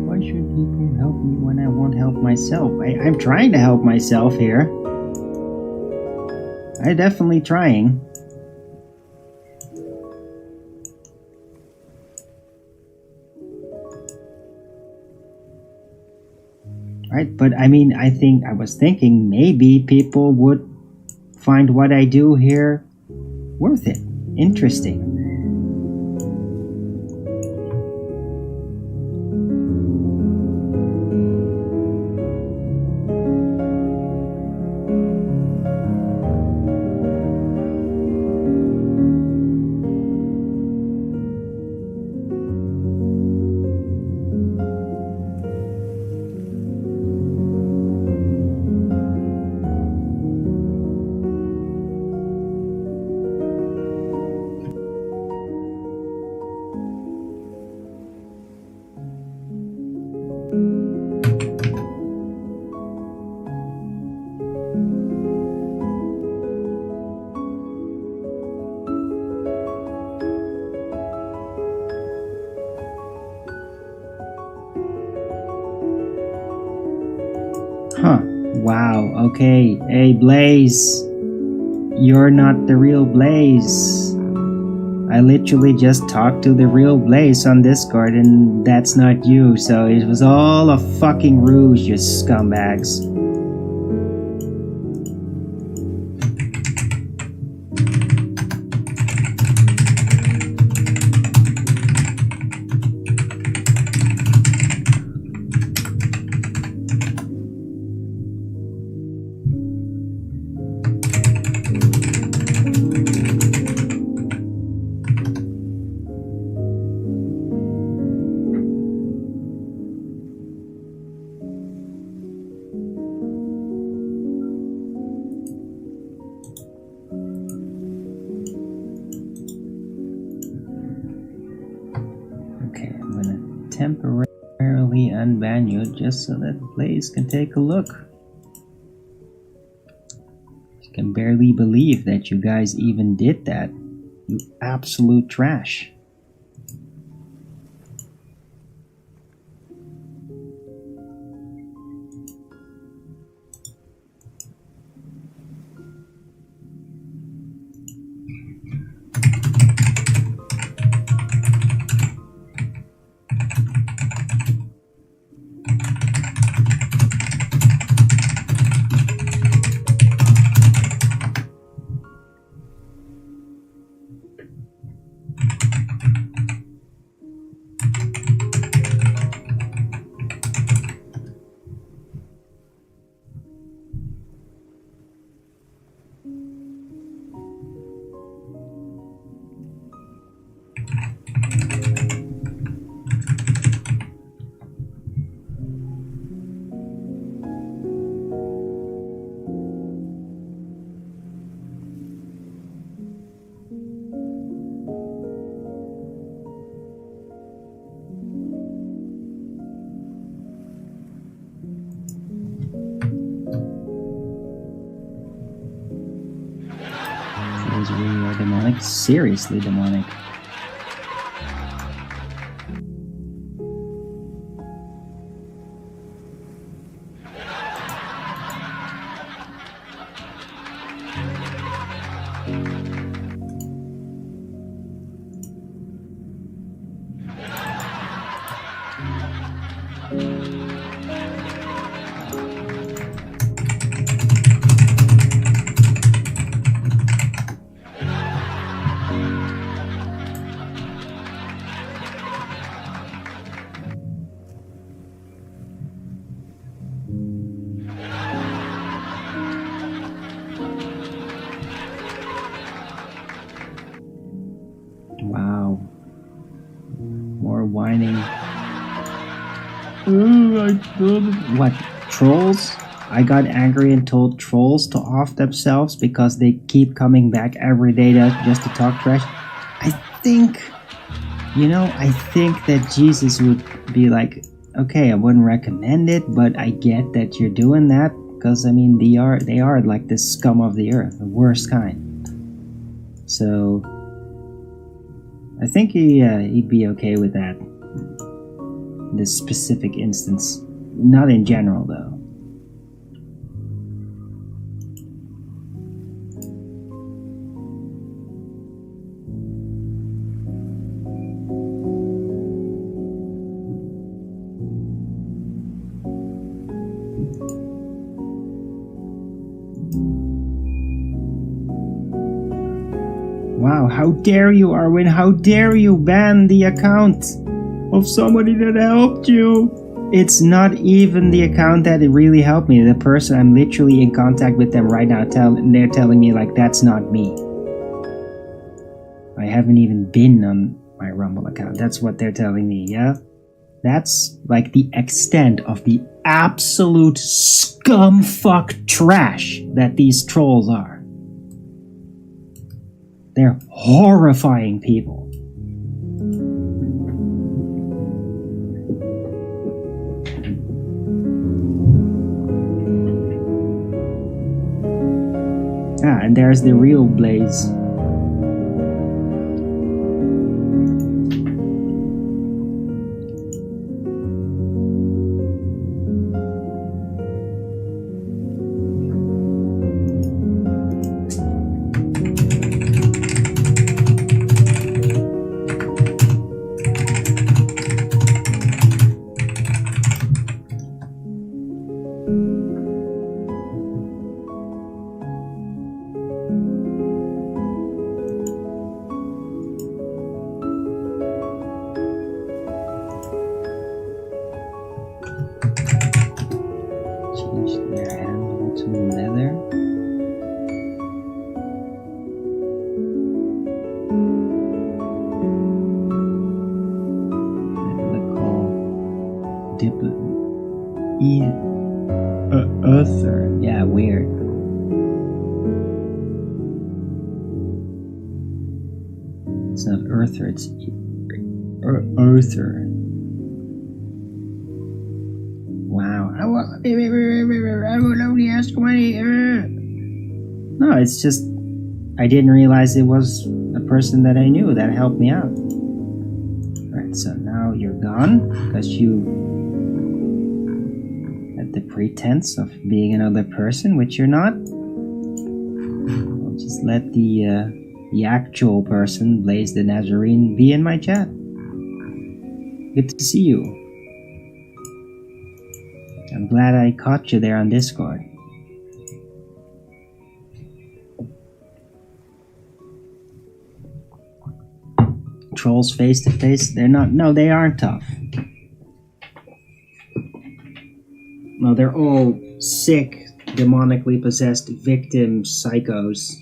Why should people help me when I won't help myself? I'm trying to help myself here. I'm definitely trying. Right, but I mean, I was thinking maybe people would find what I do here worth it, interesting. Huh. Wow. Okay. Hey, Blaze. You're not the real Blaze. I literally just talked to the real Blaze on Discord and that's not you, so it was all a fucking ruse, you scumbags. Temporarily unban you just so that Blaze can take a look. I can barely believe that you guys even did that. You absolute trash. Feels really demonic. Seriously demonic. Oh, I thought it. What, trolls? I got angry and told trolls to off themselves because they keep coming back every day just to talk trash. I think that Jesus would be like, okay, I wouldn't recommend it, but I get that you're doing that because, I mean, they are like the scum of the earth, the worst kind. So I think he'd be okay with that. In this specific instance. Not in general, though. Wow, how dare you, Arwin? How dare you ban the account of somebody that helped you? It's not even the account that really helped me. The person, I'm literally in contact with them right now, and they're telling me like that's not me. I haven't even been on my Rumble account. That's what they're telling me, yeah? That's like the extent of the absolute scumfuck trash that these trolls are. They're horrifying people. Ah, and there's the real Blaze. Earther. Yeah, weird. It's not Earther, it's Earther. Wow. I will only ask money. No, it's just I didn't realize it was a person that I knew that helped me out. Alright, so now you're gone because you the pretense of being another person, which you're not. I'll just let the actual person, Blaze the Nazarene, be in my chat. Good to see you. I'm glad I caught you there on Discord. Trolls face to face, they're not, no, they aren't tough. No, they're all sick, demonically possessed victim psychos.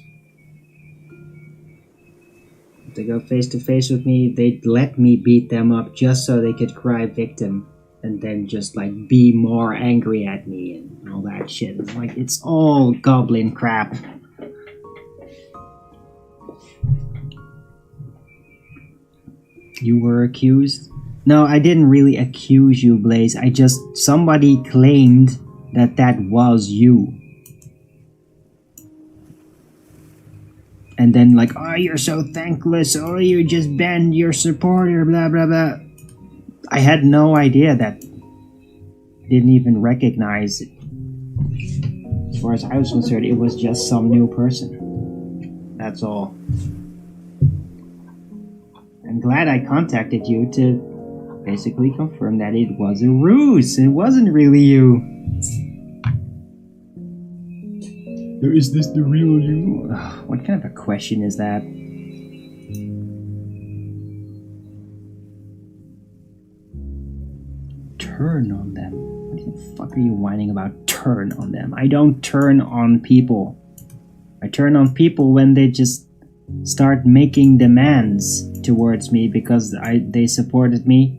If they go face to face with me, they'd let me beat them up just so they could cry victim and then just like be more angry at me and all that shit. It's like, it's all goblin crap. You were accused? No, I didn't really accuse you, Blaze. Somebody claimed that was you. And then like, oh, you're so thankless, oh, you just banned your supporter, blah, blah, blah. I had no idea that. Didn't even recognize it. As far as I was concerned, it was just some new person. That's all. I'm glad I contacted you to basically confirm that it was a ruse. It wasn't really you. Is this the real you? What kind of a question is that? Turn on them. What the fuck are you whining about? Turn on them. I don't turn on people. I turn on people when they just start making demands towards me because they supported me.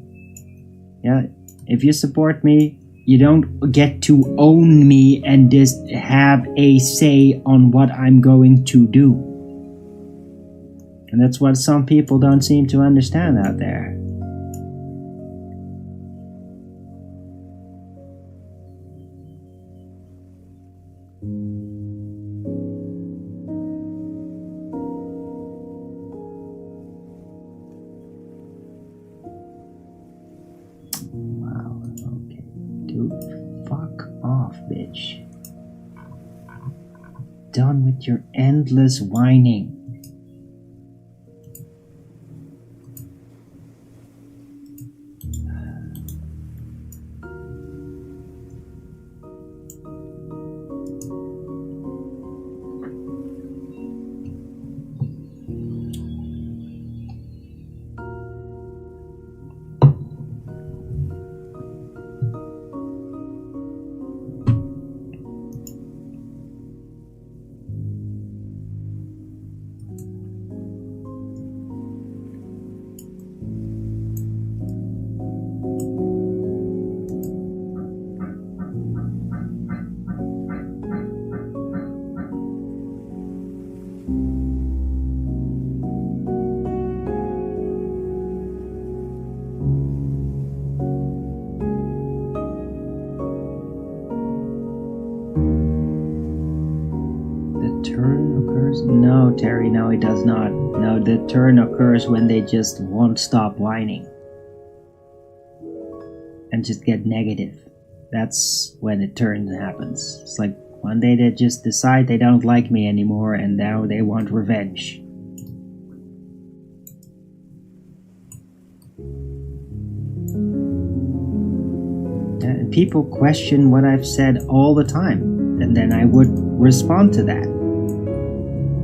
Yeah, If you support me, you don't get to own me and just have a say on what I'm going to do. And that's what some people don't seem to understand out there. Bitch. Done with your endless whining. No, Terry, no, it does not. No, the turn occurs when they just won't stop whining. And just get negative. That's when the turn happens. It's like one day they just decide they don't like me anymore and now they want revenge. And people question what I've said all the time. And then I would respond to that.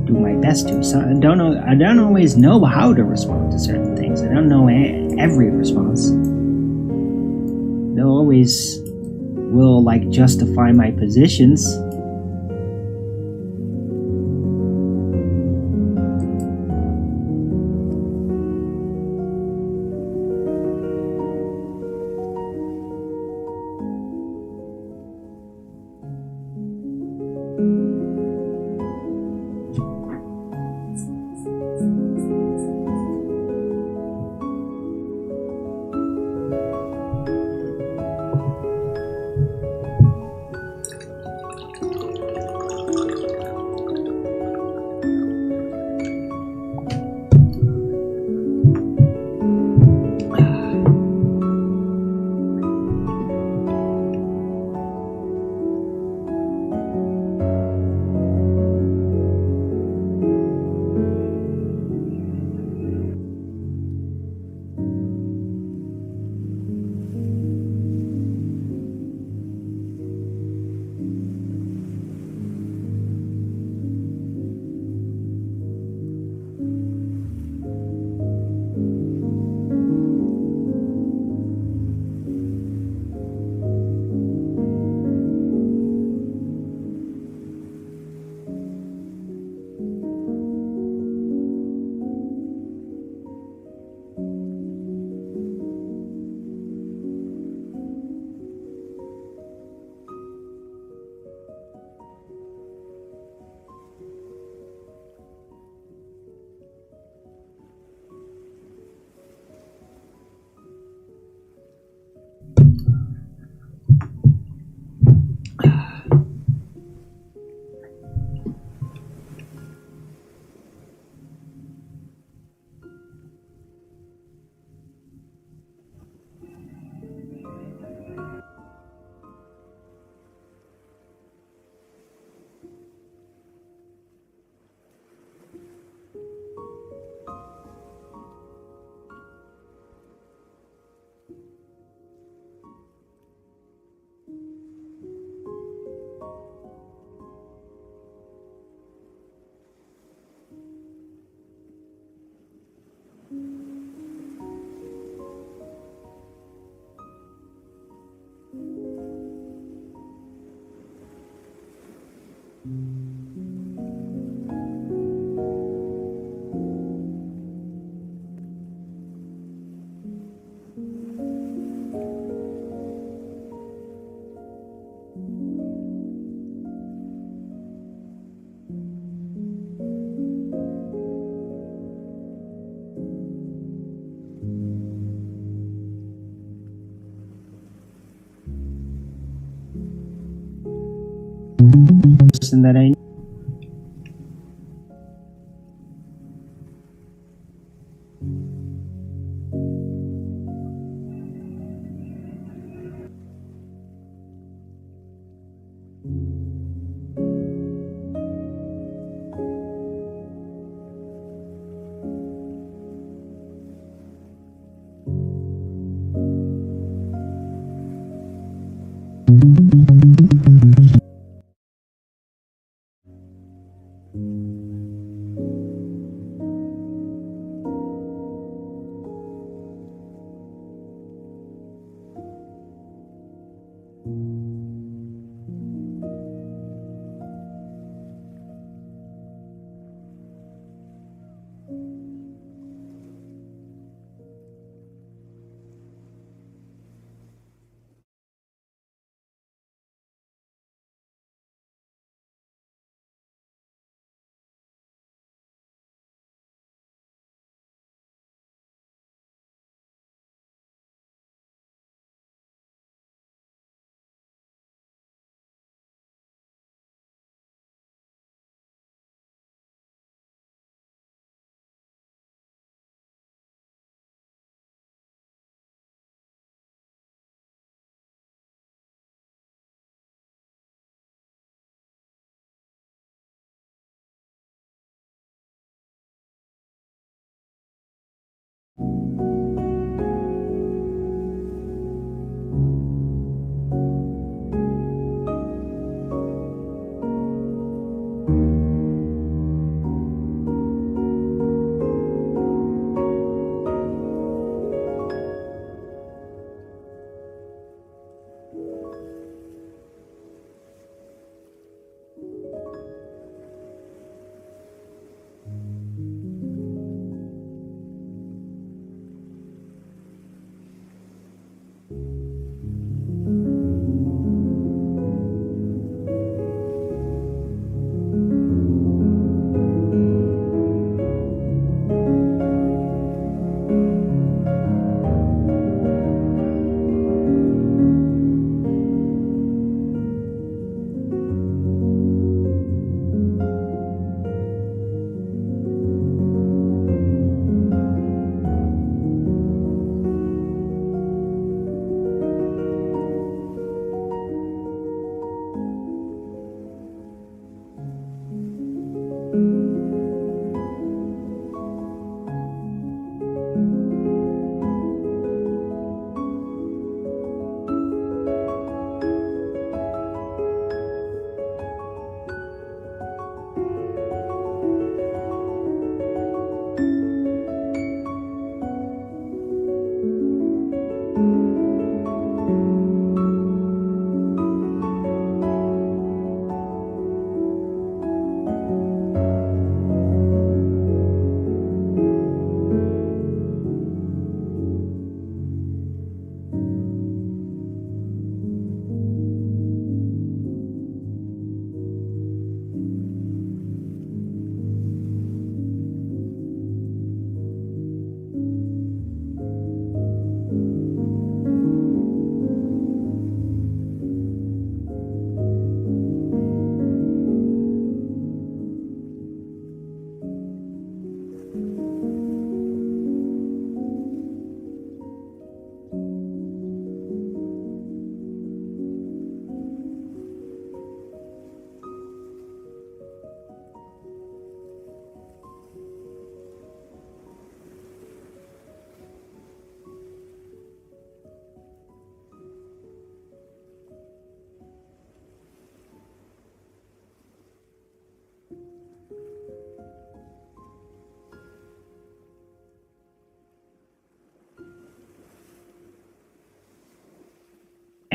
Do my best to. So I don't always know how to respond to certain things. I don't know every response. They always will like justify my positions. person that I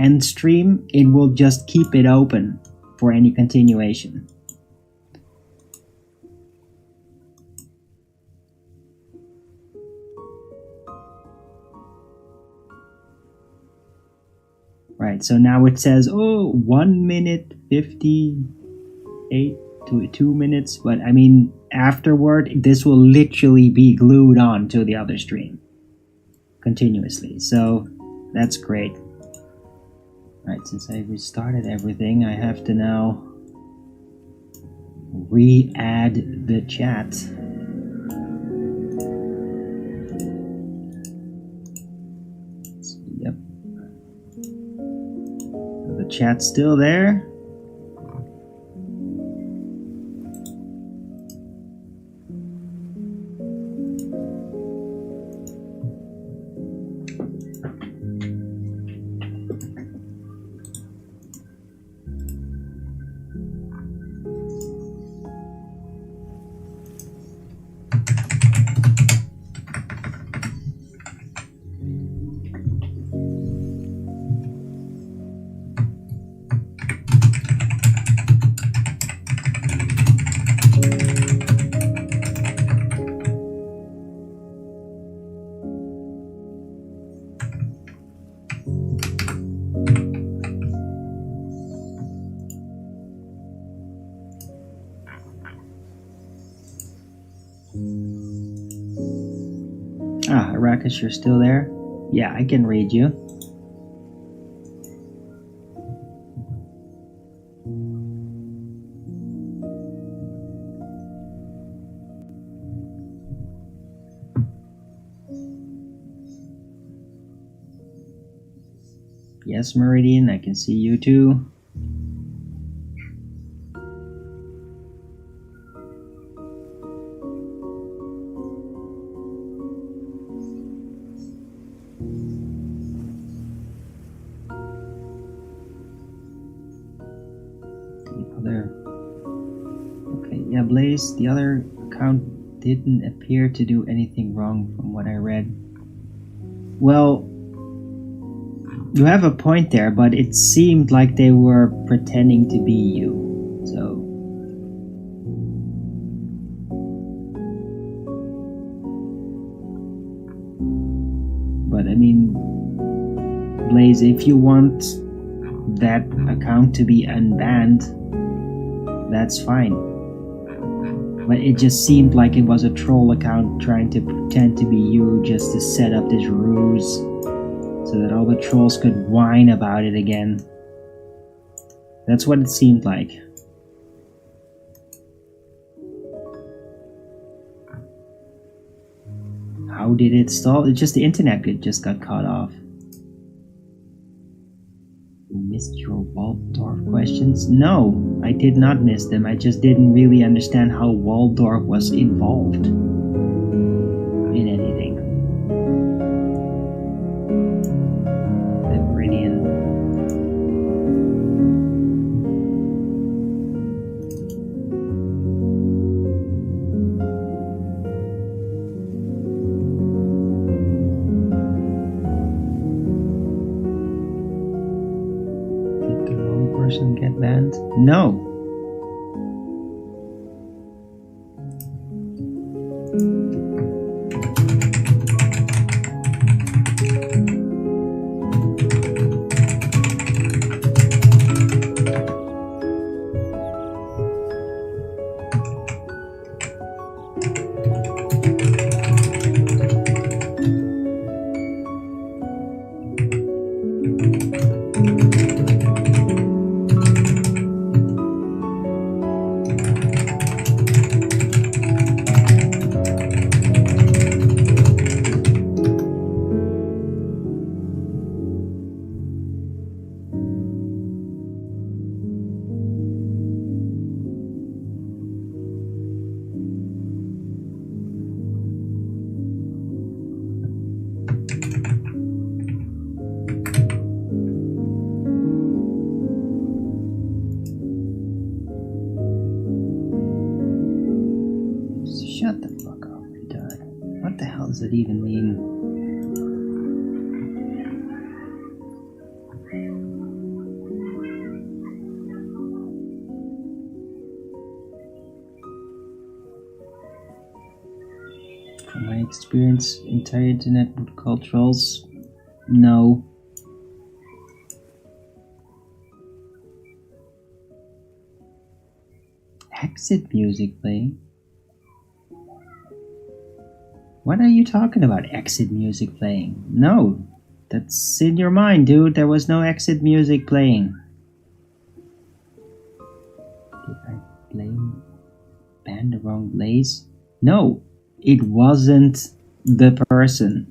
end stream, it will just keep it open for any continuation. Right, so now it says, oh, 1 minute 58 to 2 minutes, but I mean, afterward, this will literally be glued on to the other stream continuously, so that's great. Right, since I restarted everything, I have to now re-add the chat. Yep. The chat's still there. Rakesh, you're still there? Yeah, I can read you. Yes, Meridian, I can see you too. Blaze, the other account didn't appear to do anything wrong from what I read. Well, you have a point there, but it seemed like they were pretending to be you, so... But I mean, Blaze, if you want that account to be unbanned, that's fine. But it just seemed like it was a troll account trying to pretend to be you just to set up this ruse so that all the trolls could whine about it again. That's what it seemed like. How did it stall? It's just the internet just got cut off. You missed your Waldorf questions? No, I did not miss them. I just didn't really understand how Waldorf was involved in anything. The Meridian. Get banned? No. Shut the fuck up, retard. What the hell does it even mean? From my experience, entire internet would call trolls. No. Exit music playing? What are you talking about, exit music playing? No, that's in your mind, dude. There was no exit music playing. Did I blame Ban the wrong blaze? No, it wasn't the person.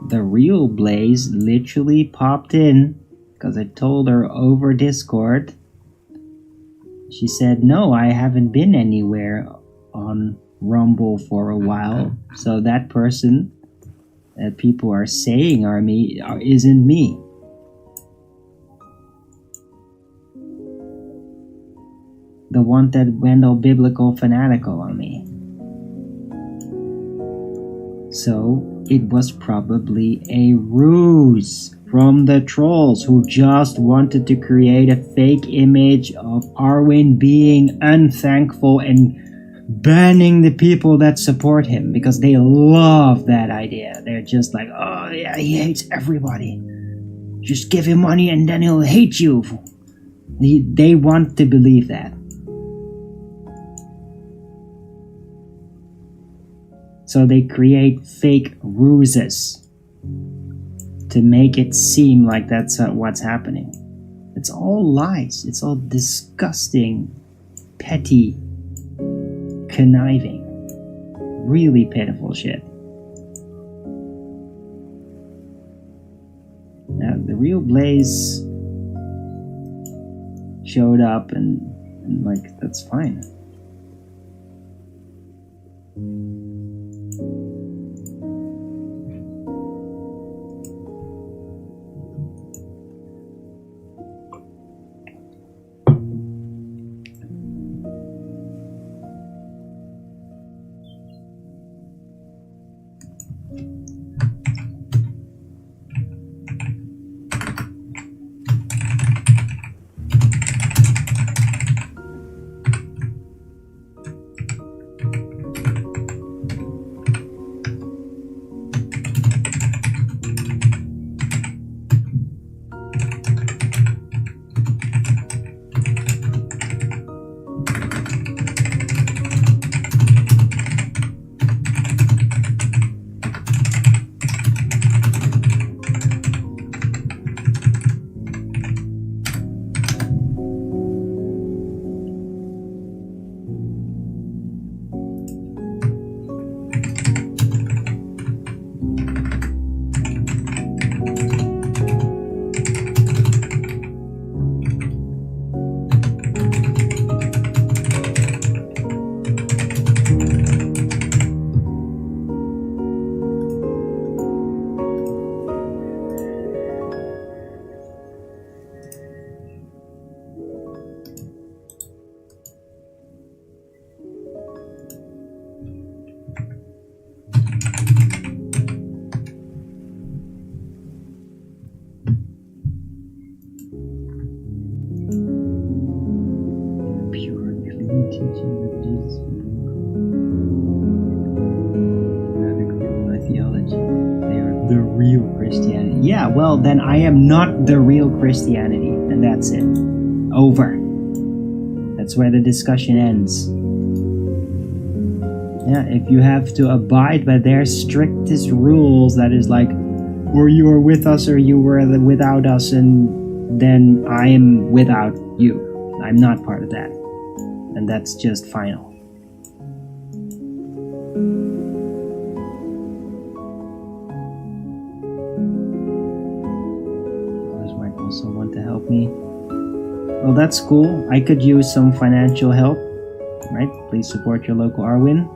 The real Blaze literally popped in because I told her over Discord. She said, no, I haven't been anywhere on Rumble for a while. So that person that people are saying isn't me. The one that went all biblical fanatical on me. So it was probably a ruse from the trolls who just wanted to create a fake image of Arwin being unthankful and banning the people that support him because they love that idea. They're just like, oh yeah, he hates everybody. Just give him money and then he'll hate you. They want to believe that. So they create fake ruses to make it seem like that's what's happening. It's all lies. It's all disgusting, petty, conniving, really pitiful shit. Now, the real Blaze showed up and like, that's fine. Yeah, well, then I am not the real Christianity, and that's it. Over. That's where the discussion ends. Yeah, if you have to abide by their strictest rules, that is like, or you are with us or you were without us, and then I am without you. I'm not part of that. And that's just final. Also want to help me. Well, that's cool. I could use some financial help, right? Please support your local Arwin.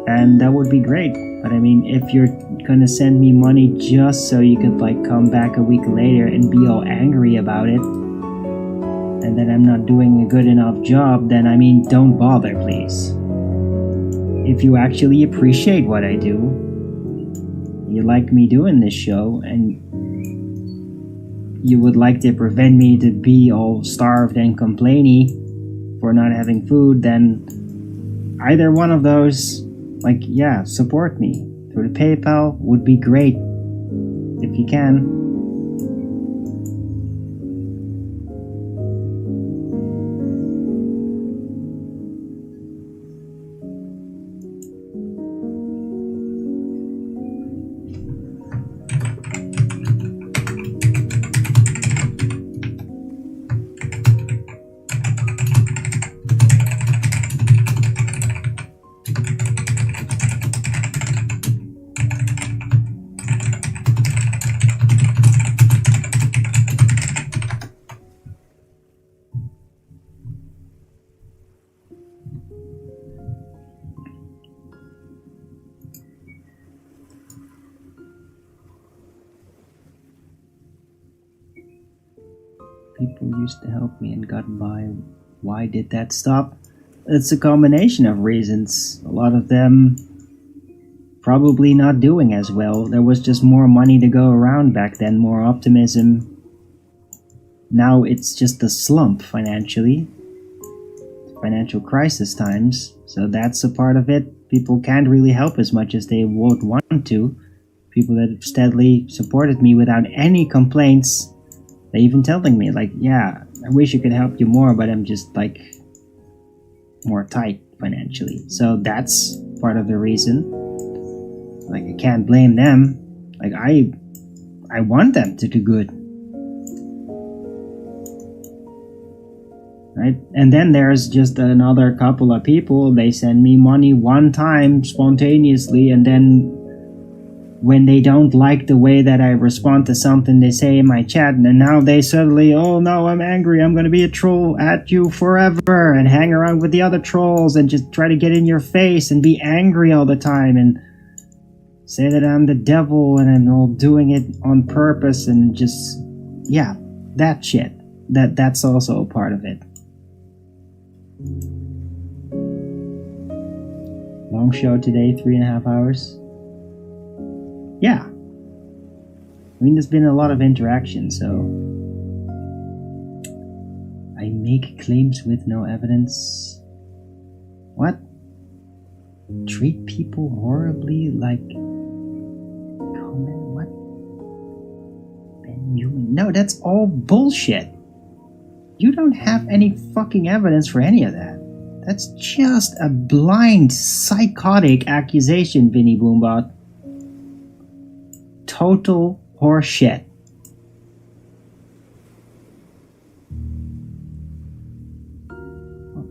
And that would be great. But I mean, if you're gonna send me money just so you could like come back a week later and be all angry about it, and then I'm not doing a good enough job, then I mean, don't bother, please. If you actually appreciate what I do, you like me doing this show, and you would like to prevent me to be all starved and complainy for not having food, then either one of those, like, yeah, support me through the PayPal would be great if you can. People used to help me and got by. Why did that stop? It's a combination of reasons. A lot of them probably not doing as well. There was just more money to go around back then, more optimism. Now it's just a slump financially. Financial crisis times. So that's a part of it. People can't really help as much as they would want to. People that have steadily supported me without any complaints. They even telling me like, yeah, I wish I could help you more, but I'm just like more tight financially. So that's part of the reason. Like, I can't blame them. Like, I want them to do good. Right? And then there's just another couple of people. They send me money one time spontaneously, and then when they don't like the way that I respond to something they say in my chat, and now they suddenly, oh no, I'm angry, I'm gonna be a troll at you forever, and hang around with the other trolls and just try to get in your face and be angry all the time and say that I'm the devil and I'm all doing it on purpose, and just, yeah, that shit. That's also a part of it. Long show today, 3.5 hours. Yeah. I mean, there's been a lot of interaction, so I make claims with no evidence. What? Treat people horribly like... Comment? What? No, that's all bullshit. You don't have any fucking evidence for any of that. That's just a blind, psychotic accusation, Vinny Boombot. Total horseshit.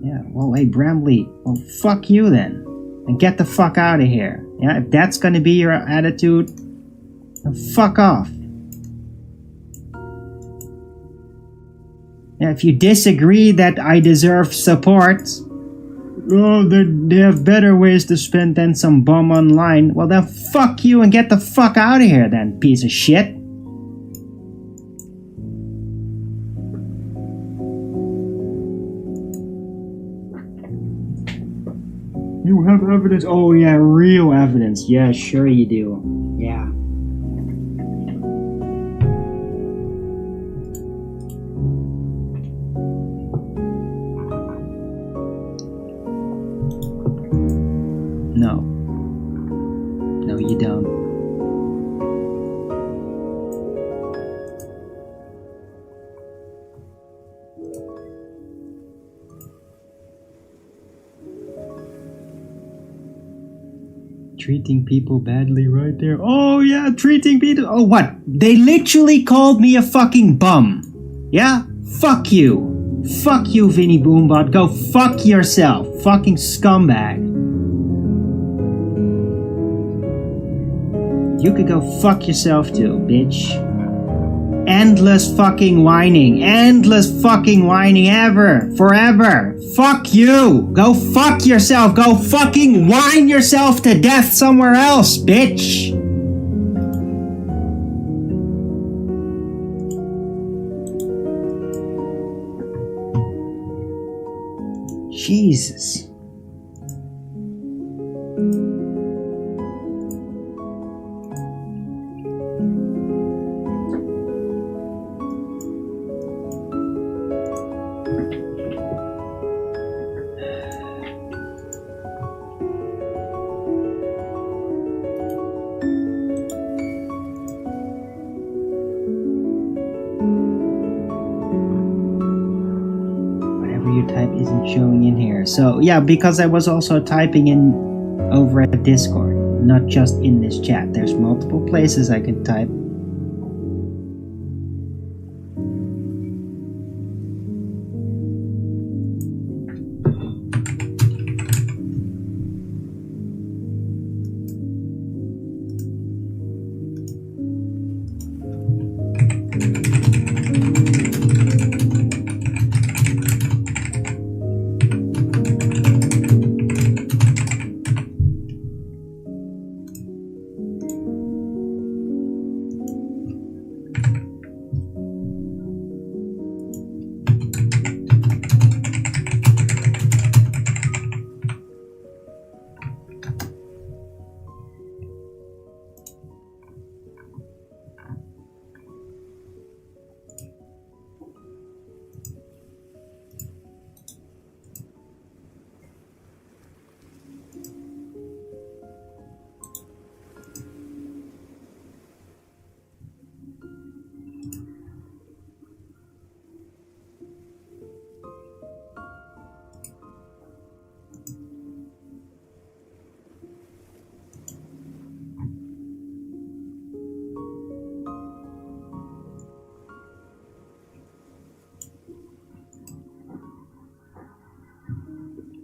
Yeah, well, hey, Bramley, well, fuck you then. And get the fuck out of here. Yeah, if that's gonna be your attitude, then fuck off. Yeah, if you disagree that I deserve support, oh, they have better ways to spend than some bum online, well then fuck you and get the fuck out of here then, piece of shit. You have evidence? Oh yeah, real evidence. Yeah, sure you do. Yeah. No. No, you don't. Treating people badly right there. Oh yeah, treating people. Oh what? They literally called me a fucking bum. Yeah? Fuck you. Fuck you, Vinny Boombot. Go fuck yourself. Fucking scumbag. You could go fuck yourself too, bitch. Endless fucking whining. Endless fucking whining ever. Forever. Fuck you. Go fuck yourself. Go fucking whine yourself to death somewhere else, bitch. Jesus. Type isn't showing in here. So yeah, because I was also typing in over at Discord, not just in this chat. There's multiple places I can type.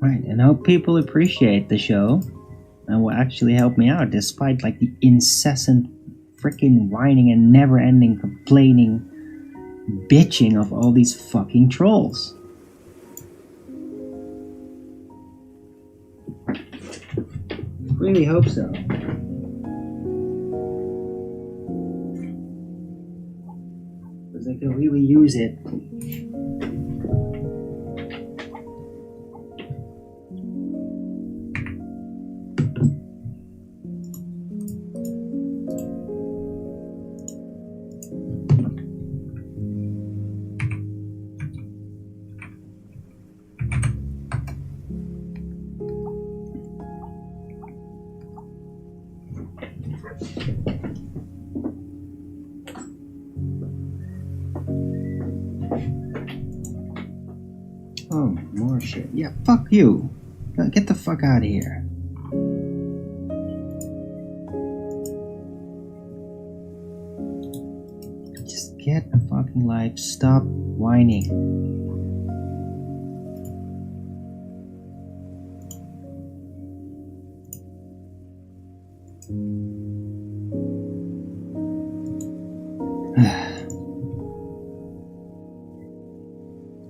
Right, and I hope people appreciate the show and will actually help me out despite like the incessant freaking whining and never-ending complaining bitching of all these fucking trolls. Really hope so. Because I could really use it. Oh, more shit. Yeah, fuck you. Get the fuck out of here. Just get a fucking life. Stop whining.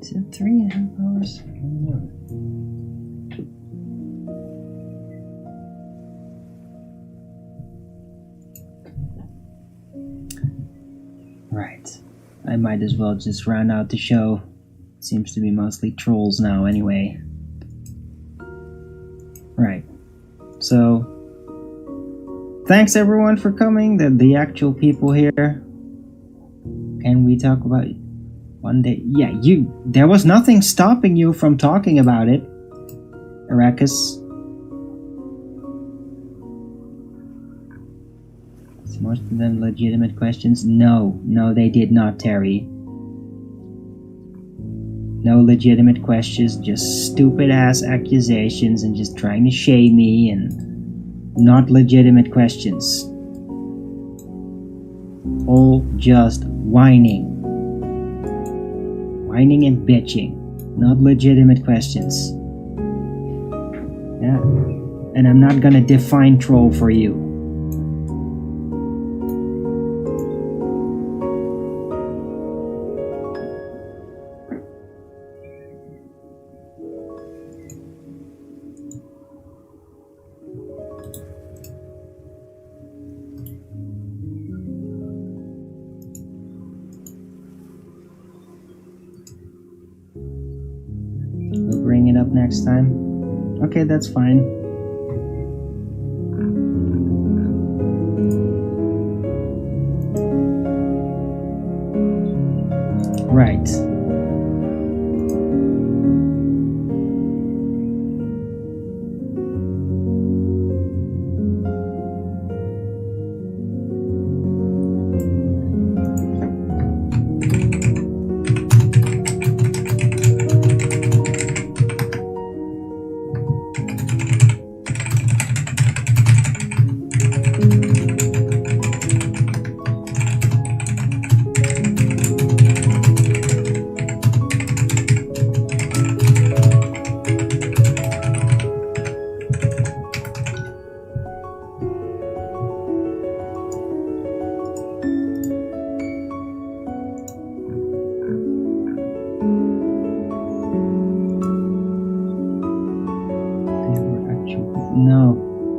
Is it 3.5 hours? I don't know. Right. I might as well just round out the show. Seems to be mostly trolls now anyway. Right. So, thanks everyone for coming, the actual people here. Can we talk about one day? Yeah, there was nothing stopping you from talking about it, Arrakis. It's most of them legitimate questions. No, they did not, Terry. No legitimate questions, just stupid ass accusations and just trying to shame me and not legitimate questions. All just whining. Whining and bitching. Not legitimate questions. Yeah. And I'm not gonna define troll for you. We'll bring it up next time. Okay, that's fine. Right.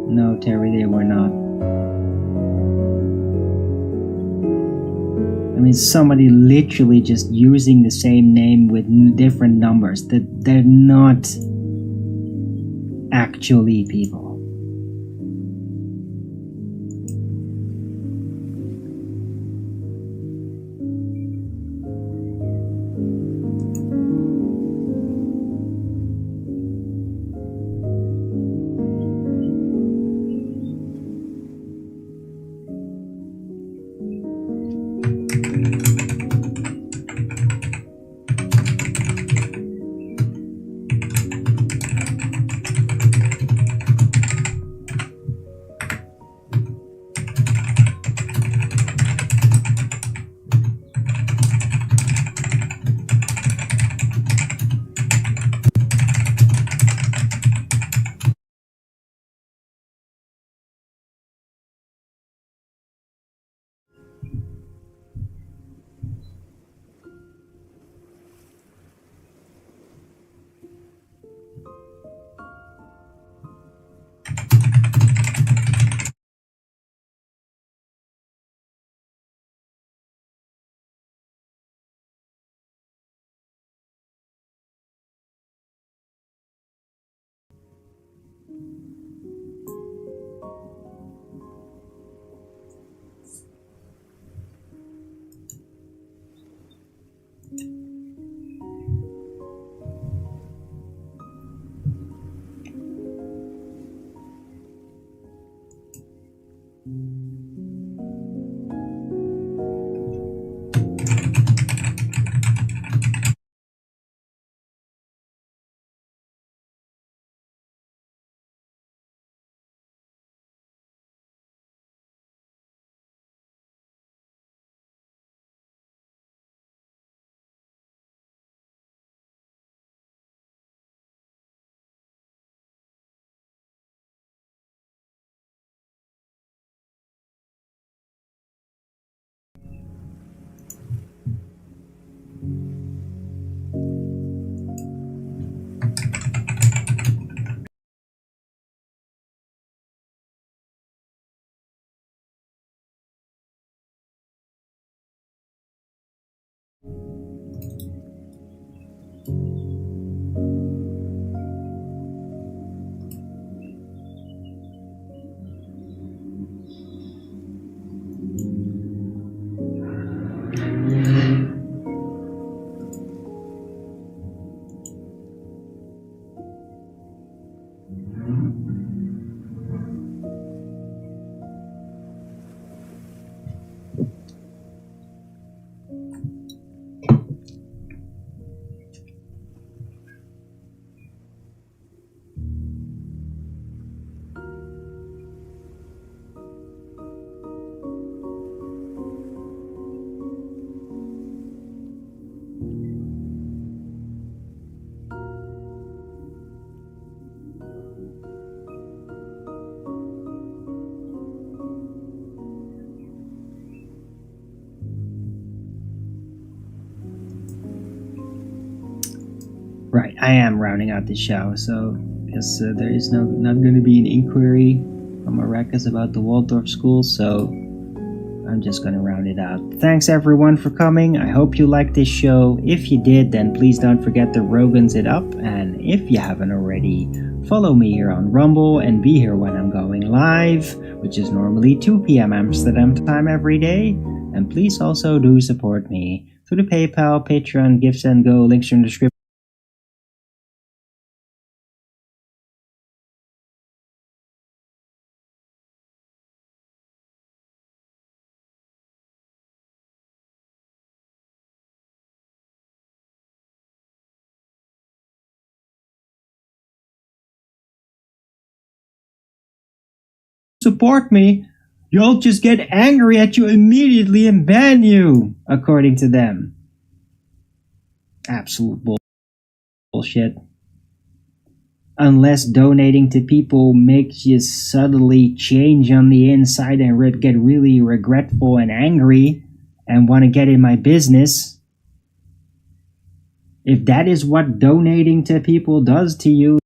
No, Terry, they were not. I mean, somebody literally just using the same name with different numbers. That they're not actually people. Right, I am rounding out the show, so I guess there is not going to be an inquiry from Maracas about the Waldorf school, so I'm just going to round it out. Thanks everyone for coming. I hope you liked this show. If you did, then please don't forget to Rogan's it up, and if you haven't already, follow me here on Rumble and be here when I'm going live, which is normally 2 p.m. Amsterdam time every day. And please also do support me through the PayPal, Patreon, Gifts and Go, links are in the description. Support me, you'll just get angry at you immediately and ban you, according to them. Absolute bullshit. Unless donating to people makes you subtly change on the inside and get really regretful and angry and want to get in my business. If that is what donating to people does to you,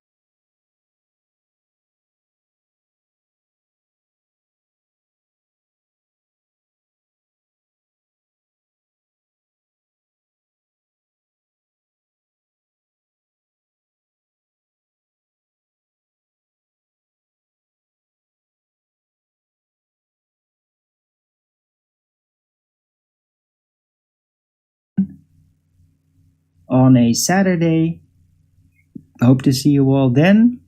on a Saturday. Hope to see you all then.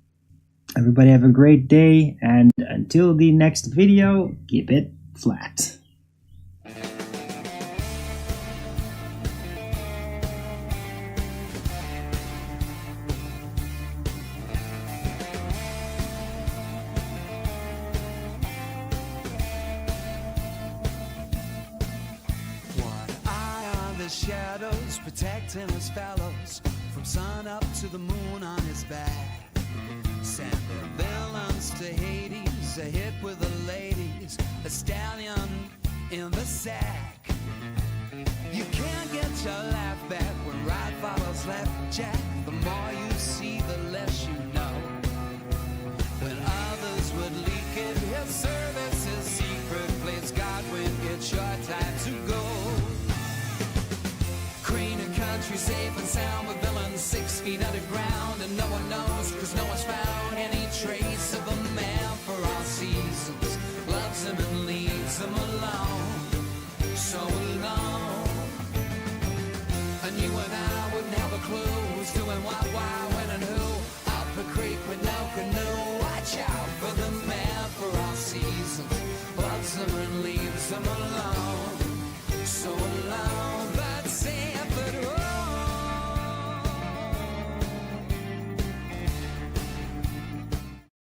Everybody have a great day, and until the next video, keep it flat. Shadows protecting his fellows from sun up to the moon on his back. Send the villains to Hades, a hit with the ladies, a stallion in the sack. You can't get your laugh back when right follows left, Jack.